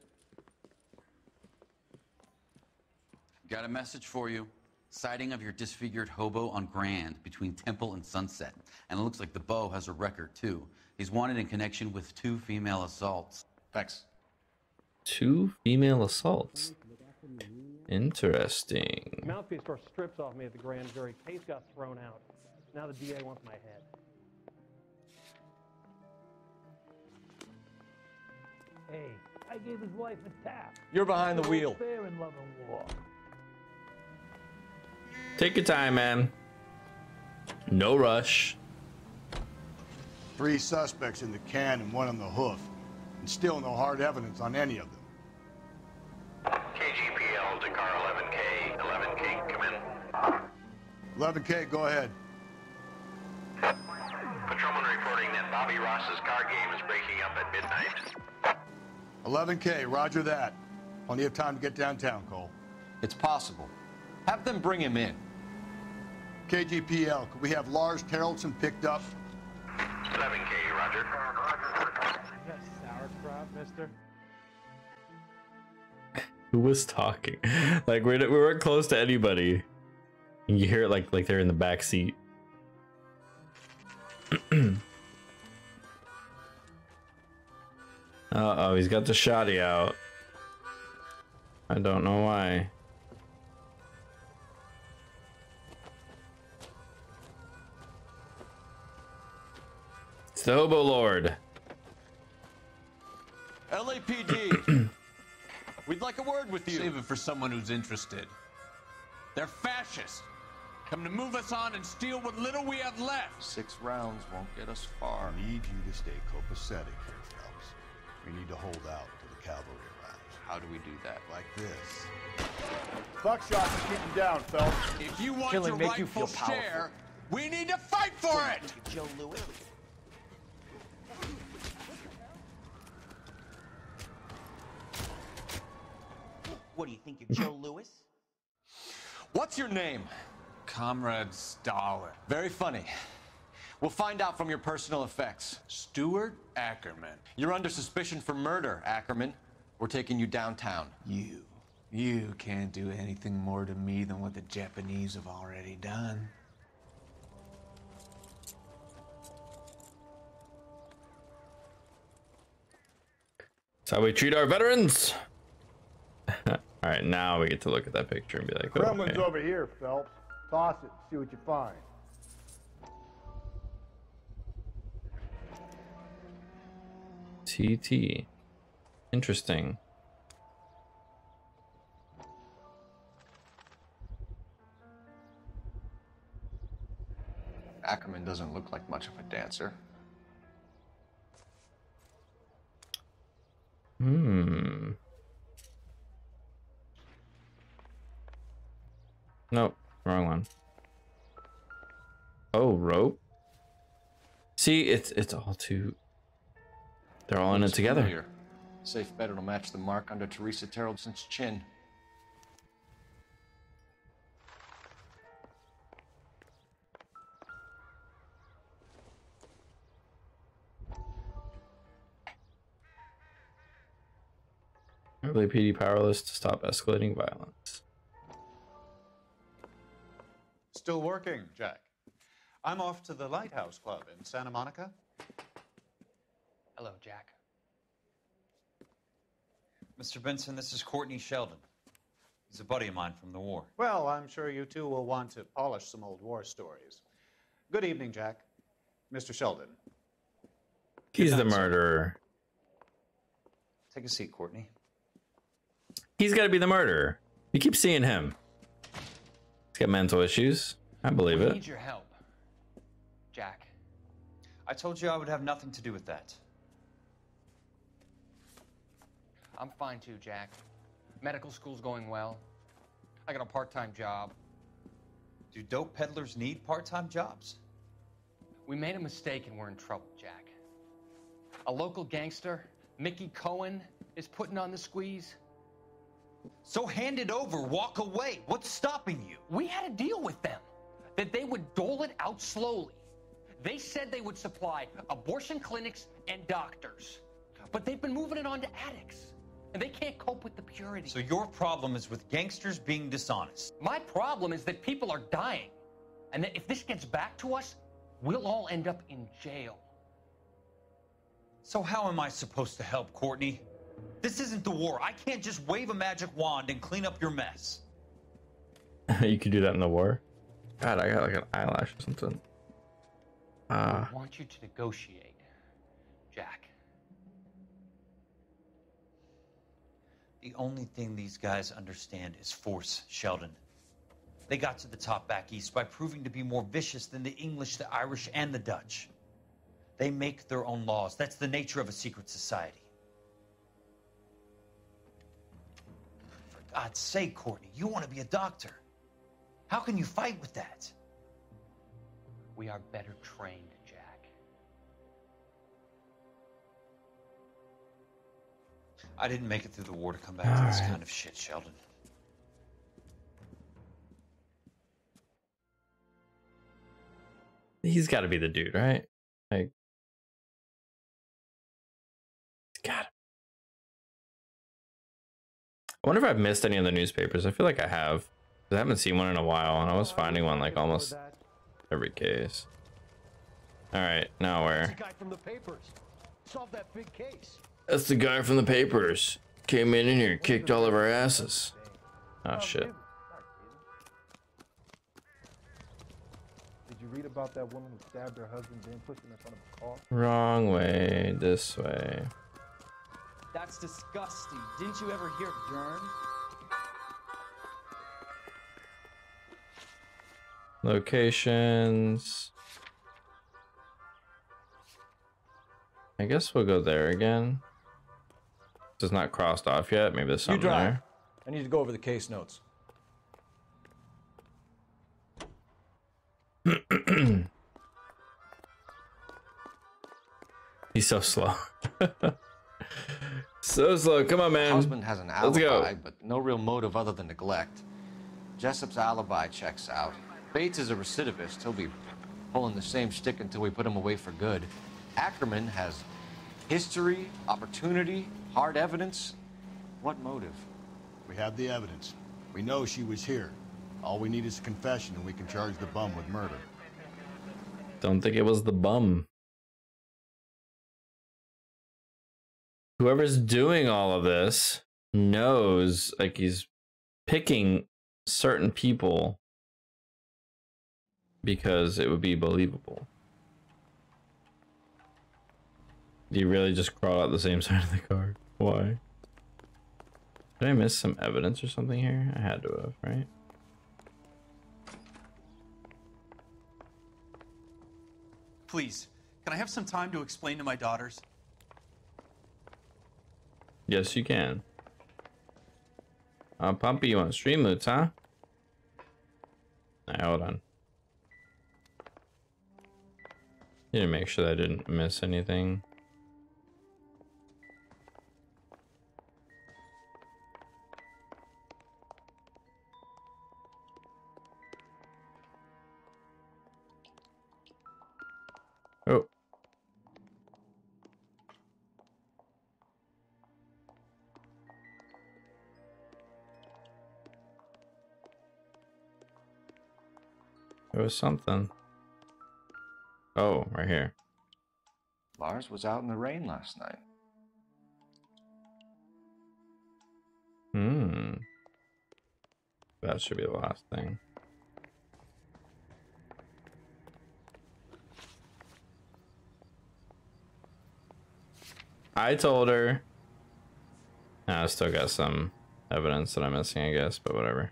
Got a message for you. Sighting of your disfigured hobo on Grand between Temple and Sunset. And it looks like the Beau has a record, too. He's wanted in connection with 2 female assaults. Thanks. 2 female assaults. Interesting. Mouthpiece tore strips off me at the grand jury. Case got thrown out. Now the DA wants my head. Hey, I gave his wife a tap. You're behind the wheel. Fair in love and war. Take your time, man. No rush. 3 suspects in the can and 1 on the hoof. And still no hard evidence on any of them. KGPL to car 11K. 11K, come in. 11K, go ahead. Patrolman reporting that Bobby Ross's car game is breaking up at midnight. 11K, roger that. Plenty of time to get downtown, Cole. It's possible. Have them bring him in. KGPL, could we have Lars Terrellson picked up? 11K, roger. Yes, sauerkraut, mister. Who was talking? Like we weren't close to anybody. And you hear it like they're in the back seat. Uh-oh, he's got the shotty out. I don't know why. It's the Hobo Lord. LAPD. We'd like a word with you. Save it for someone who's interested. They're fascists. Come to move us on and steal what little we have left. 6 rounds won't get us far. I need you to stay copacetic here, Phelps. We need to hold out till the cavalry arrives. How do we do that? Like this. Buckshot to keep him down, Phelps. If you want Killing your make you rightful feel powerful. share, we need to fight for it. Joe Lewis. What do you think, you're Joe Lewis? What's your name? Comrade Stalin. Very funny. We'll find out from your personal effects. Stuart Ackerman. You're under suspicion for murder, Ackerman. We're taking you downtown. You can't do anything more to me than what the Japanese have already done. That's how we treat our veterans. All right, now we get to look at that picture and be like, Kremlin's okay. over here, Phelps. Toss it, see what you find. TT. Interesting. Ackerman doesn't look like much of a dancer. Nope, wrong one. Oh, rope. See, it's all too. They're all in it together. Familiar. Safe bet it'll match the mark under Teresa Terrellson's chin. LAPD powerless to stop escalating violence. Still working, Jack. I'm off to the Lighthouse Club in Santa Monica. Hello, Jack. Mr. Benson, this is Courtney Sheldon. He's a buddy of mine from the war. Well, I'm sure you two will want to polish some old war stories. Good evening, Jack. Mr. Sheldon. He's the murderer. Take a seat, Courtney. He's got to be the murderer. You keep seeing him. He's got mental issues. I believe We it. need your help, Jack. I told you I would have nothing to do with that. I'm fine too, Jack. Medical school's going well. I got a part-time job. Do dope peddlers need part-time jobs? We made a mistake and we're in trouble, Jack. A local gangster, Mickey Cohen, is putting on the squeeze. So hand it over, walk away. What's stopping you? We had a deal with them that they would dole it out slowly. They said they would supply abortion clinics and doctors, but they've been moving it on to addicts, and they can't cope with the purity. So your problem is with gangsters being dishonest. My problem is that people are dying, and that if this gets back to us, we'll all end up in jail. So how am I supposed to help, Courtney? This isn't the war. I can't just wave a magic wand and clean up your mess. You could do that in the war. God, I got like an eyelash or something. I want you to negotiate, Jack. The only thing these guys understand is force, Sheldon. They got to the top back east by proving to be more vicious than the English, the Irish, and the Dutch. They make their own laws. That's the nature of a secret society. For God's sake, Courtney, you want to be a doctor. How can you fight with that? We are better trained, Jack. I didn't make it through the war to come back to this kind of shit, Sheldon. He's got to be the dude, right? Like, got it. I wonder if I've missed any of the newspapers. I feel like I have. I haven't seen one in a while, and I was finding one like almost every case. All right, now where? The guy from the papers. Solve that big case. That's the guy from the papers. Came in here and kicked all of our asses. Oh shit. Did you read about that woman who stabbed her husband then pushed him in front of a car? Wrong way. This way. That's disgusting. Didn't you ever hear Gern? Locations. I guess we'll go there again. It's not crossed off yet. Maybe there's something there. I need to go over the case notes. He's so slow. So slow. Come on, man. Husband has an Let's alibi, go. but no real motive other than neglect. Jessup's alibi checks out. Bates is a recidivist. He'll be pulling the same stick until we put him away for good. Ackerman has history, opportunity, hard evidence. What motive? We have the evidence. We know she was here. All we need is a confession, and we can charge the bum with murder. Don't think it was the bum. Whoever's doing all of this knows, like, he's picking certain people because it would be believable. Do you really just crawl out the same side of the car? Why? Did I miss some evidence or something here? I had to have, right? Please, can I have some time to explain to my daughters? Yes, you can. Pumpy, you want stream moots, huh? Alright, hold on. Need to make sure that I didn't miss anything. Oh. There was something. Oh, right here. Lars was out in the rain last night. That should be the last thing. I told her. Nah, I still got some evidence that I'm missing, I guess, but whatever.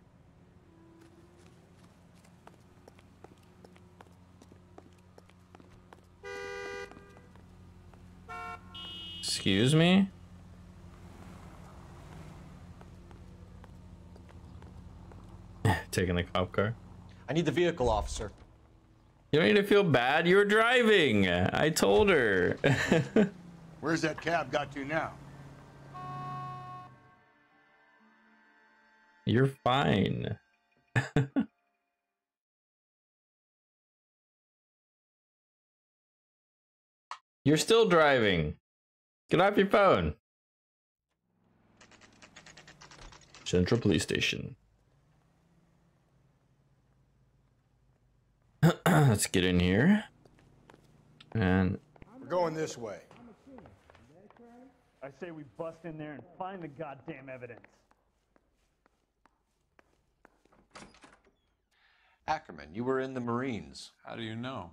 Excuse me? Taking the cop car. I need the vehicle, officer. You don't need to feel bad. You were driving. I told her. Where's that cab got to now? You're fine. You're still driving. Get off your phone. Central Police Station. Let's get in here. And We're going this way. I say we bust in there and find the goddamn evidence. Ackerman, you were in the Marines. How do you know?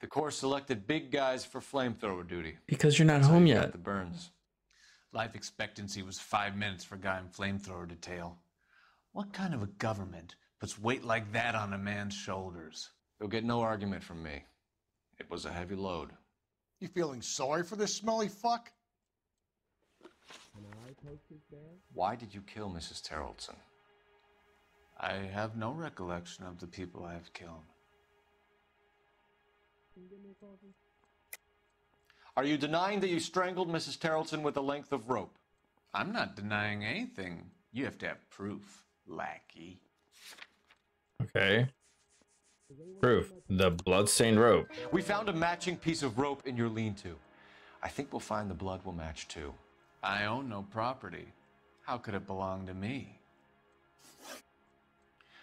The Corps selected big guys for flamethrower duty. because you're not home yet. The burns. Life expectancy was 5 minutes for a guy in flamethrower detail. What kind of a government puts weight like that on a man's shoulders? You'll get no argument from me. It was a heavy load. You feeling sorry for this smelly fuck? Why did you kill Mrs. Terrellson? I have no recollection of the people I have killed. Are you denying that you strangled Mrs. Terrellson with a length of rope? I'm not denying anything. You have to have proof, lackey. Okay. Proof. The bloodstained rope. We found a matching piece of rope in your lean-to. I think we'll find the blood will match too. I own no property. How could it belong to me?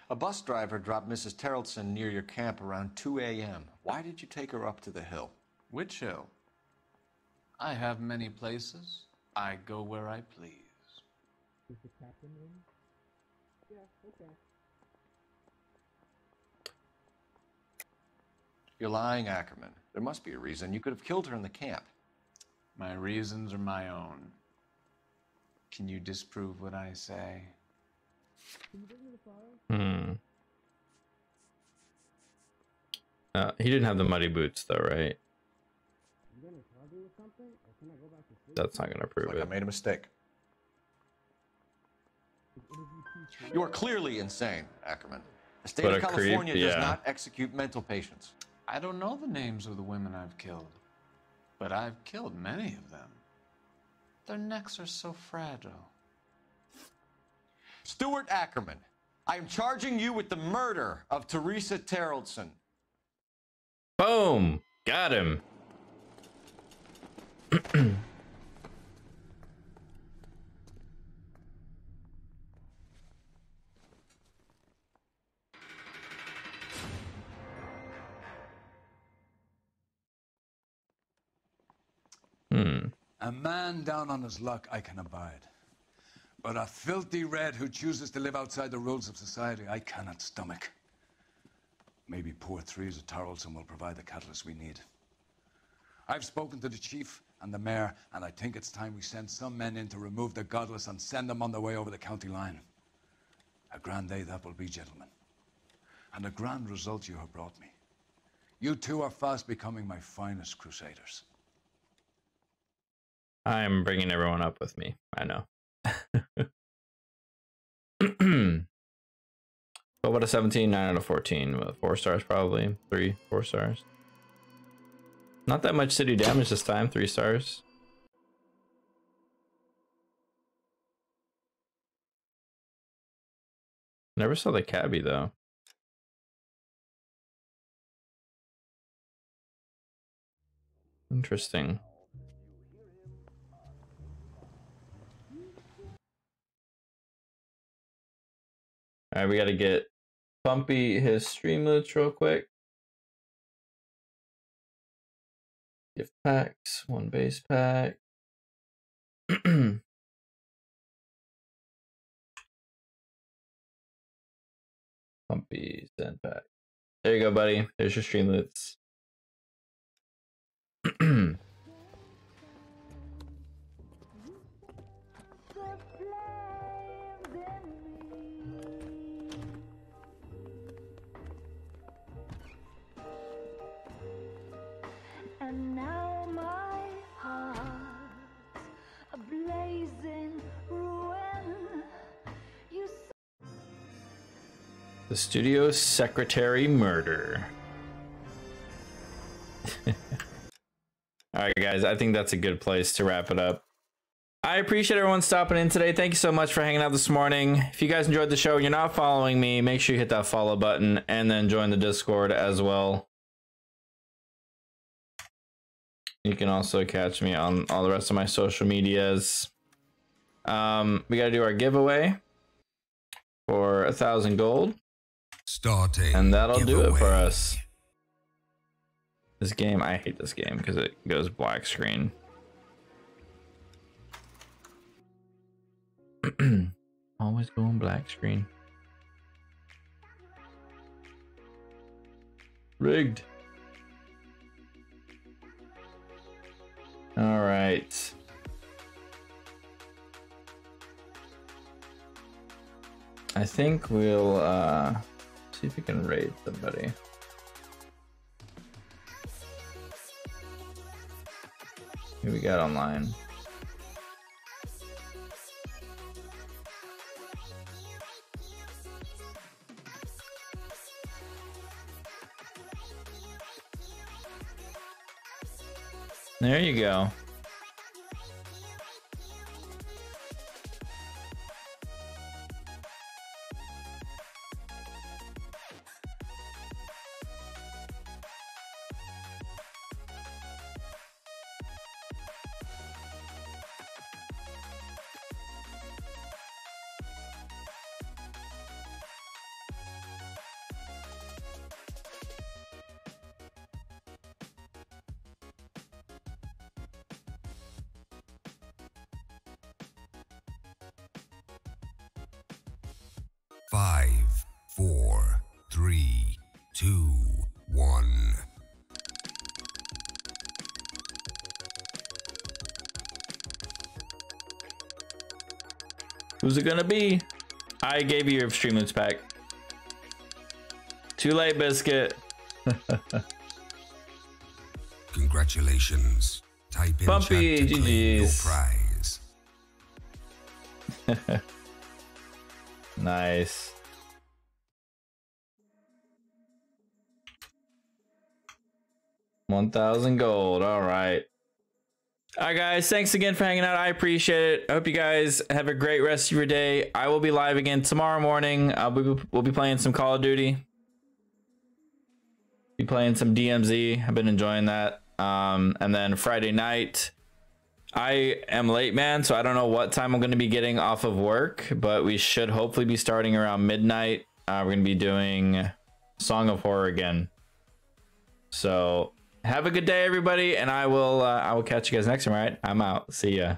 A bus driver dropped Mrs. Terrellson near your camp around 2 a.m. Why did you take her up to the hill? Which hill? I have many places. I go where I please. Is the captain in? Yeah, okay. You're lying, Ackerman. There must be a reason. You could have killed her in the camp. My reasons are my own. Can you disprove what I say? He didn't have the muddy boots though, right? That's not gonna prove it. I made a mistake. You are clearly insane, Ackerman. The state of California does not execute mental patients. I don't know the names of the women I've killed, but I've killed many of them. Their necks are so fragile. Stuart Ackerman, I am charging you with the murder of Teresa Terrellson. Boom! Got him. A man down on his luck I can abide. But a filthy red who chooses to live outside the rules of society, I cannot stomach. Maybe poor Teresa Terrellson will provide the catalyst we need. I've spoken to the chief and the mayor, and I think it's time we send some men in to remove the godless and send them on their way over the county line. A grand day that will be, gentlemen. And a grand result you have brought me. You two are fast becoming my finest crusaders. I'm bringing everyone up with me. I know. 12 out of 17, 9 out of 14. 4 stars probably. 3, 4 stars. Not that much city damage this time. 3 stars. Never saw the cabbie though. Interesting. All right, we got to get Bumpy his Streamlets real quick. Gift packs, 1 base pack. Bumpy send pack. There you go, buddy. There's your Streamlets. The studio secretary murder. All right, guys, I think that's a good place to wrap it up. I appreciate everyone stopping in today. Thank you so much for hanging out this morning. If you guys enjoyed the show and you're not following me, make sure you hit that follow button and then join the Discord as well. You can also catch me on all the rest of my social medias. We got to do our giveaway for 1,000 gold. Starting and that'll giveaway. do it for us. This game, I hate this game because it goes black screen. Always going black screen. Rigged. All right. I think we'll see if we can raid somebody. Who we got online? There you go. Five, 4, 3, 2, 1. Who's it gonna be? I gave you your Stream Loots pack. Too late, Biscuit. Congratulations. Type in Bumpy, chat to claim your GG's. prize. Nice. $1,000 gold. All right. All right, guys. Thanks again for hanging out. I appreciate it. I hope you guys have a great rest of your day. I will be live again tomorrow morning. We'll be playing some Call of Duty. Be playing some DMZ. I've been enjoying that. And then Friday night, I am late, man, so I don't know what time I'm going to be getting off of work, but we should hopefully be starting around midnight. We're going to be doing Song of Horror again. So have a good day, everybody, and I will catch you guys next time, all right? I'm out. See ya.